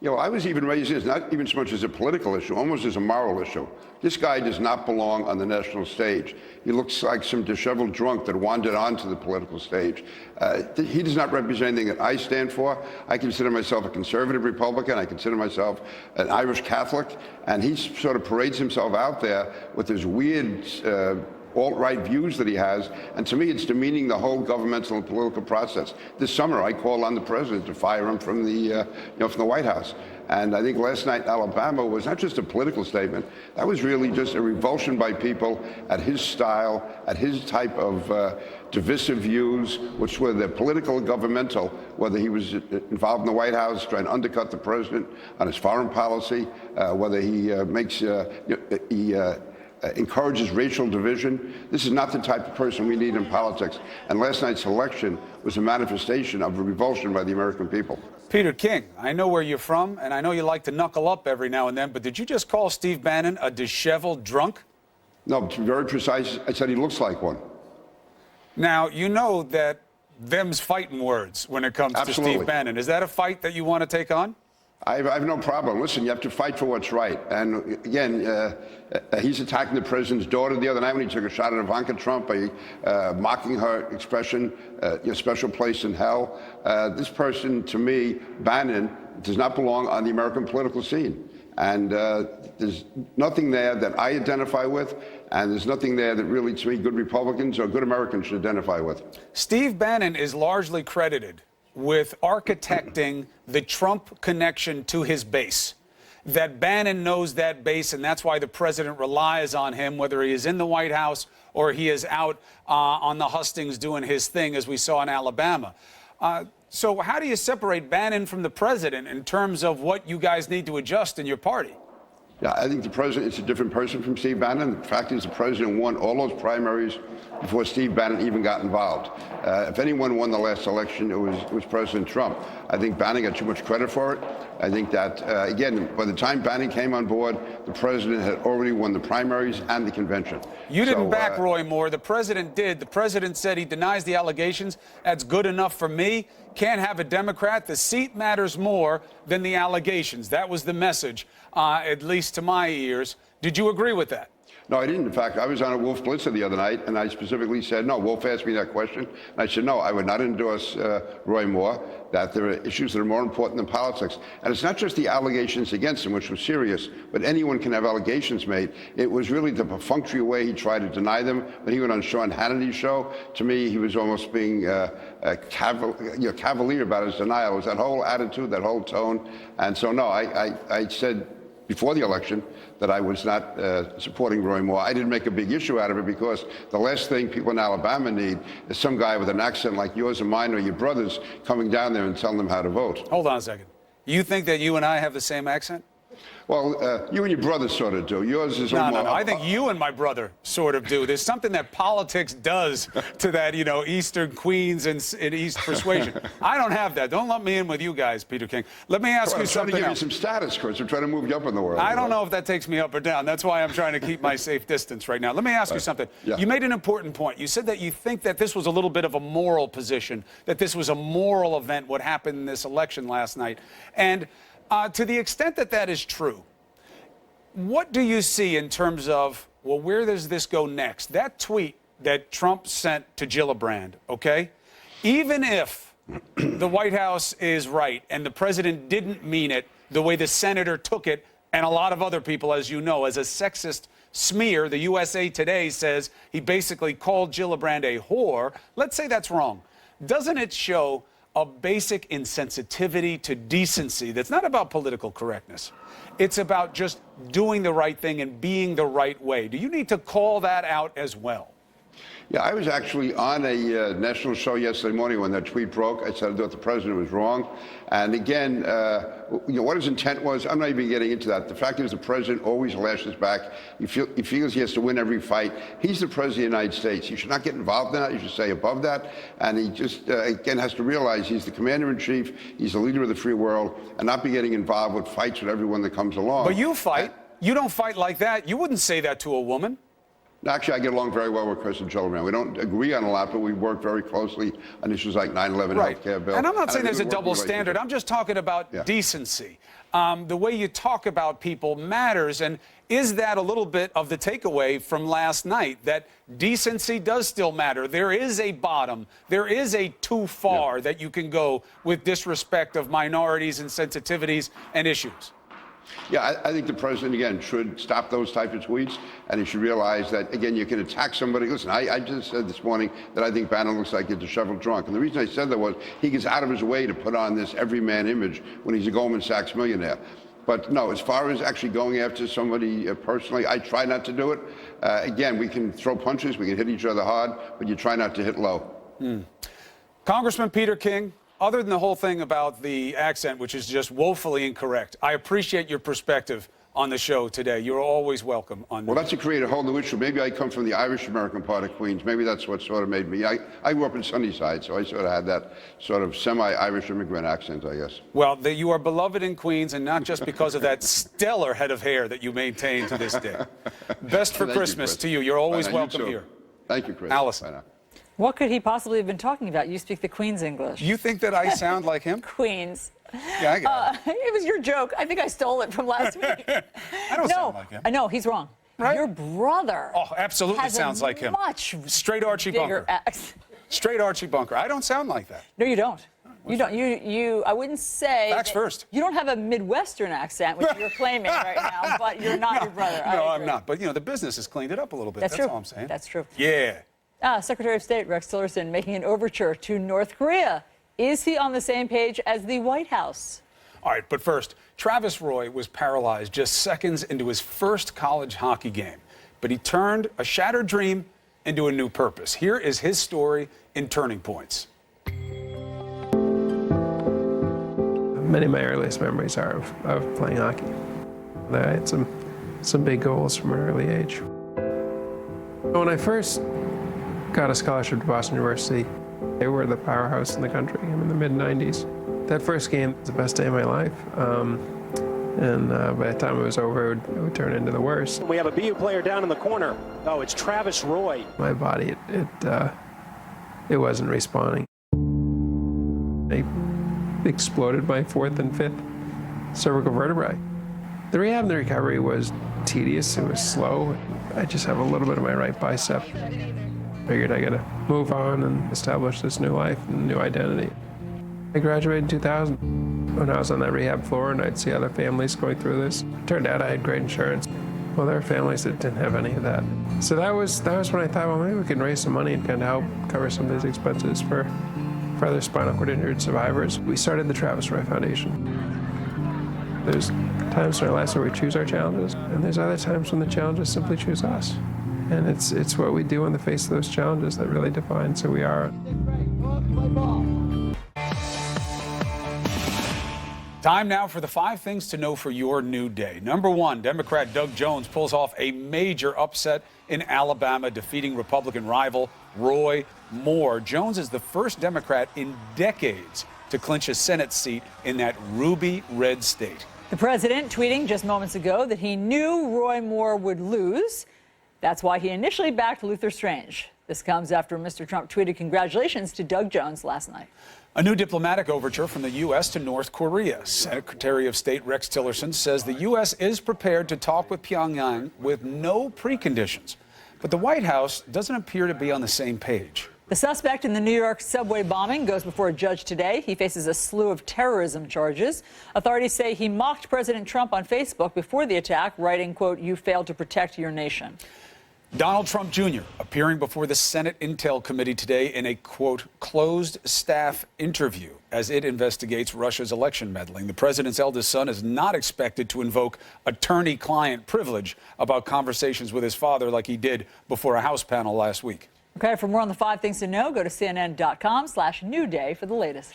You know, I was even raising this not even so much as a political issue, almost as a moral issue. This guy does not belong on the national stage. He looks like some disheveled drunk that wandered onto the political stage. He does not represent anything that I stand for. I consider myself a conservative Republican. I consider myself an Irish Catholic. And he sort of parades himself out there with his weird alt-right views that he has, and to me it's demeaning the whole governmental and political process. This summer I called on the president to fire him from the from the White House. And I think last night in Alabama was not just a political statement, that was really just a revulsion by people at his style, at his type of divisive views, which were the political and governmental, whether he was involved in the White House trying to undercut the president on his foreign policy, whether he encourages racial division. This is not the type of person we need in politics. And last night's election was a manifestation of a revulsion by the American people. Peter King, I know where you're from, and I know you like to knuckle up every now and then, but did you just call Steve Bannon a disheveled drunk? No, to be very precise, I said he looks like one. Now, you know that them's fighting words when it comes to Steve Bannon. Is that a fight that you want to take on? I have no problem. Listen, you have to fight for what's right. And again, he's attacking the president's daughter the other night when he took a shot at Ivanka Trump by mocking her expression, your special place in hell. This person, to me, Bannon, does not belong on the American political scene. And there's nothing there that I identify with, and there's nothing there that really, to me, good Republicans or good Americans should identify with. Steve Bannon is largely credited with architecting the Trump connection to his base. That Bannon knows that base, and that's why the president relies on him, whether he is in the White House or he is out on the hustings doing his thing, as we saw in Alabama. So how do you separate Bannon from the president in terms of what you guys need to adjust in your party? Yeah, I think the president is a different person from Steve Bannon. The fact is the president won all those primaries before Steve Bannon even got involved. If anyone won the last election, it was President Trump. I think Bannon got too much credit for it. I think that, again, by the time Bannon came on board, the president had already won the primaries and the convention. You didn't back Roy Moore. The president did. The president said he denies the allegations. That's good enough for me. Can't have a Democrat. The seat matters more than the allegations. That was the message, at least to my ears. Did you agree with that? No, I didn't. In fact, I was on a Wolf Blitzer the other night, and I specifically said, no, Wolf asked me that question. And I said, no, I would not endorse Roy Moore, that there are issues that are more important than politics. And it's not just the allegations against him, which was serious, but anyone can have allegations made. It was really the perfunctory way he tried to deny them. When he went on Sean Hannity's show, to me, he was almost being cavalier about his denial. It was that whole attitude, that whole tone. And so, no, I said before the election that I was not supporting Roy Moore. I didn't make a big issue out of it because the last thing people in Alabama need is some guy with an accent like yours or mine or your brother's coming down there and telling them how to vote. Hold on a second. You think that you and I have the same accent? Well, you and your brother sort of do. Yours is no. I think you and my brother sort of do. There's something that politics does to that, Eastern Queens and East persuasion. I don't have that. Don't lump me in with you guys, Peter King. Let me ask you something else. I'm trying to give you some status, Chris. I'm trying to move you up in the world. I don't know if that takes me up or down. That's why I'm trying to keep my safe distance right now. Let me ask you something. Yeah. You made an important point. You said that you think that this was a little bit of a moral position, that this was a moral event, what happened in this election last night. And to the extent that that is true, what do you see in terms of, well, where does this go next? That tweet that Trump sent to Gillibrand, okay? Even if the White House is right and the president didn't mean it the way the senator took it and a lot of other people, as you know, as a sexist smear. The USA Today says he basically called Gillibrand a whore. Let's say that's wrong. Doesn't it show a basic insensitivity to decency that's not about political correctness? It's about just doing the right thing and being the right way. Do you need to call that out as well? Yeah, I was actually on a national show yesterday morning when that tweet broke. I said I thought the president was wrong. And again, what his intent was, I'm not even getting into that. The fact is the president always lashes back. He feels he has to win every fight. He's the president of the United States. He should not get involved in that. He should stay above that. And he just, again, has to realize he's the commander-in-chief. He's the leader of the free world, and not be getting involved with fights with everyone that comes along. But you fight. You don't fight like that. You wouldn't say that to a woman. Actually, I get along very well with Kirsten Gillibrand. We don't agree on a lot, but we work very closely on issues like 9/11 right. healthcare bill. And I'm not saying there's a double standard. I'm just talking about decency. The way you talk about people matters. And is that a little bit of the takeaway from last night, that decency does still matter? There is a bottom. There is a too far that you can go with disrespect of minorities and sensitivities and issues. Yeah, I think the president, again, should stop those type of tweets, and he should realize that, again, you can attack somebody. Listen, I just said this morning that I think Bannon looks like a disheveled drunk. And the reason I said that was he gets out of his way to put on this everyman image when he's a Goldman Sachs millionaire. But no, as far as actually going after somebody personally, I try not to do it. Again, we can throw punches, we can hit each other hard, but you try not to hit low. Congressman Peter King, other than the whole thing about the accent, which is just woefully incorrect, I appreciate your perspective on the show today. You're always welcome on Well, that's to create a whole new issue. Maybe I come from the Irish-American part of Queens. Maybe that's what sort of made me. I grew up in Sunnyside, so I sort of had that sort of semi-Irish immigrant accent, I guess. Well, you are beloved in Queens, and not just because of that stellar head of hair that you maintain to this day. Best for Christmas to you. You're always welcome here. Thank you, Chris. Allison. Bye now. What could he possibly have been talking about? You speak the Queen's English. You think that I sound like him? Queens. Yeah, I get it. It was your joke. I think I stole it from last week. I don't sound like him. I know, he's wrong. Right? Your brother. Oh, absolutely sounds like him. Much straight Archie Bunker. Straight Archie Bunker. I don't sound like that. No, you don't. You don't. You. I wouldn't say. Facts first. You don't have a Midwestern accent, which you're claiming right now, but you're not your brother. No, I'm not. But, the business has cleaned it up a little bit. That's true. All I'm saying. That's true. Yeah. Secretary of State Rex Tillerson making an overture to North Korea. Is he on the same page as the White House? All right, but first, Travis Roy was paralyzed just seconds into his first college hockey game, but he turned a shattered dream into a new purpose. Here is his story in Turning Points. Many of my earliest memories are of playing hockey. I had some big goals from an early age. When I first got a scholarship to Boston University, they were the powerhouse in the country in the mid-90s. That first game was the best day of my life. And by the time it was over, it would turn into the worst. We have a BU player down in the corner. Oh, it's Travis Roy. My body, it wasn't responding. I exploded my 4th and 5th cervical vertebrae. The rehab and the recovery was tedious. It was slow. I just have a little bit of my right bicep. Figured I gotta move on and establish this new life and new identity. I graduated in 2000. When I was on that rehab floor and I'd see other families going through this, it turned out I had great insurance. Well, there are families that didn't have any of that. So that was when I thought, well, maybe we can raise some money and kind of help cover some of these expenses for other spinal cord injured survivors. We started the Travis Roy Foundation. There's times in our lives where we choose our challenges, and there's other times when the challenges simply choose us. And it's what we do in the face of those challenges that really defines who we are. Time now for the 5 things to know for your new day. Number 1, Democrat Doug Jones pulls off a major upset in Alabama, defeating Republican rival Roy Moore. Jones is the first Democrat in decades to clinch a Senate seat in that ruby red state. The president tweeting just moments ago that he knew Roy Moore would lose. That's why he initially backed Luther Strange. This comes after Mr. Trump tweeted congratulations to Doug Jones last night. A new diplomatic overture from the U.S. to North Korea. Secretary of State Rex Tillerson says the U.S. is prepared to talk with Pyongyang with no preconditions. But the White House doesn't appear to be on the same page. The suspect in the New York subway bombing goes before a judge today. He faces a slew of terrorism charges. Authorities say he mocked President Trump on Facebook before the attack, writing, quote, "You failed to protect your nation." Donald Trump Jr. appearing before the Senate Intel Committee today in a, quote, closed staff interview as it investigates Russia's election meddling. The president's eldest son is not expected to invoke attorney-client privilege about conversations with his father like he did before a House panel last week. Okay, for more on the 5 things to know, go to CNN.com/newday for the latest.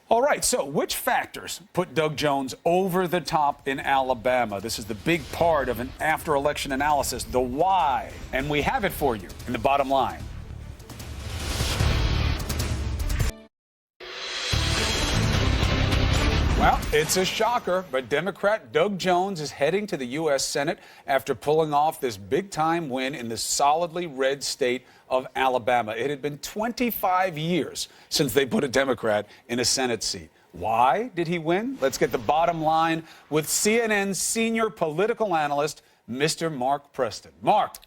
All right, so which factors put Doug Jones over the top in Alabama? This is the big part of an after-election analysis, the why. And we have it for you in the bottom line. Well, it's a shocker, but Democrat Doug Jones is heading to the U.S. Senate after pulling off this big-time win in the solidly red state of Alabama. It had been 25 years since they put a Democrat in a Senate seat. Why did he win? Let's get the bottom line with CNN's senior political analyst, Mr. Mark Preston. Mark.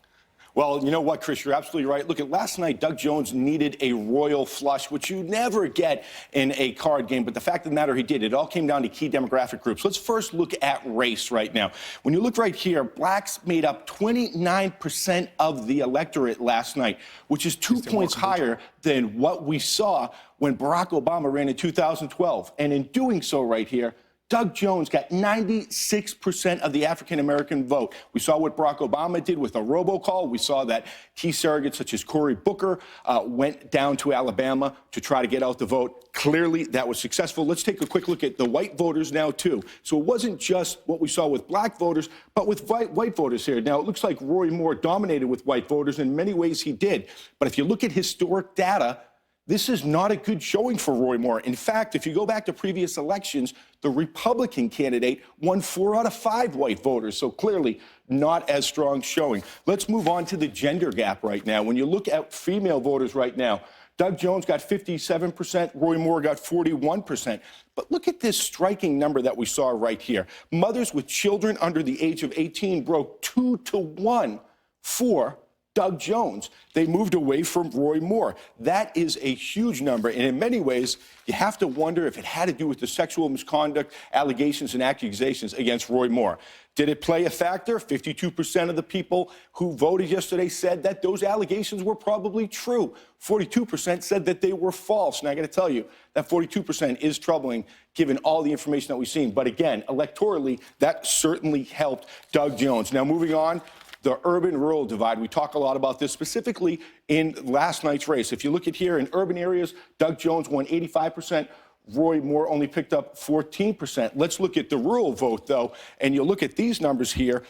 Well, you know what, Chris, you're absolutely right. Look, at last night, Doug Jones needed a royal flush, which you never get in a card game. But the fact of the matter, he did. It all came down to key demographic groups. Let's first look at race right now. When you look right here, blacks made up 29% of the electorate last night, which is 2 points higher than what we saw when Barack Obama ran in 2012. And in doing so right here, Doug Jones got 96% of the African-American vote. We saw what Barack Obama did with a robocall. We saw that key surrogates such as Cory Booker went down to Alabama to try to get out the vote. Clearly, that was successful. Let's take a quick look at the white voters now, too. So it wasn't just what we saw with black voters, but with white voters here. Now, it looks like Roy Moore dominated with white voters. In many ways, he did. But if you look at historic data, this is not a good showing for Roy Moore. In fact, if you go back to previous elections, the Republican candidate won 4 out of 5 white voters. So clearly not as strong showing. Let's move on to the gender gap right now. When you look at female voters right now, Doug Jones got 57%, Roy Moore got 41%. But look at this striking number that we saw right here. Mothers with children under the age of 18 broke 2 to 1 for Doug Jones. They moved away from Roy Moore. That is a huge number. And in many ways, you have to wonder if it had to do with the sexual misconduct allegations and accusations against Roy Moore. Did it play a factor? 52% of the people who voted yesterday said that those allegations were probably true. 42% said that they were false. And I got to tell you, that 42% is troubling given all the information that we've seen. But again, electorally, that certainly helped Doug Jones. Now, moving on. The urban-rural divide. We talk a lot about this, specifically in last night's race. If you look at here, in urban areas, Doug Jones won 85%. Roy Moore only picked up 14%. Let's look at the rural vote, though, and you'll look at these numbers here.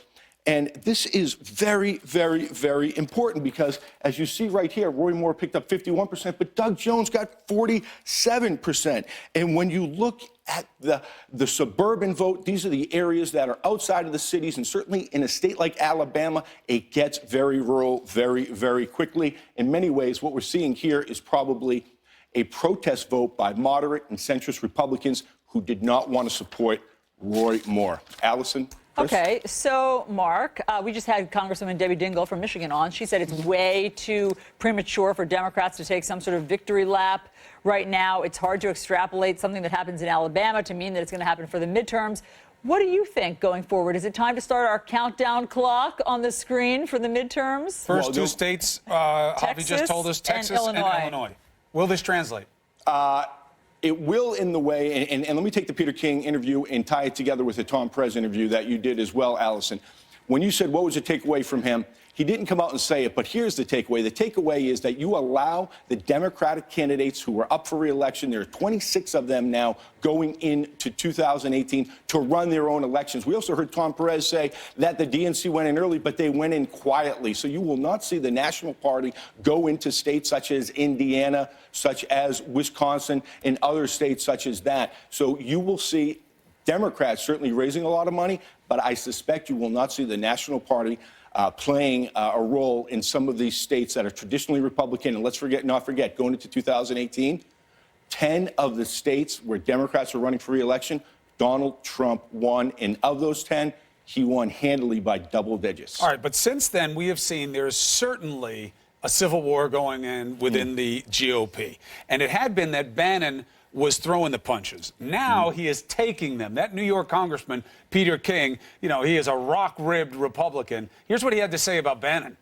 And this is very, very, very important because, as you see right here, Roy Moore picked up 51%, but Doug Jones got 47%. And when you look at the suburban vote, these are the areas that are outside of the cities, and certainly in a state like Alabama, it gets very rural very, very quickly. In many ways, what we're seeing here is probably a protest vote by moderate and centrist Republicans who did not want to support Roy Moore. Allison? Chris? Okay, so, Mark, we just had Congresswoman Debbie Dingell from Michigan on. She said it's way too premature for Democrats to take some sort of victory lap right now. It's hard to extrapolate something that happens in Alabama to mean that it's going to happen for the midterms. What do you think going forward? Is it time to start our countdown clock on the screen for the midterms? First two states, Javi just told us, Texas and Illinois. Will this translate? It will in the way, and let me take the Peter King interview and tie it together with the Tom Perez interview that you did as well, Allison. When you said what was the takeaway from him, he didn't come out and say it, but here's the takeaway. The takeaway is that you allow the Democratic candidates who are up for re-election, there are 26 of them now going into 2018 to run their own elections. We also heard Tom Perez say that the DNC went in early, but they went in quietly. So you will not see the National Party go into states such as Indiana, such as Wisconsin, and other states such as that. So you will see Democrats certainly raising a lot of money, but I suspect you will not see the National Party playing a role in some of these states that are traditionally Republican. And let's not forget, going into 2018, 10 of the states where Democrats are running for re-election, Donald Trump won. And of those 10, he won handily by double digits. All right, but since then, we have seen there is certainly a civil war going in within the GOP. And it had been that Bannon was throwing the punches. Now he is taking them. That New York Congressman, Peter King, you know, he is a rock-ribbed Republican. Here's what he had to say about Bannon.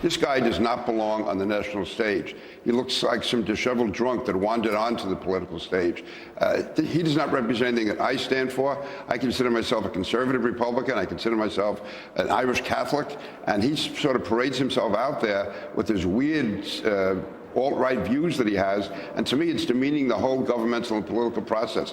This guy does not belong on the national stage. He looks like some disheveled drunk that wandered onto the political stage. He does not represent anything that I stand for. I consider myself a conservative Republican. I consider myself an Irish Catholic. And he sort of parades himself out there with his weird alt-right views that he has. And to me, it's demeaning the whole governmental and political process.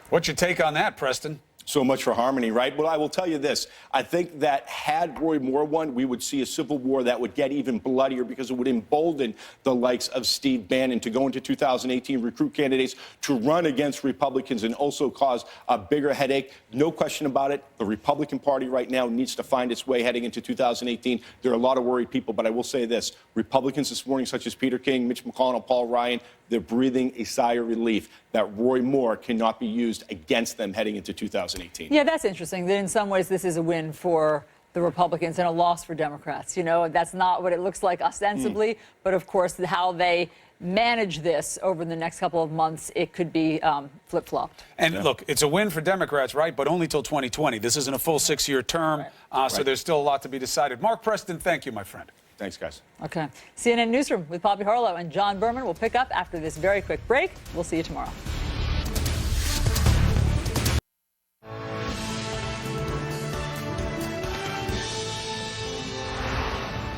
What's your take on that, Preston? So much for harmony, right? Well, I will tell you this. I think that had Roy Moore won, we would see a civil war that would get even bloodier because it would embolden the likes of Steve Bannon to go into 2018, recruit candidates to run against Republicans and also cause a bigger headache. No question about it. The Republican Party right now needs to find its way heading into 2018. There are a lot of worried people, but I will say this. Republicans this morning, such as Peter King, Mitch McConnell, Paul Ryan, they're breathing a sigh of relief that Roy Moore cannot be used against them heading into 2018. Yeah, that's interesting. That in some ways this is a win for the Republicans and a loss for Democrats. You know, that's not what it looks like ostensibly, but of course how they manage this over the next couple of months, it could be flip-flopped. And look, it's a win for Democrats, right? But only till 2020. This isn't a full 6-year term, so there's still a lot to be decided. Mark Preston, thank you, my friend. Thanks, guys. Okay. CNN Newsroom with Poppy Harlow and John Berman will pick up after this very quick break. We'll see you tomorrow.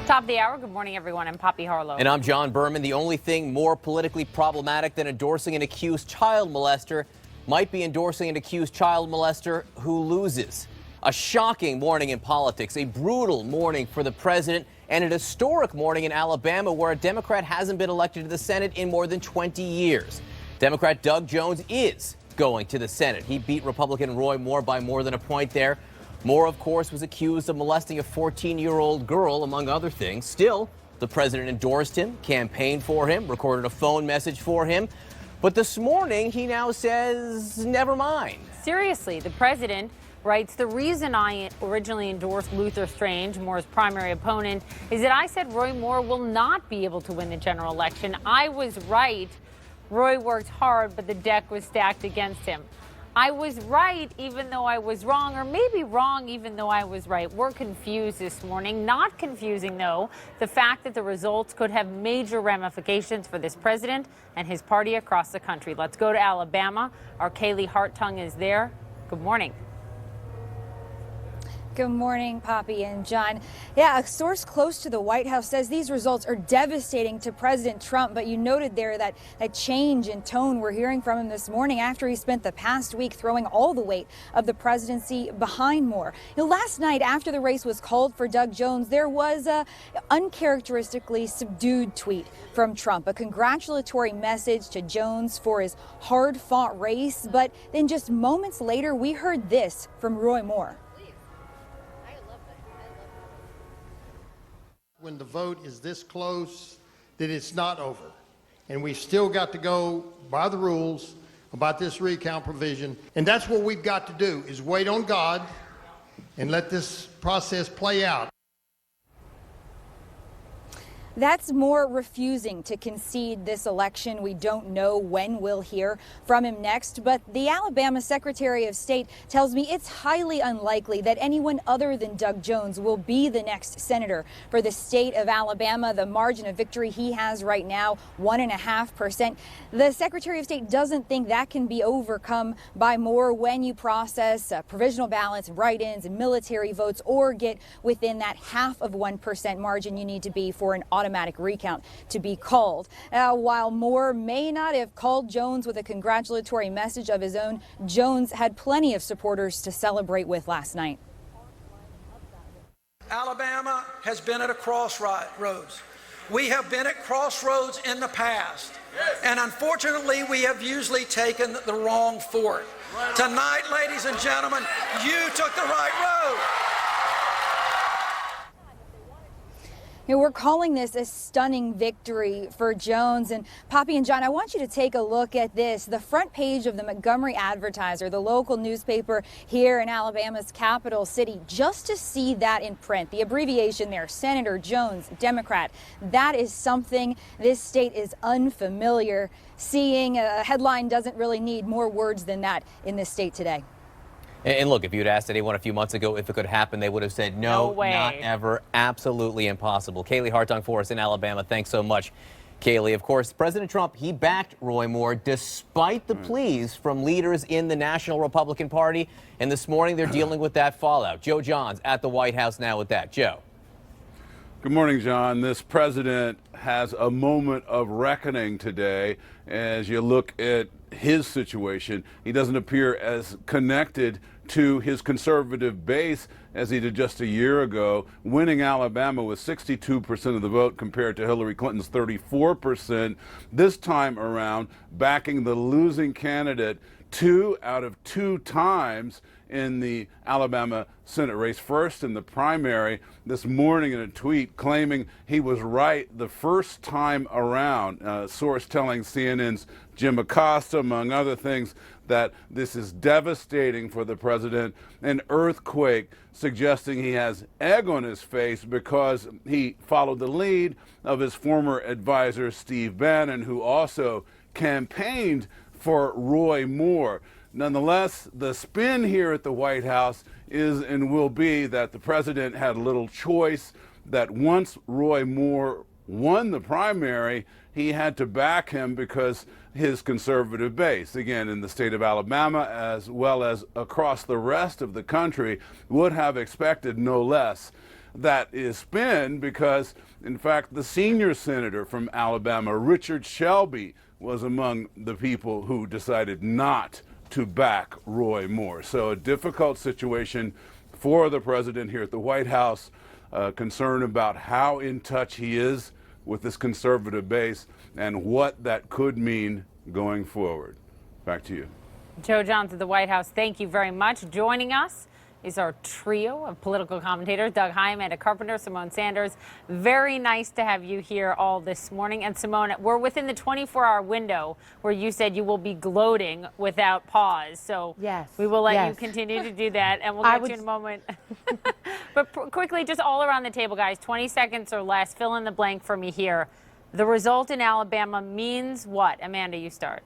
Top of the hour. Good morning, everyone. I'm Poppy Harlow. And I'm John Berman. The only thing more politically problematic than endorsing an accused child molester might be endorsing an accused child molester who loses. A shocking morning in politics, a brutal morning for the president, and an historic morning in Alabama where a Democrat hasn't been elected to the Senate in more than 20 years. Democrat Doug Jones is going to the Senate. He beat Republican Roy Moore by more than a point there. Moore, of course, was accused of molesting a 14-year-old girl, among other things. Still, the president endorsed him, campaigned for him, recorded a phone message for him. But this morning, he now says, never mind. Seriously, the president writes, the reason I originally endorsed Luther Strange, Moore's primary opponent, is that I said Roy Moore will not be able to win the general election. I was right. Roy worked hard, but the deck was stacked against him. I was right even though I was wrong, or maybe wrong even though I was right. We're confused this morning. Not confusing, though, the fact that the results could have major ramifications for this president and his party across the country. Let's go to Alabama. Our Kaylee Hartung is there. Good morning. Good morning, Poppy and John. Yeah, a source close to the White House says these results are devastating to President Trump, but you noted there that change in tone we're hearing from him this morning after he spent the past week throwing all the weight of the presidency behind Moore. You know, last night after the race was called for Doug Jones, there was a uncharacteristically subdued tweet from Trump, a congratulatory message to Jones for his hard-fought race, but then just moments later we heard this from Roy Moore. When the vote is this close, that it's not over. And we've still got to go by the rules about this recount provision. And that's what we've got to do, is wait on God and let this process play out. That's Moore refusing to concede this election. We don't know when we'll hear from him next, but the Alabama Secretary of State tells me it's highly unlikely that anyone other than Doug Jones will be the next senator for the state of Alabama. The margin of victory he has right now, 1.5%. The Secretary of State doesn't think that can be overcome by Moore when you process provisional ballots, write-ins, and military votes, or get within that 0.5% margin you need to be for an automatic recount to be called. While Moore may not have called Jones with a congratulatory message of his own, Jones had plenty of supporters to celebrate with last night. Alabama has been at a crossroads. We have been at crossroads in the past, and unfortunately we have usually taken the wrong fork. Tonight, ladies and gentlemen, you took the right road. You know, we're calling this a stunning victory for Jones. And Poppy and John, I want you to take a look at this. The front page of the Montgomery Advertiser, the local newspaper here in Alabama's capital city, just to see that in print. The abbreviation there, Senator Jones, Democrat. That is something this state is unfamiliar seeing. A headline doesn't really need more words than that in this state today. And look, if you'd asked anyone a few months ago if it could happen, they would have said no, way. Not ever, absolutely impossible. Kaylee Hartung for us in Alabama. Thanks so much, Kaylee. Of course, President Trump, he backed Roy Moore despite the pleas from leaders in the National Republican Party. And this morning, they're dealing with that fallout. Joe Johns at the White House now with that. Joe. Good morning, John. This president has a moment of reckoning today. As you look at his situation, he doesn't appear as connected to his conservative base as he did just a year ago, winning Alabama with 62% of the vote compared to Hillary Clinton's 34%. This time around, backing the losing candidate 2 out of 2 times in the Alabama Senate race. First in the primary this morning in a tweet claiming he was right the first time around. A source telling CNN's Jim Acosta, among other things, that this is devastating for the president. An earthquake, suggesting he has egg on his face because he followed the lead of his former advisor, Steve Bannon, who also campaigned for Roy Moore. Nonetheless, the spin here at the White House is and will be that the president had little choice, that once Roy Moore won the primary, he had to back him because his conservative base, again, in the state of Alabama as well as across the rest of the country, would have expected no less. That is spin because, in fact, the senior senator from Alabama, Richard Shelby, was among the people who decided not to back Roy Moore. So a difficult situation for the president here at the White House, concern about how in touch he is with this conservative base and what that could mean going forward. Back to you. Joe Johns at the White House, thank you very much. Joining us is our trio of political commentators, Doug Heye, Amanda Carpenter, Symone Sanders. Very nice to have you here all this morning. And Symone, we're within the 24-hour window where you said you will be gloating without pause. So yes, we will let you continue to do that, and we'll get you in a moment. But quickly, just all around the table, guys, 20 seconds or less, fill in the blank for me here. The result in Alabama means what? Amanda, you start.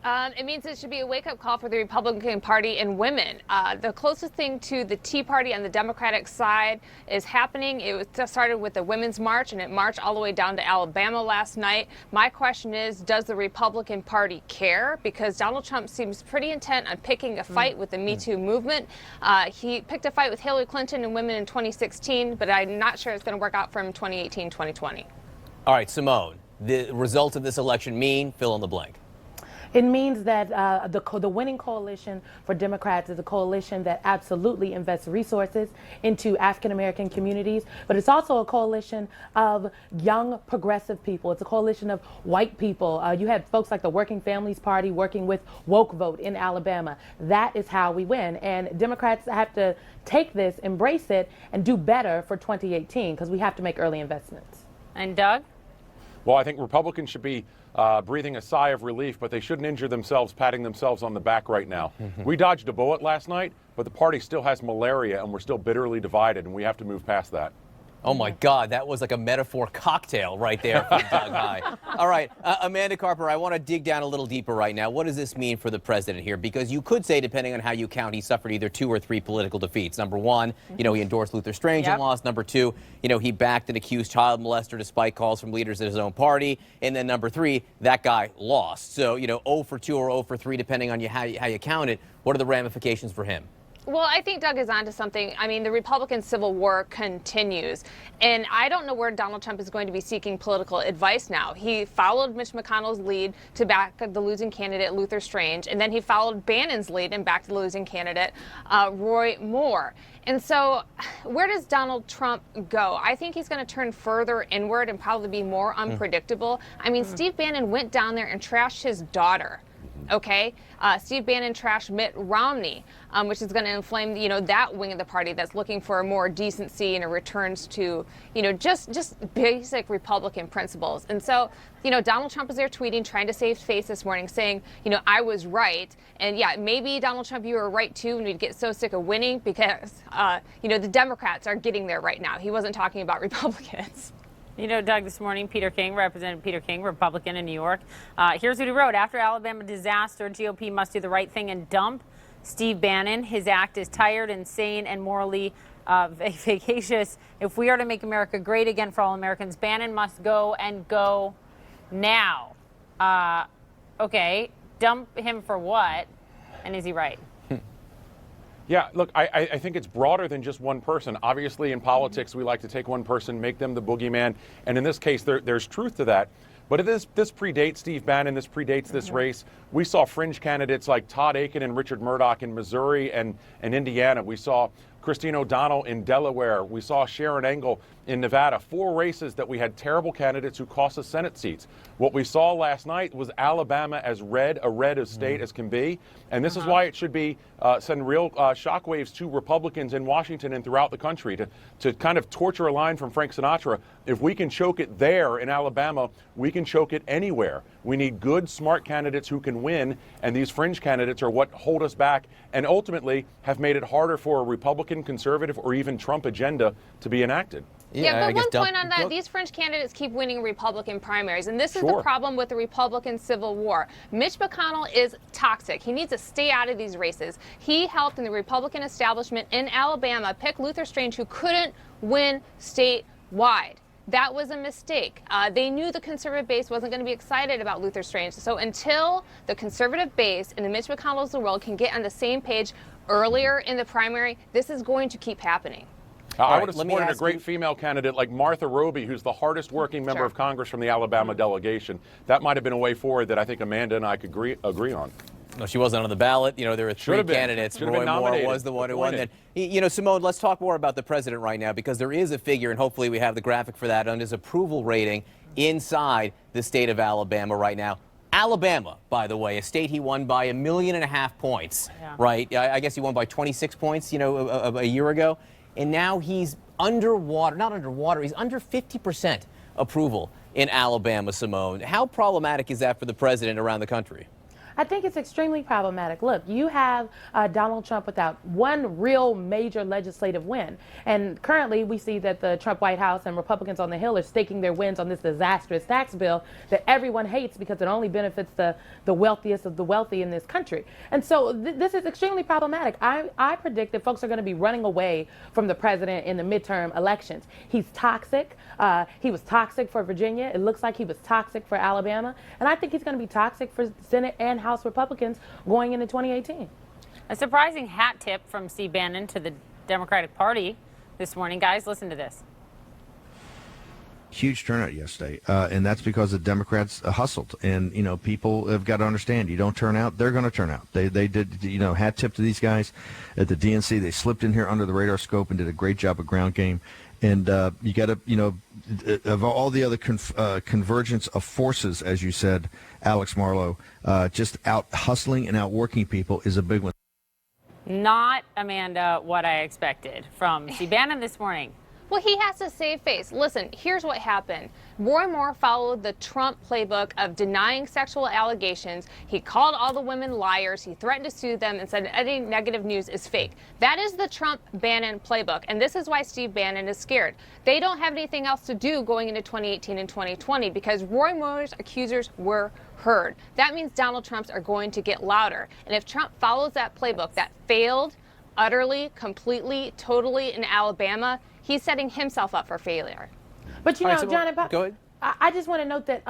It means it should be a wake-up call for the Republican Party and women. The closest thing to the Tea Party on the Democratic side is happening. It started with the Women's March, and it marched all the way down to Alabama last night. My question is, does the Republican Party care? Because Donald Trump seems pretty intent on picking a fight with the Me Too movement. He picked a fight with Hillary Clinton and women in 2016, but I'm not sure it's going to work out for him in 2018, 2020. All right, Symone, the results of this election mean fill in the blank. It means that the winning coalition for Democrats is a coalition that absolutely invests resources into African-American communities, but it's also a coalition of young progressive people. It's a coalition of white people. You had folks like the Working Families Party working with Woke Vote in Alabama. That is how we win. And Democrats have to take this, embrace it, and do better for 2018 because we have to make early investments. And Doug? Well, I think Republicans should be breathing a sigh of relief, but they shouldn't injure themselves patting themselves on the back right now. We dodged a bullet last night, but the party still has malaria and we're still bitterly divided, and we have to move past that. Oh, my God, that was like a metaphor cocktail right there from Doug Heye. All right, Amanda Carpenter, I want to dig down a little deeper right now. What does this mean for the president here? Because you could say, depending on how you count, he suffered either 2 or 3 political defeats. Number one, he endorsed Luther Strange and lost. Number two, he backed an accused child molester despite calls from leaders in his own party. And then number 3, that guy lost. So, 0 for 2 or 0 for 3, depending on how you count it. What are the ramifications for him? Well, I think Doug is onto something. I mean, the Republican Civil War continues. And I don't know where Donald Trump is going to be seeking political advice now. He followed Mitch McConnell's lead to back the losing candidate, Luther Strange. And then he followed Bannon's lead and backed the losing candidate, Roy Moore. And so where does Donald Trump go? I think he's going to turn further inward and probably be more unpredictable. I mean, Steve Bannon went down there and trashed his daughter. Okay, Steve Bannon trashed Mitt Romney, which is going to inflame, that wing of the party that's looking for more decency and a returns to, just basic Republican principles. And so, Donald Trump was there tweeting, trying to save face this morning, saying, I was right. And yeah, maybe Donald Trump, you were right too, and we'd get so sick of winning because, the Democrats are getting there right now. He wasn't talking about Republicans. Doug, this morning, Representative Peter King, Republican in New York. Here's what he wrote. After Alabama disaster, GOP must do the right thing and dump Steve Bannon. His act is tired, insane, and morally vacacious. If we are to make America great again for all Americans, Bannon must go and go now. Okay, dump him for what? And is he right? Yeah, look, I think it's broader than just one person. Obviously, in politics, we like to take one person, make them the boogeyman. And in this case, there's truth to that. But this predates Steve Bannon. This predates this race. We saw fringe candidates like Todd Akin and Richard Murdoch in Missouri and Indiana. We saw Christine O'Donnell in Delaware. We saw Sharon Engel in Nevada. 4 races that we had terrible candidates who cost us Senate seats. What we saw last night was Alabama as red a state as can be. And this is why it should be send real shockwaves to Republicans in Washington and throughout the country to kind of torture a line from Frank Sinatra. If we can choke it there in Alabama, we can choke it anywhere. We need good, smart candidates who can win, and these fringe candidates are what hold us back and ultimately have made it harder for a Republican, conservative, or even Trump agenda to be enacted. Yeah, but one point on that, these fringe candidates keep winning Republican primaries, and this is the problem with the Republican Civil War. Mitch McConnell is toxic. He needs to stay out of these races. He helped in the Republican establishment in Alabama pick Luther Strange, who couldn't win statewide. That was a mistake. They knew the conservative base wasn't going to be excited about Luther Strange. So until the conservative base and the Mitch McConnells of the world can get on the same page earlier in the primary, this is going to keep happening. I would have supported a great female candidate like Martha Roby, who's the hardest working member of Congress from the Alabama delegation. That might have been a way forward that I think Amanda and I could agree on. No, she wasn't on the ballot. There were 3 candidates. Roy Moore was the one who won. Then, Simone, let's talk more about the president right now, because there is a figure, and hopefully we have the graphic for that, on his approval rating inside the state of Alabama right now. Alabama, by the way, a state he won by 1.5 million points, right? I guess he won by 26 points, a year ago. And now he's not underwater, he's under 50% approval in Alabama, Simone. How problematic is that for the president around the country? I think it's extremely problematic. Look, you have Donald Trump without one real major legislative win. And currently we see that the Trump White House and Republicans on the Hill are staking their wins on this disastrous tax bill that everyone hates because it only benefits the wealthiest of the wealthy in this country. And so this is extremely problematic. I predict that folks are going to be running away from the president in the midterm elections. He's toxic. He was toxic for Virginia. It looks like he was toxic for Alabama. And I think he's going to be toxic for Senate and House Republicans going into 2018. A surprising hat tip from Steve Bannon to the Democratic Party this morning. Guys, listen to this. Huge turnout yesterday, and that's because the Democrats hustled. And, people have got to understand, you don't turn out, they're going to turn out. They did, hat tip to these guys at the DNC. They slipped in here under the radar scope and did a great job of ground game. And you got to, of all the other convergence of forces, as you said, Alex Marlowe, just out hustling and out working people is a big one. Not, Amanda, what I expected from Steve Bannon this morning. Well, he has to save face. Listen, here's what happened. Roy Moore followed the Trump playbook of denying sexual allegations. He called all the women liars. He threatened to sue them and said any negative news is fake. That is the Trump-Bannon playbook, and this is why Steve Bannon is scared. They don't have anything else to do going into 2018 and 2020 because Roy Moore's accusers were heard. That means Donald Trump's are going to get louder. And if Trump follows that playbook that failed utterly, completely, totally in Alabama, he's setting himself up for failure. But John and Bob, go ahead. I just want to note that,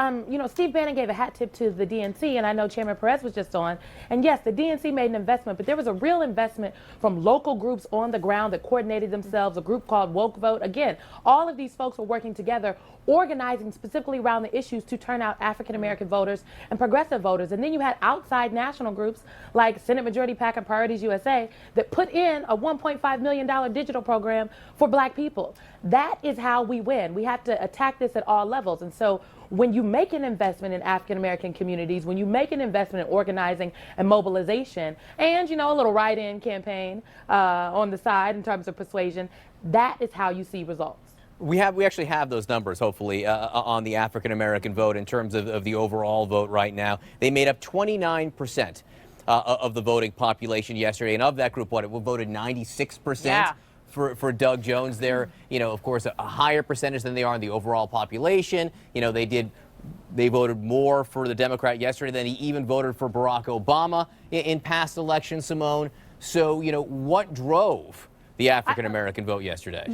Steve Bannon gave a hat tip to the DNC, and I know Chairman Perez was just on. And yes, the DNC made an investment, but there was a real investment from local groups on the ground that coordinated themselves, a group called Woke Vote. Again, all of these folks were working together, organizing specifically around the issues to turn out African-American voters and progressive voters. And then you had outside national groups like Senate Majority PAC and Priorities USA that put in a $1.5 million digital program for black people. That is how we win. We have to attack this at all levels. And so when you make an investment in African American communities, when you make an investment in organizing and mobilization, and a little write-in campaign on the side in terms of persuasion, that is how you see results. We actually have those numbers, hopefully, on the African American vote in terms of the overall vote right now. They made up 29% of the voting population yesterday, and of that group, it voted 96% for Doug Jones. They're, of course, a higher percentage than they are in the overall population. They voted more for the Democrat yesterday than he even voted for Barack Obama in past elections, Simone. So, what drove the African American vote yesterday?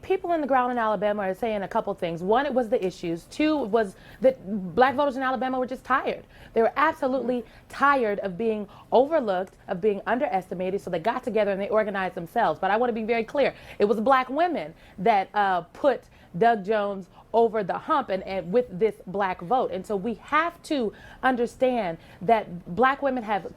People on the ground in Alabama are saying a couple things. One, it was the issues. Two, was that black voters in Alabama were just tired. They were absolutely tired of being overlooked, of being underestimated, so they got together and they organized themselves. But I want to be very clear. It was black women that put Doug Jones over the hump and with this black vote. And so we have to understand that black women have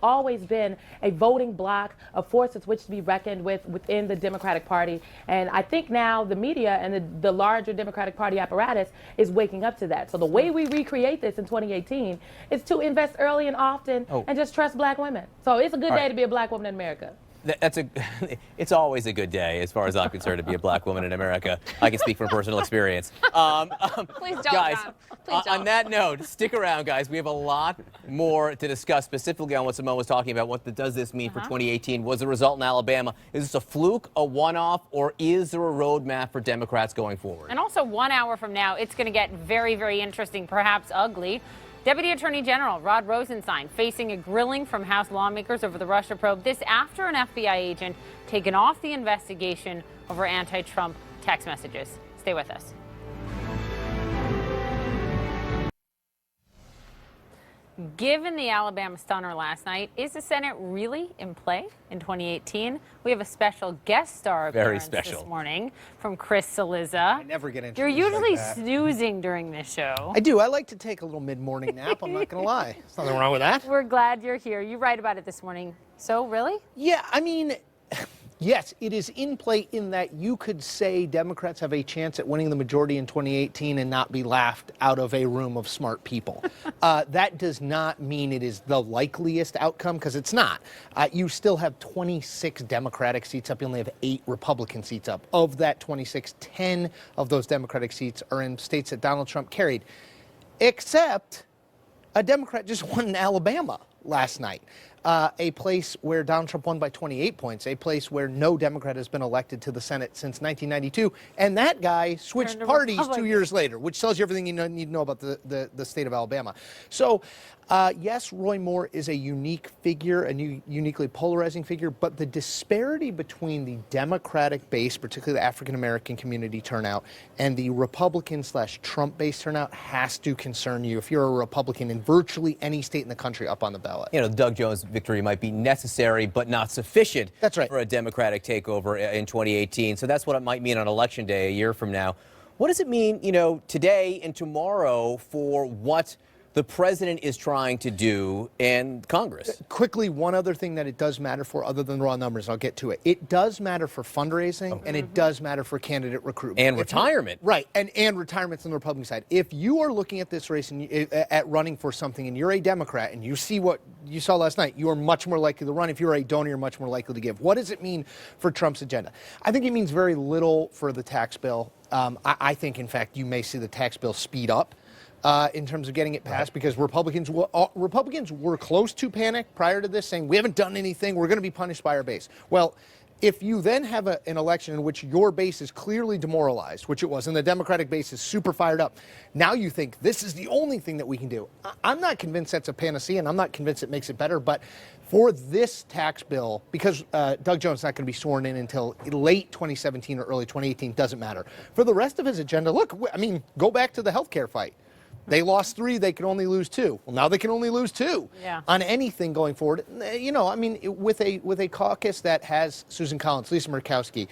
always been a voting bloc, a force with which to be reckoned with within the Democratic Party. And I think now the media and the larger Democratic Party apparatus is waking up to that. So the way we recreate this in 2018 is to invest early and often and just trust black women. So it's a good day to be a black woman in America. It's always a good day, as far as I'm concerned, to be a black woman in America. I can speak from personal experience. Please don't, guys, John. Please don't. On that note, stick around, guys. We have a lot more to discuss, specifically on what Simone was talking about. What does this mean for 2018? Was the result in Alabama? Is this a fluke, a one-off, or is there a roadmap for Democrats going forward? And also, 1 hour from now, it's going to get very, very interesting, perhaps ugly. Deputy Attorney General Rod Rosenstein facing a grilling from House lawmakers over the Russia probe. This after an FBI agent taken off the investigation over anti-Trump text messages. Stay with us. Given the Alabama stunner last night, is the Senate really in play in 2018? We have a special guest star appearance this morning from Chris Cillizza. I never get into You're usually like that. snoozing during this show. I do. I like to take a little mid-morning nap. I'm not going to lie. There's nothing wrong with that. We're glad you're here. You write about it this morning. So, really? Yeah, I mean, yes, it is in play in that you could say Democrats have a chance at winning the majority in 2018 and not be laughed out of a room of smart people. That does not mean it is the likeliest outcome, because it's not. You still have 26 Democratic seats up. You only have 8 Republican seats up. Of that 26, 10 of those Democratic seats are in states that Donald Trump carried, except a Democrat just won in Alabama last night. A place where Donald Trump won by 28 points, a place where no Democrat has been elected to the Senate since 1992, and that guy switched parties 2 years later, which tells you everything you need to know about the state of Alabama. So, yes, Roy Moore is a unique figure, a uniquely polarizing figure, but the disparity between the Democratic base, particularly the African-American community turnout, and the Republican/Trump base turnout has to concern you if you're a Republican in virtually any state in the country up on the ballot. Doug Jones' victory might be necessary but not sufficient for a Democratic takeover in 2018. So that's what it might mean on Election Day a year from now. What does it mean, today and tomorrow for what the president is trying to do in Congress? Quickly, one other thing that it does matter for, other than raw numbers, I'll get to it. It does matter for fundraising, and it does matter for candidate recruitment. And retirement. Right, and retirements on the Republican side. If you are looking at this race and at running for something, and you're a Democrat, and you see what you saw last night, you are much more likely to run. If you're a donor, you're much more likely to give. What does it mean for Trump's agenda? I think it means very little for the tax bill. I think, in fact, you may see the tax bill speed up in terms of getting it passed, because Republicans were close to panic prior to this, saying we haven't done anything, we're going to be punished by our base. Well, if you then have an election in which your base is clearly demoralized, which it was, and the Democratic base is super fired up, now you think this is the only thing that we can do. I'm not convinced that's a panacea, and I'm not convinced it makes it better, but for this tax bill, because Doug Jones is not going to be sworn in until late 2017 or early 2018, doesn't matter. For the rest of his agenda, look, I mean, go back to the healthcare fight. They lost 3, they could only lose 2. Well, now they can only lose 2 on anything going forward. I mean, with a caucus that has Susan Collins, Lisa Murkowski,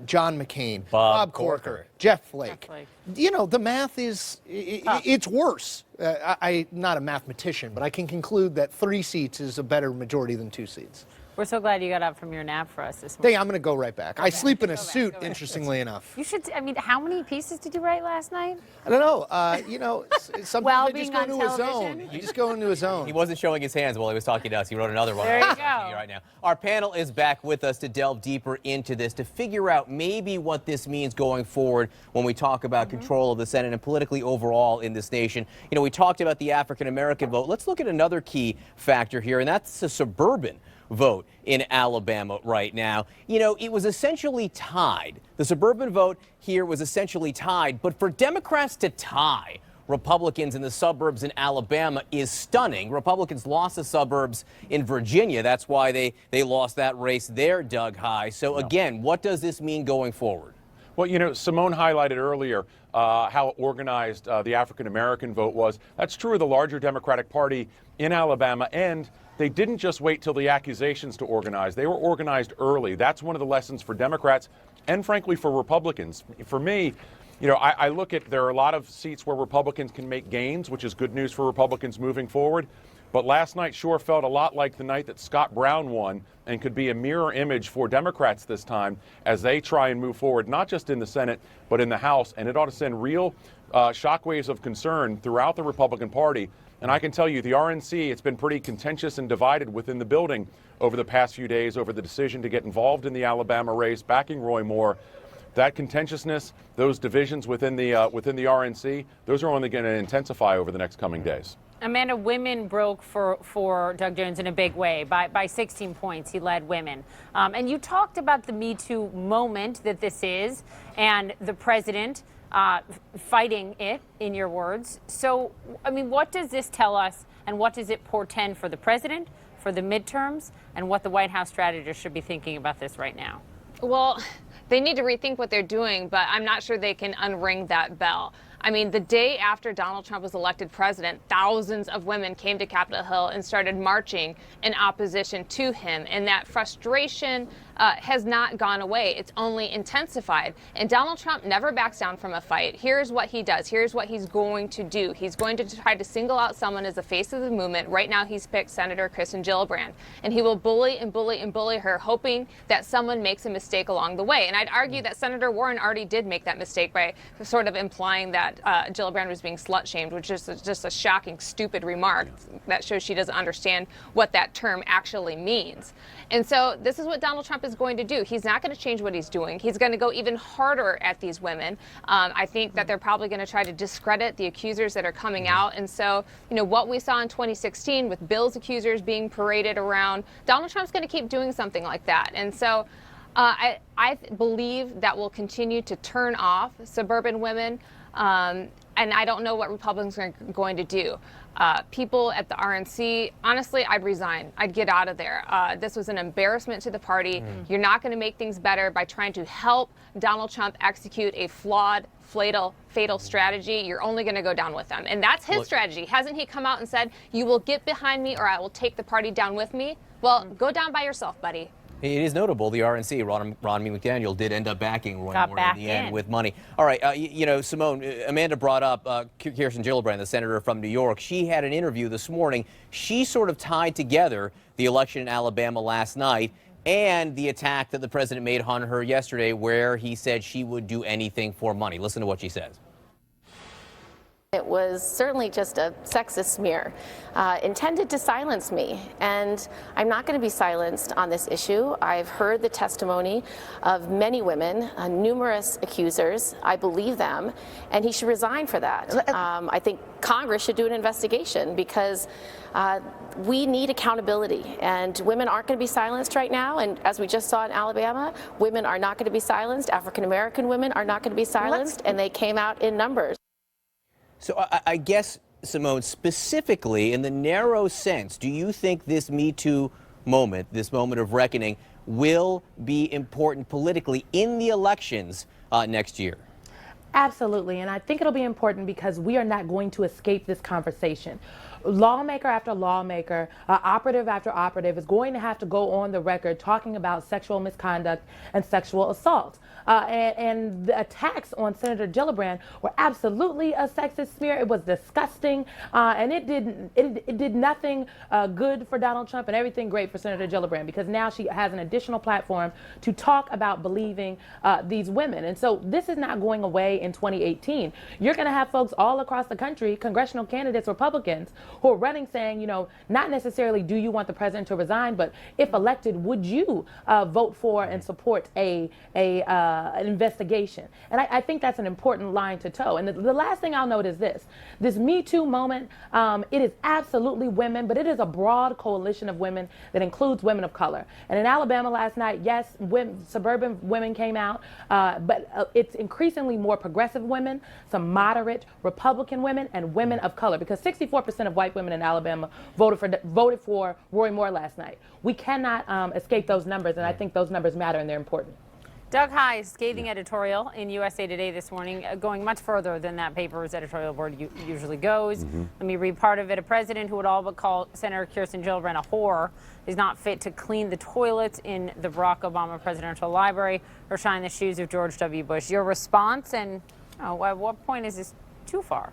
John McCain, Bob Corker, Jeff Flake. The math is, it's worse. I'm not a mathematician, but I can conclude that 3 seats is a better majority than 2 seats. We're so glad you got up from your nap for us this morning. Hey, I'm going to go right back. I sleep in a suit, interestingly enough. You should. I mean, how many pieces did you write last night? I don't know. You know, sometimes Well, I just being go on into a television? zone. You just go into a zone. He wasn't showing his hands while he was talking to us. He wrote another one. There you on go. TV right now. Our panel is back with us to delve deeper into this, to figure out maybe what this means going forward when we talk about control of the Senate and politically overall in this nation. You know, we talked about the African-American vote. Let's look at another key factor here, and that's the suburban vote in Alabama right now. You know, it was essentially tied. The suburban vote here was essentially tied, but for Democrats to tie Republicans in the suburbs in Alabama is stunning. Republicans lost the suburbs in Virginia. That's why they lost that race there, Doug Heye. So again, what does this mean going forward? Well, you know, Simone highlighted earlier how organized the African-American vote was. That's true of the larger Democratic Party in Alabama, and they didn't just wait till the accusations to organize. They were organized early. That's one of the lessons for Democrats and, frankly, for Republicans. For me, you know, I look at there are a lot of seats where Republicans can make gains, which is good news for Republicans moving forward. But last night sure felt a lot like the night that Scott Brown won and could be a mirror image for Democrats this time as they try and move forward, not just in the Senate, but in the House. And it ought to send real shockwaves of concern throughout the Republican Party. And I can tell you, the RNC, it's been pretty contentious and divided within the building over the past few days over the decision to get involved in the Alabama race, backing Roy Moore. That contentiousness, those divisions within the RNC, those are only going to intensify over the next coming days. Amanda, women broke for Doug Jones in a big way. By 16 points, he led women. And you talked about the Me Too moment that this is and the president fighting it, in your words. So, I mean, what does this tell us and what does it portend for the president, for the midterms, and what the White House strategists should be thinking about this right now? Well, they need to rethink what they're doing, but I'm not sure they can unring that bell. I mean, the day after Donald Trump was elected president, thousands of women came to Capitol Hill and started marching in opposition to him. And that frustration has not gone away. It's only intensified. And Donald Trump never backs down from a fight. Here's what he does. Here's what he's going to do. He's going to try to single out someone as the face of the movement. Right now, he's picked Senator Kirsten Gillibrand. And he will bully and bully and bully her, hoping that someone makes a mistake along the way. And I'd argue that Senator Warren already did make that mistake by sort of implying that Gillibrand was being slut-shamed, which is just a shocking, stupid remark that shows she doesn't understand what that term actually means. And so this is what Donald Trump is going to do. He's not going to change what he's doing. He's going to go even harder at these women. I think that they're probably going to try to discredit the accusers that are coming out. And so, you know, what we saw in 2016 with Bill's accusers being paraded around, Donald Trump's going to keep doing something like that. And so I believe that will continue to turn off suburban women. And I don't know what Republicans are going to do. People at the RNC, honestly, I'd resign. I'd get out of there. This was an embarrassment to the party. You're not going to make things better by trying to help Donald Trump execute a flawed, fatal strategy. You're only going to go down with them. And that's his strategy. Hasn't he come out and said, you will get behind me or I will take the party down with me? Well, go down by yourself, buddy. It is notable, the RNC, Ronna McDaniel, did end up backing Roy Moore in the end with money. All right, you know, Simone, Amanda brought up Kirsten Gillibrand, the senator from New York. She had an interview this morning. She sort of tied together the election in Alabama last night and the attack that the president made on her yesterday, where he said she would do anything for money. Listen to what she says. It was certainly just a sexist smear intended to silence me, and I'm not going to be silenced on this issue. I've heard the testimony of many women, numerous accusers. I believe them, and he should resign for that. I think Congress should do an investigation because we need accountability, and women aren't going to be silenced right now. And as we just saw in Alabama, women are not going to be silenced. African American women are not going to be silenced, and they came out in numbers. So I guess, Simone, specifically in the narrow sense, do you think this Me Too moment, this moment of reckoning, will be important politically in the elections next year? Absolutely, and I think it'll be important because we are not going to escape this conversation. lawmaker after lawmaker, operative after operative is going to have to go on the record talking about sexual misconduct and sexual assault. And the attacks on Senator Gillibrand were absolutely a sexist smear. It was disgusting, and it did nothing good for Donald Trump and everything great for Senator Gillibrand, because now she has an additional platform to talk about believing these women. And so this is not going away in 2018. You're going to have folks all across the country, congressional candidates, Republicans, who are running saying, you know, not necessarily do you want the president to resign, but if elected, would you vote for and support an investigation? And I think that's an important line to toe. And the last thing I'll note is this Me Too moment, it is absolutely women, but it is a broad coalition of women that includes women of color. And in Alabama last night, yes, suburban women came out, but it's increasingly more progressive women, some moderate Republican women, and women of color, because 64% of white women in Alabama voted for Roy Moore last night. We cannot escape those numbers, and I think those numbers matter and they're important. Doug Hey's scathing editorial in USA Today this morning, going much further than that paper's editorial board usually goes. Let me read part of it. A president who would all but call Senator Kirsten Gillibrand a whore is not fit to clean the toilets in the Barack Obama Presidential Library or shine the shoes of George W. Bush. Your response, and at what point is this too far?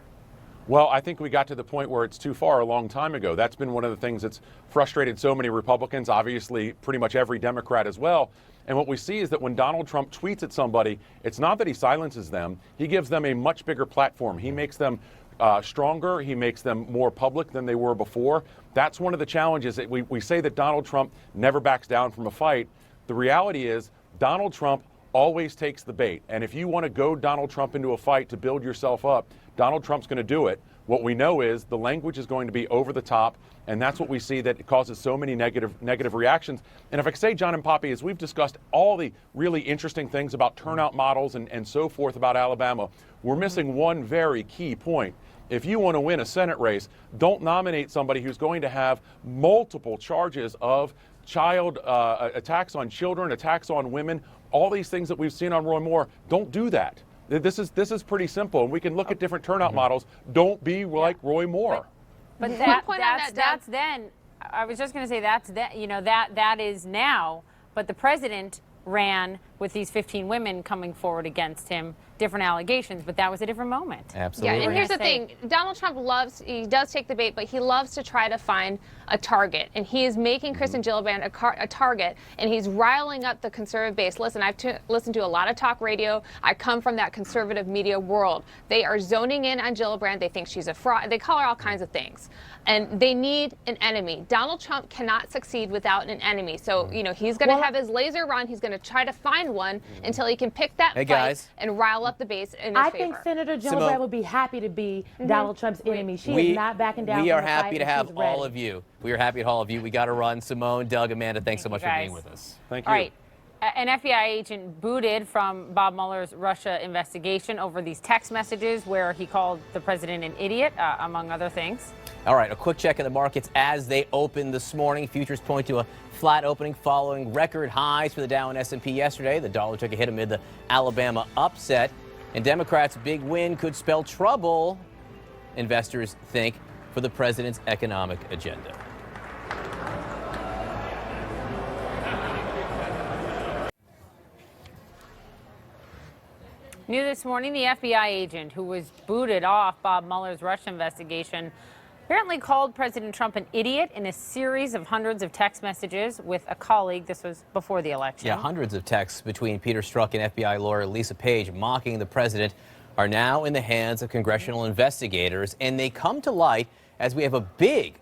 Well, I think we got to the point where it's too far a long time ago. That's been one of the things that's frustrated so many Republicans, obviously pretty much every Democrat as well. And what we see is that when Donald Trump tweets at somebody, it's not that he silences them. He gives them a much bigger platform. He makes them stronger. He makes them more public than they were before. That's one of the challenges. We say that Donald Trump never backs down from a fight. The reality is Donald Trump always takes the bait. And if you want to go Donald Trump into a fight to build yourself up, Donald Trump's going to do it. What we know is the language is going to be over the top, and that's what we see that it causes so many negative reactions. And if I could say, John and Poppy, as we've discussed all the really interesting things about turnout models and so forth about Alabama, we're missing one very key point. If you want to win a Senate race, don't nominate somebody who's going to have multiple charges of child attacks on children, attacks on women, all these things that we've seen on Roy Moore. Don't do that. This is pretty simple, and we can look at different turnout models. Don't be like Roy Moore. But that's then. I was just going to say that's that. You know, that is now. But the president ran with these 15 women coming forward against him, different allegations, but that was a different moment. Absolutely. Yeah, and here's the thing. Donald Trump he does take the bait, but he loves to try to find a target. And he is making Kirsten Gillibrand a target, and he's riling up the conservative base. Listen, I've listened to a lot of talk radio. I come from that conservative media world. They are zoning in on Gillibrand. They think she's a fraud. They call her all kinds of things. And they need an enemy. Donald Trump cannot succeed without an enemy. So, you know, he's going to have his laser run. He's going to try to find one until he can pick that fight and rile up the base in his favor. I think Senator Gillibrand would be happy to be Donald Trump's enemy. She is not backing down. We are happy to have all of you. We are happy to have all of you. We got to run. Simone, Doug, Amanda, thanks so much for being with us. Thank you. All right. An FBI agent booted from Bob Mueller's Russia investigation over these text messages where he called the president an idiot, among other things. All right, a quick check in the markets as they opened this morning. Futures point to a flat opening following record highs for the Dow and S&P yesterday. The dollar took a hit amid the Alabama upset. And Democrats' big win could spell trouble, investors think, for the president's economic agenda. New this morning, the FBI agent who was booted off Bob Mueller's Russia investigation apparently called President Trump an idiot in a series of hundreds of text messages with a colleague. This was before the election. Yeah, hundreds of texts between Peter Strzok and FBI lawyer Lisa Page mocking the president are now in the hands of congressional investigators, and they come to light as we have a big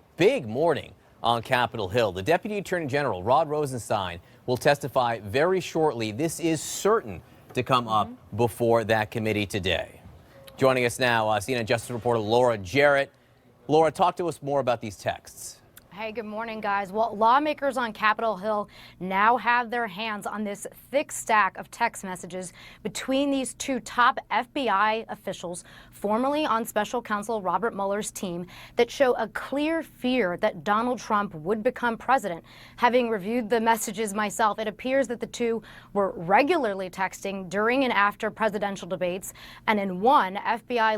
morning on Capitol Hill. The Deputy Attorney General, Rod Rosenstein, will testify very shortly. This is certain to come up before that committee today. Joining us now, CNN Justice reporter Laura Jarrett. Laura, talk to us more about these texts. Hey, good morning, guys. Well, lawmakers on Capitol Hill now have their hands on this thick stack of text messages between these two top FBI officials, formerly on Special Counsel Robert Mueller's team, that show a clear fear that Donald Trump would become president. Having reviewed the messages myself, it appears that the two were regularly texting during and after presidential debates. And in one, FBI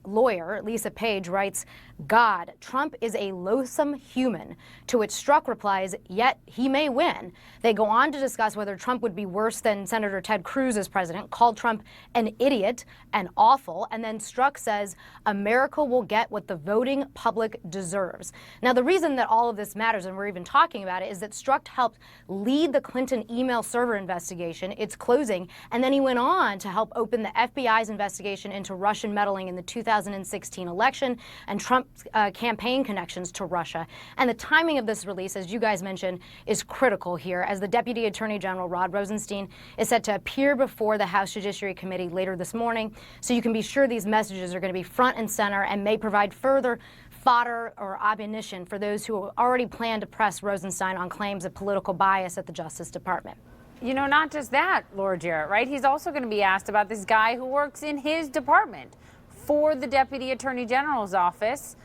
lawyer Lisa Page writes, "God, Trump is a loathsome human," to which Strzok replies, "Yet he may win." They go on to discuss whether Trump would be worse than Senator Ted Cruz as president, called Trump an idiot and awful, and then Strzok says, "America will get what the voting public deserves." Now, the reason that all of this matters, and we're even talking about it, is that Strzok helped lead the Clinton email server investigation, its closing, and then he went on to help open the FBI's investigation into Russian meddling in the 2016 election and Trump's campaign connections to Russia. And the timing of this release, as you guys mentioned, is critical here, as the Deputy Attorney General Rod Rosenstein is set to appear before the House Judiciary Committee later this morning. So you can be sure these messages are going to be front and center and may provide further fodder or ammunition for those who already plan to press Rosenstein on claims of political bias at the Justice Department. You know, not just that, Laura Jarrett, right? He's also going to be asked about this guy who works in his department for the Deputy Attorney General's office.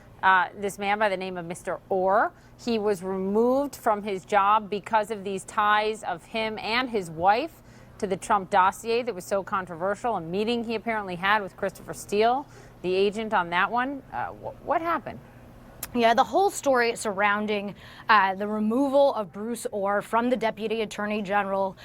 This man by the name of Mr. Orr. He was removed from his job because of these ties of him and his wife to the Trump dossier that was so controversial, a meeting he apparently had with Christopher Steele, the agent on that one. What happened? Yeah, the whole story surrounding the removal of Bruce Orr from the Deputy Attorney General's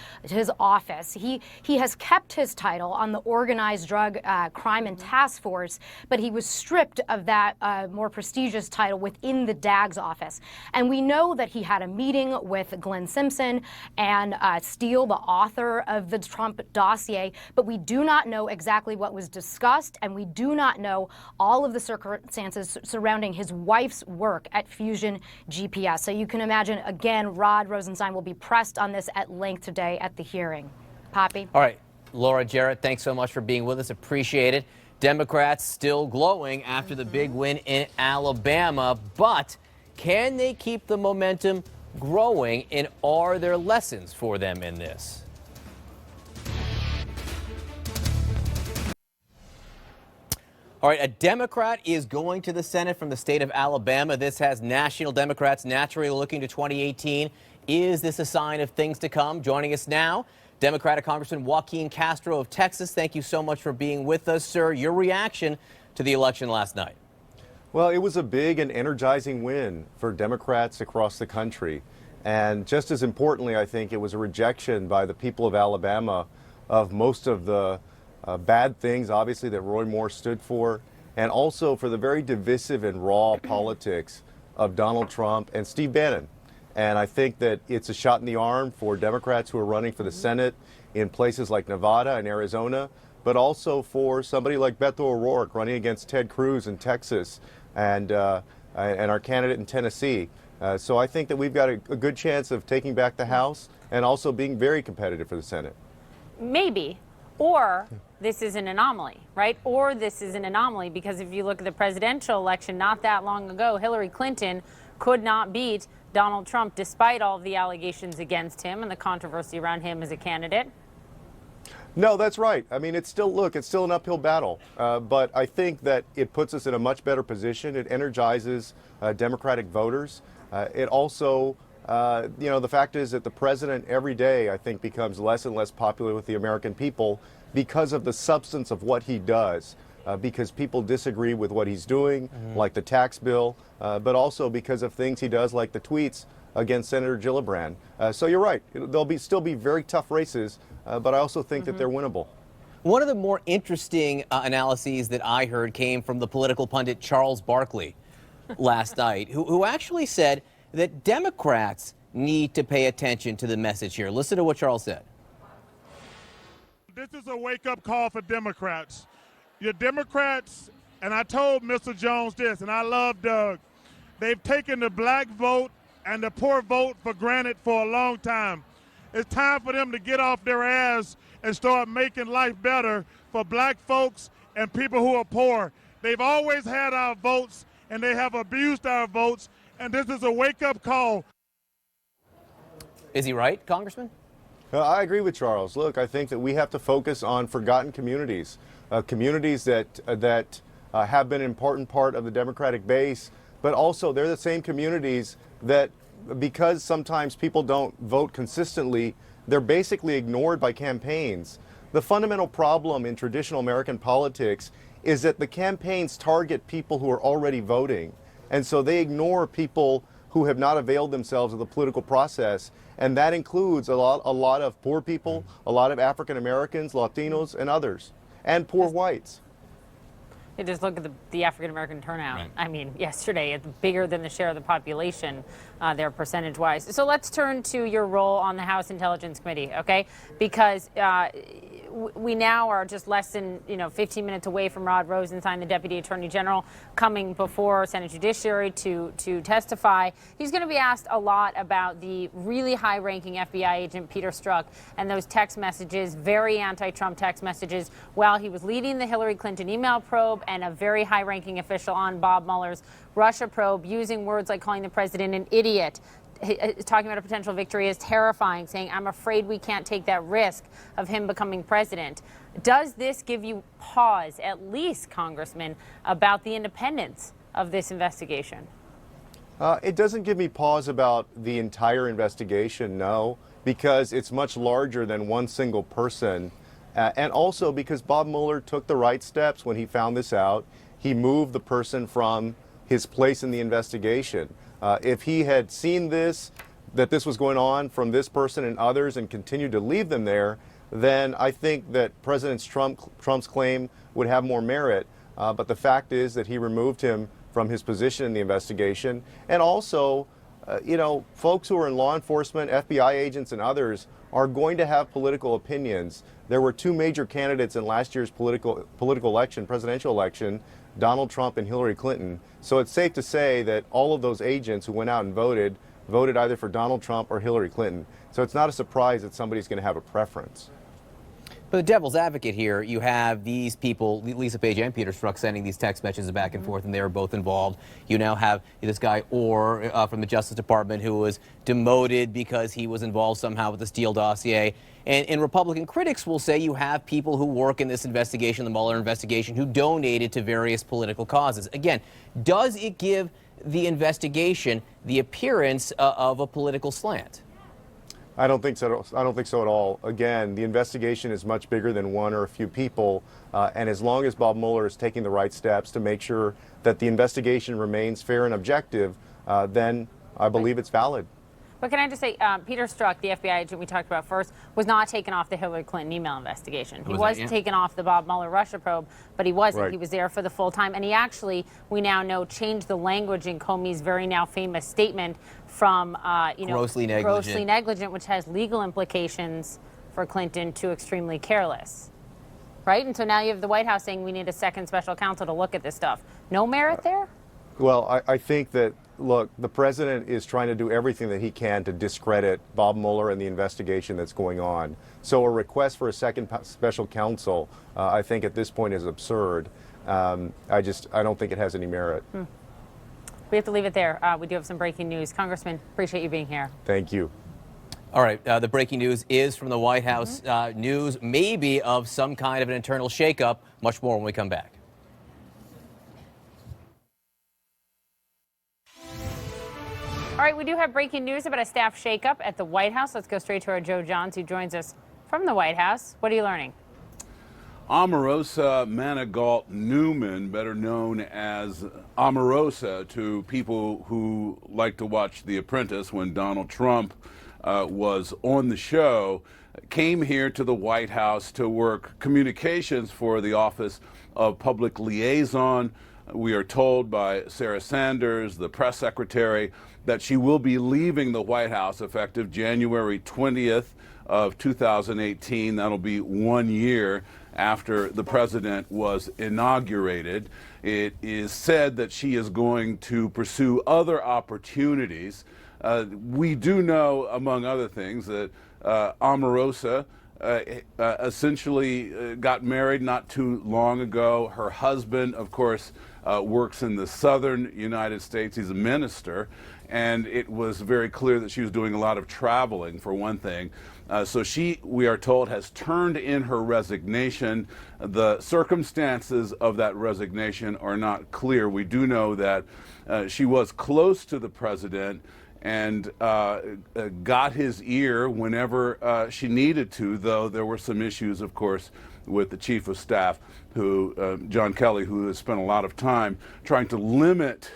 office. He has kept his title on the Organized Drug Crime and Task Force, but he was stripped of that more prestigious title within the DAG's office. And we know that he had a meeting with Glenn Simpson and Steele, the author of the Trump dossier, but we do not know exactly what was discussed, and we do not know all of the circumstances surrounding his wife's work at Fusion GPS. So you can imagine, again, Rod Rosenstein will be pressed on this at length today at the hearing. Poppy? All right, Laura Jarrett, thanks so much for being with us. Appreciate it. Democrats still glowing after the big win in Alabama, but can they keep the momentum growing, and are there lessons for them in this? All right, a Democrat is going to the Senate from the state of Alabama. This has national Democrats naturally looking to 2018. Is this a sign of things to come? Joining us now, Democratic Congressman Joaquin Castro of Texas. Thank you so much for being with us, sir. Your reaction to the election last night? Well, it was a big and energizing win for Democrats across the country. And just as importantly, I think it was a rejection by the people of Alabama of most of the bad things, obviously, that Roy Moore stood for, and also for the very divisive and raw politics of Donald Trump and Steve Bannon. And I think that it's a shot in the arm for Democrats who are running for the Senate in places like Nevada and Arizona, but also for somebody like Beto O'Rourke running against Ted Cruz in Texas and our candidate in Tennessee. So I think that we've got a good chance of taking back the House and also being very competitive for the Senate. Maybe. Or this is an anomaly, right? Or this is an anomaly because if you look at the presidential election not that long ago, Hillary Clinton could not beat Donald Trump despite all of the allegations against him and the controversy around him as a candidate. No, that's right. I mean, it's still an uphill battle. But I think that it puts us in a much better position. It energizes Democratic voters. It also the fact is that the president every day, I think, becomes less and less popular with the American people because of the substance of what he does, because people disagree with what he's doing, like the tax bill, but also because of things he does, like the tweets against Senator Gillibrand. So you're right. There'll still be very tough races, but I also think that they're winnable. One of the more interesting analyses that I heard came from the political pundit Charles Barkley last night, who actually said that Democrats need to pay attention to the message here. Listen to what Charles said. This is a wake-up call for Democrats. Your Democrats, and I told Mr. Jones this, and I love Doug, they've taken the black vote and the poor vote for granted for a long time. It's time for them to get off their ass and start making life better for black folks and people who are poor. They've always had our votes, and they have abused our votes, and this is a wake-up call. Is he right, Congressman? I agree with Charles. Look, I think that we have to focus on forgotten communities, communities that have been an important part of the Democratic base, but also they're the same communities that, because sometimes people don't vote consistently, they're basically ignored by campaigns. The fundamental problem in traditional American politics is that the campaigns target people who are already voting, and so they ignore people who have not availed themselves of the political process, and that includes a lot of poor people, a lot of African Americans, Latinos, and others, and poor whites. You just look at the African American turnout. Right. I mean, yesterday, it's bigger than the share of the population there percentage-wise. So let's turn to your role on the House Intelligence Committee, okay? Because we now are just less than 15 minutes away from Rod Rosenstein, the Deputy Attorney General, coming before Senate Judiciary to testify. He's going to be asked a lot about the really high-ranking FBI agent Peter Strzok and those text messages, very anti-Trump text messages, while he was leading the Hillary Clinton email probe, and a very high-ranking official on Bob Mueller's Russia probe, using words like calling the president an idiot, talking about a potential victory as terrifying, saying, I'm afraid we can't take that risk of him becoming president. Does this give you pause, at least, Congressman, about the independence of this investigation? It doesn't give me pause about the entire investigation, no, because it's much larger than one single person. And also because Bob Mueller took the right steps when he found this out. He moved the person from his place in the investigation. If he had seen that this was going on from this person and others, and continued to leave them there, then I think that President Trump's claim would have more merit. But the fact is that he removed him from his position in the investigation. And also, folks who are in law enforcement, FBI agents and others are going to have political opinions. There were two major candidates in last year's presidential election, Donald Trump and Hillary Clinton. So it's safe to say that all of those agents who went out and voted either for Donald Trump or Hillary Clinton. So it's not a surprise that somebody's going to have a preference. But the devil's advocate here, you have these people, Lisa Page and Peter Strzok, sending these text messages back and forth, and they were both involved. You now have this guy Orr from the Justice Department who was demoted because he was involved somehow with the Steele dossier. And Republican critics will say you have people who work in this investigation, the Mueller investigation, who donated to various political causes. Again, does it give the investigation the appearance of a political slant? I don't think so. I don't think so at all. Again, the investigation is much bigger than one or a few people, and as long as Bob Mueller is taking the right steps to make sure that the investigation remains fair and objective, then I believe it's valid. But can I just say, Peter Strzok, the FBI agent we talked about first, was not taken off the Hillary Clinton email investigation. He was taken off the Bob Mueller Russia probe, but he wasn't. Right. He was there for the full time. And he actually, we now know, changed the language in Comey's very now famous statement from, grossly negligent, which has legal implications for Clinton, to extremely careless. Right? And so now you have the White House saying we need a second special counsel to look at this stuff. No merit there? Well, I think that, look, the president is trying to do everything that he can to discredit Bob Mueller and the investigation that's going on. So a request for a second special counsel, I think at this point is absurd. I don't think it has any merit. We have to leave it there. We do have some breaking news. Congressman, appreciate you being here. Thank you. All right, the breaking news is from the White House. News maybe of some kind of an internal shakeup. Much more when we come back. All right, we do have breaking news about a staff shakeup at the White House. Let's go straight to our Joe Johns, who joins us from the White House. What are you learning? Omarosa Manigault Newman, better known as Omarosa to people who like to watch The Apprentice when Donald Trump was on the show, came here to the White House to work communications for the Office of Public Liaison. We are told by Sarah Sanders, the press secretary, that she will be leaving the White House effective January 20th of 2018. That'll be 1 year after the president was inaugurated. It is said that she is going to pursue other opportunities. We do know, among other things, that Omarosa essentially got married not too long ago. Her husband, of course, works in the southern United States. He's a minister, and it was very clear that she was doing a lot of traveling, for one thing. So she, we are told, has turned in her resignation. The circumstances of that resignation are not clear. We do know that she was close to the president and got his ear whenever she needed to, though there were some issues, of course, with the chief of staff, who John Kelly, who has spent a lot of time trying to limit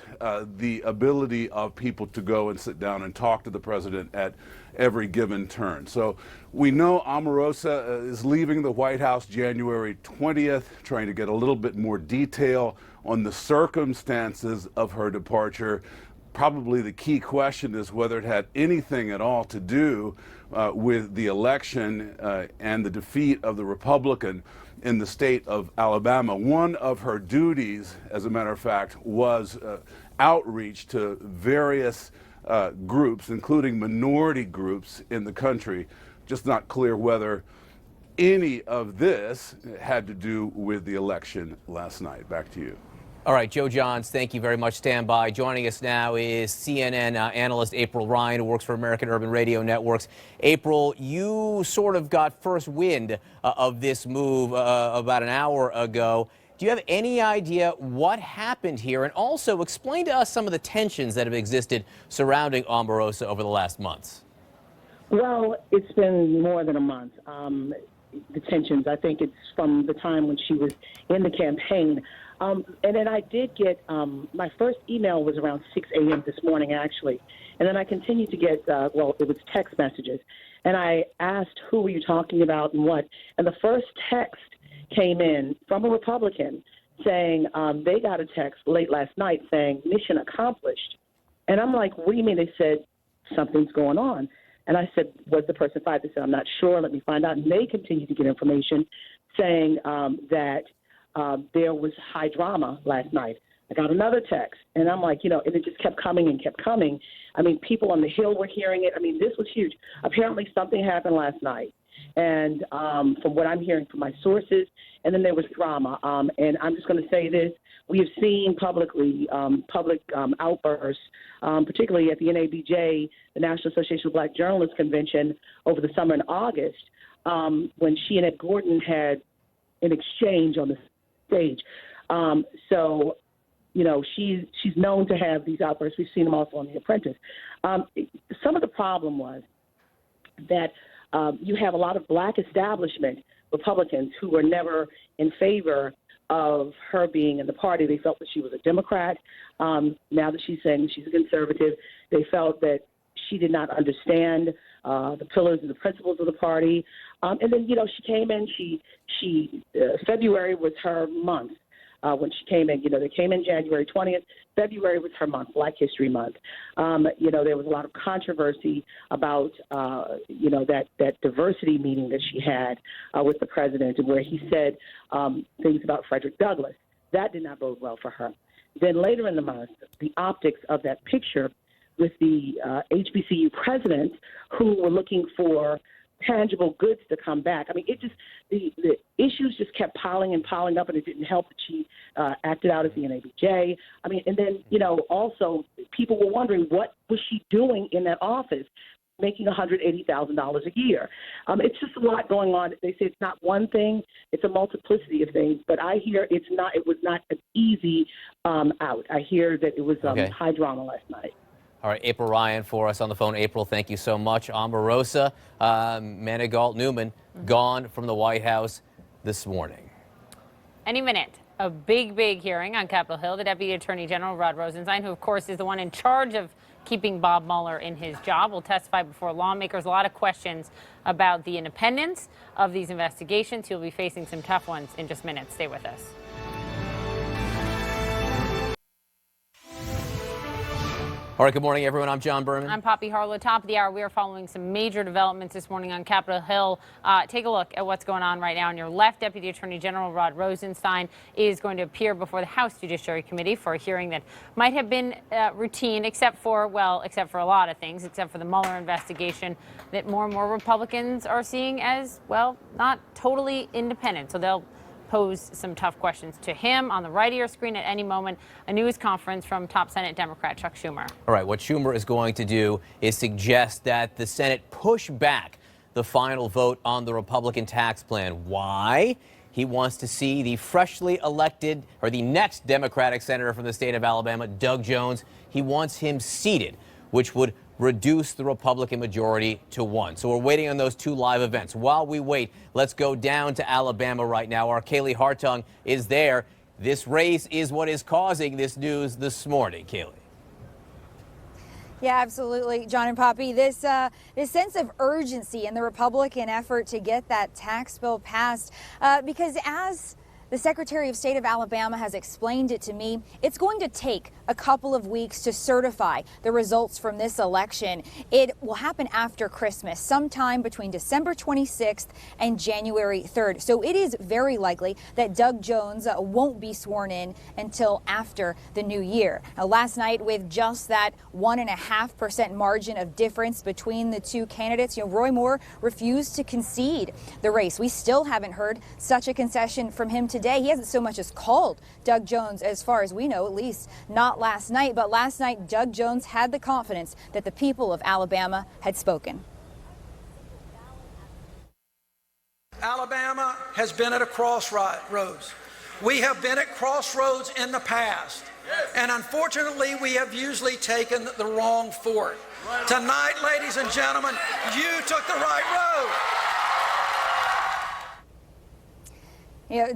the ability of people to go and sit down and talk to the president at every given turn. So we know Omarosa is leaving the White House January 20th, trying to get a little bit more detail on the circumstances of her departure. Probably the key question is whether it had anything at all to do with the election and the defeat of the Republican in the state of Alabama. One of her duties, as a matter of fact, was outreach to various groups, including minority groups in the country. Just not clear whether any of this had to do with the election last night. Back to you. All right, Joe Johns, thank you very much. Stand by. Joining us now is CNN analyst April Ryan, who works for American Urban Radio Networks. April, you sort of got first wind of this move about an hour ago. Do you have any idea what happened here? And also explain to us some of the tensions that have existed surrounding Omarosa over the last months. Well, it's been more than a month. The tensions, I think it's from the time when she was in the campaign. And then I did get, my first email was around 6 a.m. this morning, actually. And then I continued to get, well, it was text messages. And I asked, who were you talking about and what? And the first text came in from a Republican saying they got a text late last night saying, mission accomplished. And I'm like, what do you mean? They said, something's going on. And I said, was the person fired? They said, I'm not sure. Let me find out. And they continued to get information saying that there was high drama last night. I got another text, and I'm like, and it just kept coming and kept coming. I mean, people on the Hill were hearing it. I mean, this was huge. Apparently something happened last night. And from what I'm hearing from my sources, and then there was drama. And I'm just going to say this. We have seen public outbursts, particularly at the NABJ, the National Association of Black Journalists Convention, over the summer in August, when she and Ed Gordon had an exchange on the stage. So, she's known to have these outbursts. We've seen them also on The Apprentice. Some of the problem was that you have a lot of black establishment Republicans who were never in favor of her being in the party. They felt that she was a Democrat. Now that she's saying she's a conservative, they felt that she did not understand the pillars and the principles of the party. And then, she came in, February was her month. When she came in, they came in January 20th. February was her month, Black History Month. There was a lot of controversy about, that diversity meeting that she had with the president, and where he said things about Frederick Douglass. That did not bode well for her. Then later in the month, the optics of that picture with the HBCU president, who were looking for tangible goods to come back. I mean, the issues just kept piling up, and it didn't help that she acted out as the NABJ. I mean, and then, also people were wondering, what was she doing in that office, making $180,000 a year? It's just a lot going on. They say it's not one thing, it's a multiplicity of things, but I hear it was not an easy out. I hear that it was high drama last night. All right, April Ryan for us on the phone. April, thank you so much. Omarosa Manigault Newman gone from the White House this morning. Any minute, a big hearing on Capitol Hill. The Deputy Attorney General, Rod Rosenstein, who, of course, is the one in charge of keeping Bob Mueller in his job, will testify before lawmakers. A lot of questions about the independence of these investigations. He'll be facing some tough ones in just minutes. Stay with us. All right, good morning, everyone. I'm John Berman. I'm Poppy Harlow. Top of the hour, we are following some major developments this morning on Capitol Hill. Take a look at what's going on right now. On your left, Deputy Attorney General Rod Rosenstein is going to appear before the House Judiciary Committee for a hearing that might have been routine, except for a lot of things, except for the Mueller investigation that more and more Republicans are seeing as, well, not totally independent. So they'll pose some tough questions to him. On the right of your screen at any moment, a news conference from top Senate Democrat Chuck Schumer. All right, what Schumer is going to do is suggest that the Senate push back the final vote on the Republican tax plan. Why? He wants to see the freshly elected, or the next Democratic senator from the state of Alabama, Doug Jones. He wants him seated, which would reduce the Republican majority to 1. So we're waiting on those two live events. While we wait, let's go down to Alabama right now. Our Kaylee Hartung is there. This race is what is causing this news this morning. Kaylee. Yeah, absolutely, John and Poppy. This sense of urgency in the Republican effort to get that tax bill passed, because as the Secretary of State of Alabama has explained it to me, it's going to take a couple of weeks to certify the results from this election. It will happen after Christmas, sometime between December 26th and January 3rd. So it is very likely that Doug Jones won't be sworn in until after the new year. Now, last night, with just that 1.5% margin of difference between the two candidates, Roy Moore refused to concede the race. We still haven't heard such a concession from him today. He hasn't so much as called Doug Jones, as far as we know, at least not last night. But last night, Doug Jones had the confidence that the people of Alabama had spoken. Alabama has been at a crossroads. We have been at crossroads in the past. And unfortunately, we have usually taken the wrong fork. Tonight, ladies and gentlemen, you took the right road.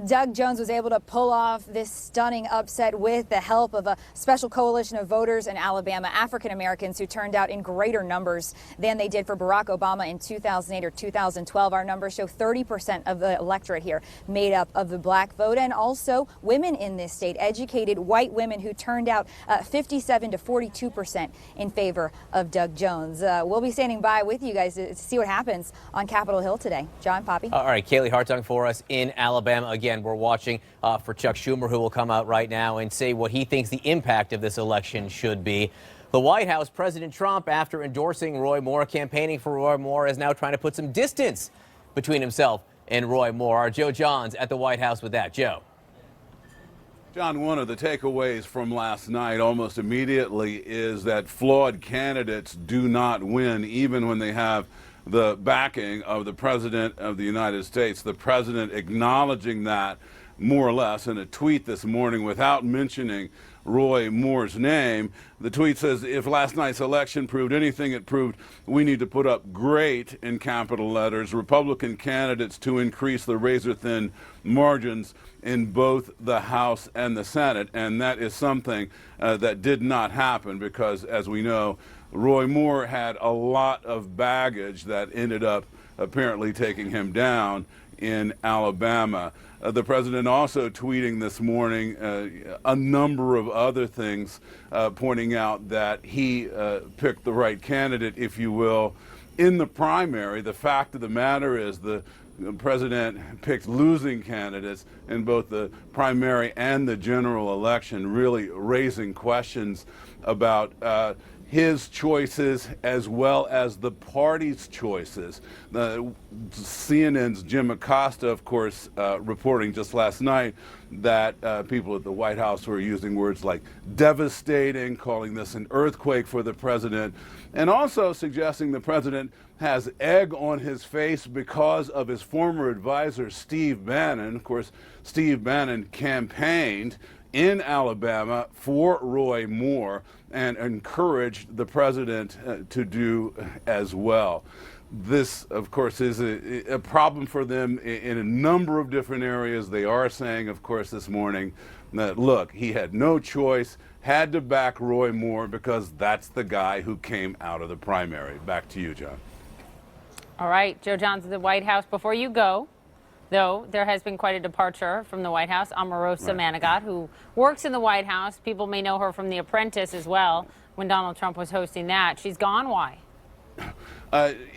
Doug Jones was able to pull off this stunning upset with the help of a special coalition of voters in Alabama, African Americans who turned out in greater numbers than they did for Barack Obama in 2008 or 2012. Our numbers show 30% of the electorate here made up of the black vote, and also women in this state, educated white women who turned out 57 to 42% in favor of Doug Jones. We'll be standing by with you guys to see what happens on Capitol Hill today. John, Poppy. All right, Kaylee Hartung for us in Alabama. Again, we're watching for Chuck Schumer, who will come out right now and say what he thinks the impact of this election should be. The White House, President Trump, after endorsing Roy Moore, campaigning for Roy Moore, is now trying to put some distance between himself and Roy Moore. Our Joe Johns at the White House with that. Joe. John, one of the takeaways from last night almost immediately is that flawed candidates do not win, even when they have the backing of the President of the United States. The President acknowledging that more or less in a tweet this morning without mentioning Roy Moore's name. The tweet says, if last night's election proved anything, it proved we need to put up great in capital letters Republican candidates to increase the razor-thin margins in both the House and the Senate. And that is something that did not happen because, as we know, Roy Moore had a lot of baggage that ended up apparently taking him down in Alabama. The president also tweeting this morning a number of other things, pointing out that he picked the right candidate, if you will, in the primary. The fact of the matter is the president picked losing candidates in both the primary and the general election, really raising questions about his choices as well as the party's choices. CNN's Jim Acosta, of course, reporting just last night that people at the White House were using words like devastating, calling this an earthquake for the president, and also suggesting the president has egg on his face because of his former advisor, Steve Bannon. Of course, Steve Bannon campaigned in Alabama for Roy Moore and encouraged the president to do as well. This, of course, is a problem for them in a number of different areas. They are saying, of course, this morning that, look, he had no choice, had to back Roy Moore because that's the guy who came out of the primary. Back to you, John. All right, Joe Johns at the White House. Before you go, though, there has been quite a departure from the White House. Omarosa Manigat, who works in the White House, people may know her from The Apprentice as well, when Donald Trump was hosting that. She's gone. Why?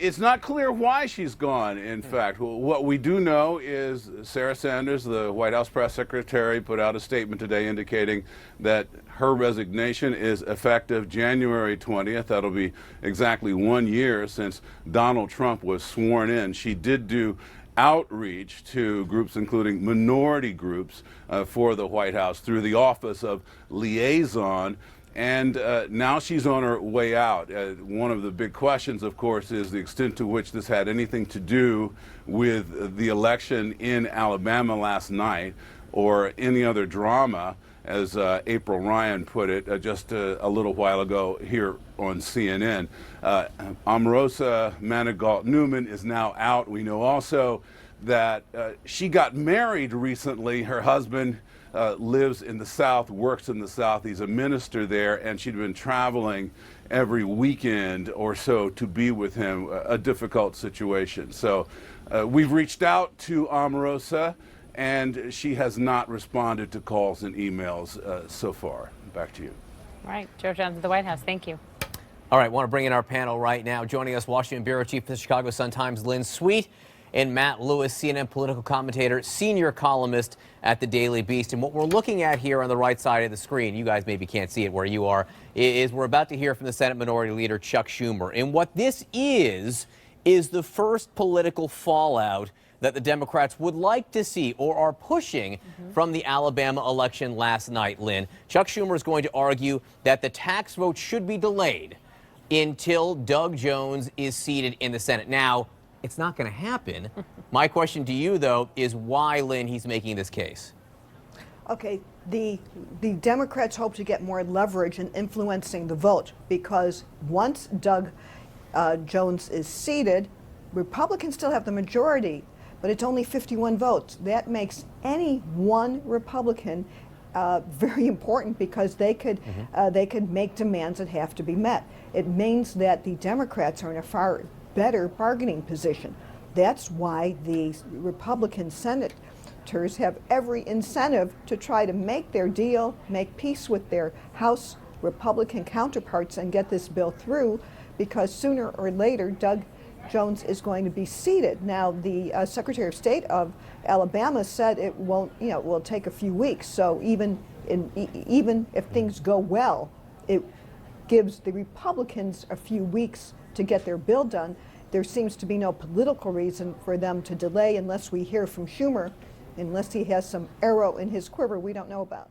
It's not clear why she's gone, in fact. What we do know is Sarah Sanders, the White House press secretary, put out a statement today indicating that her resignation is effective January 20th. That'll be exactly 1 year since Donald Trump was sworn in. She did do outreach to groups, including minority groups, for the White House through the Office of Liaison. And now she's on her way out. One of the big questions, of course, is the extent to which this had anything to do with the election in Alabama last night or any other drama, as April Ryan put it just a little while ago here on CNN. Omarosa Manigault Newman is now out. We know also that she got married recently. Her husband lives in the South, works in the South. He's a minister there, and she'd been traveling every weekend or so to be with him, a difficult situation. So we've reached out to Omarosa, and she has not responded to calls and emails so far. Back to you. All right, Joe Jones at the White House. Thank you. All right, want to bring in our panel right now. Joining us, Washington Bureau Chief of the Chicago Sun-Times, Lynn Sweet, and Matt Lewis, CNN political commentator, senior columnist at the Daily Beast. And what we're looking at here on the right side of the screen, you guys maybe can't see it where you are, is we're about to hear from the Senate Minority Leader Chuck Schumer. And what this is the first political fallout that the Democrats would like to see or are pushing from the Alabama election last night, Lynn. Chuck Schumer is going to argue that the tax vote should be delayed until Doug Jones is seated in the Senate. Now, it's not going to happen. My question to you, though, is why, Lynn, he's making this case. Okay, the Democrats hope to get more leverage in influencing the vote because once Doug Jones is seated, Republicans still have the majority, but it's only 51 votes. That makes any one Republican very important because they could make demands that have to be met. It means that the Democrats are in a far better bargaining position. That's why the Republican senators have every incentive to try to make their deal, make peace with their House Republican counterparts and get this bill through, because sooner or later Doug Jones is going to be seated. Now, the Secretary of State of Alabama said it won't, it will take a few weeks. So even if things go well, it gives the Republicans a few weeks to get their bill done. There seems to be no political reason for them to delay unless we hear from Schumer, unless he has some arrow in his quiver we don't know about.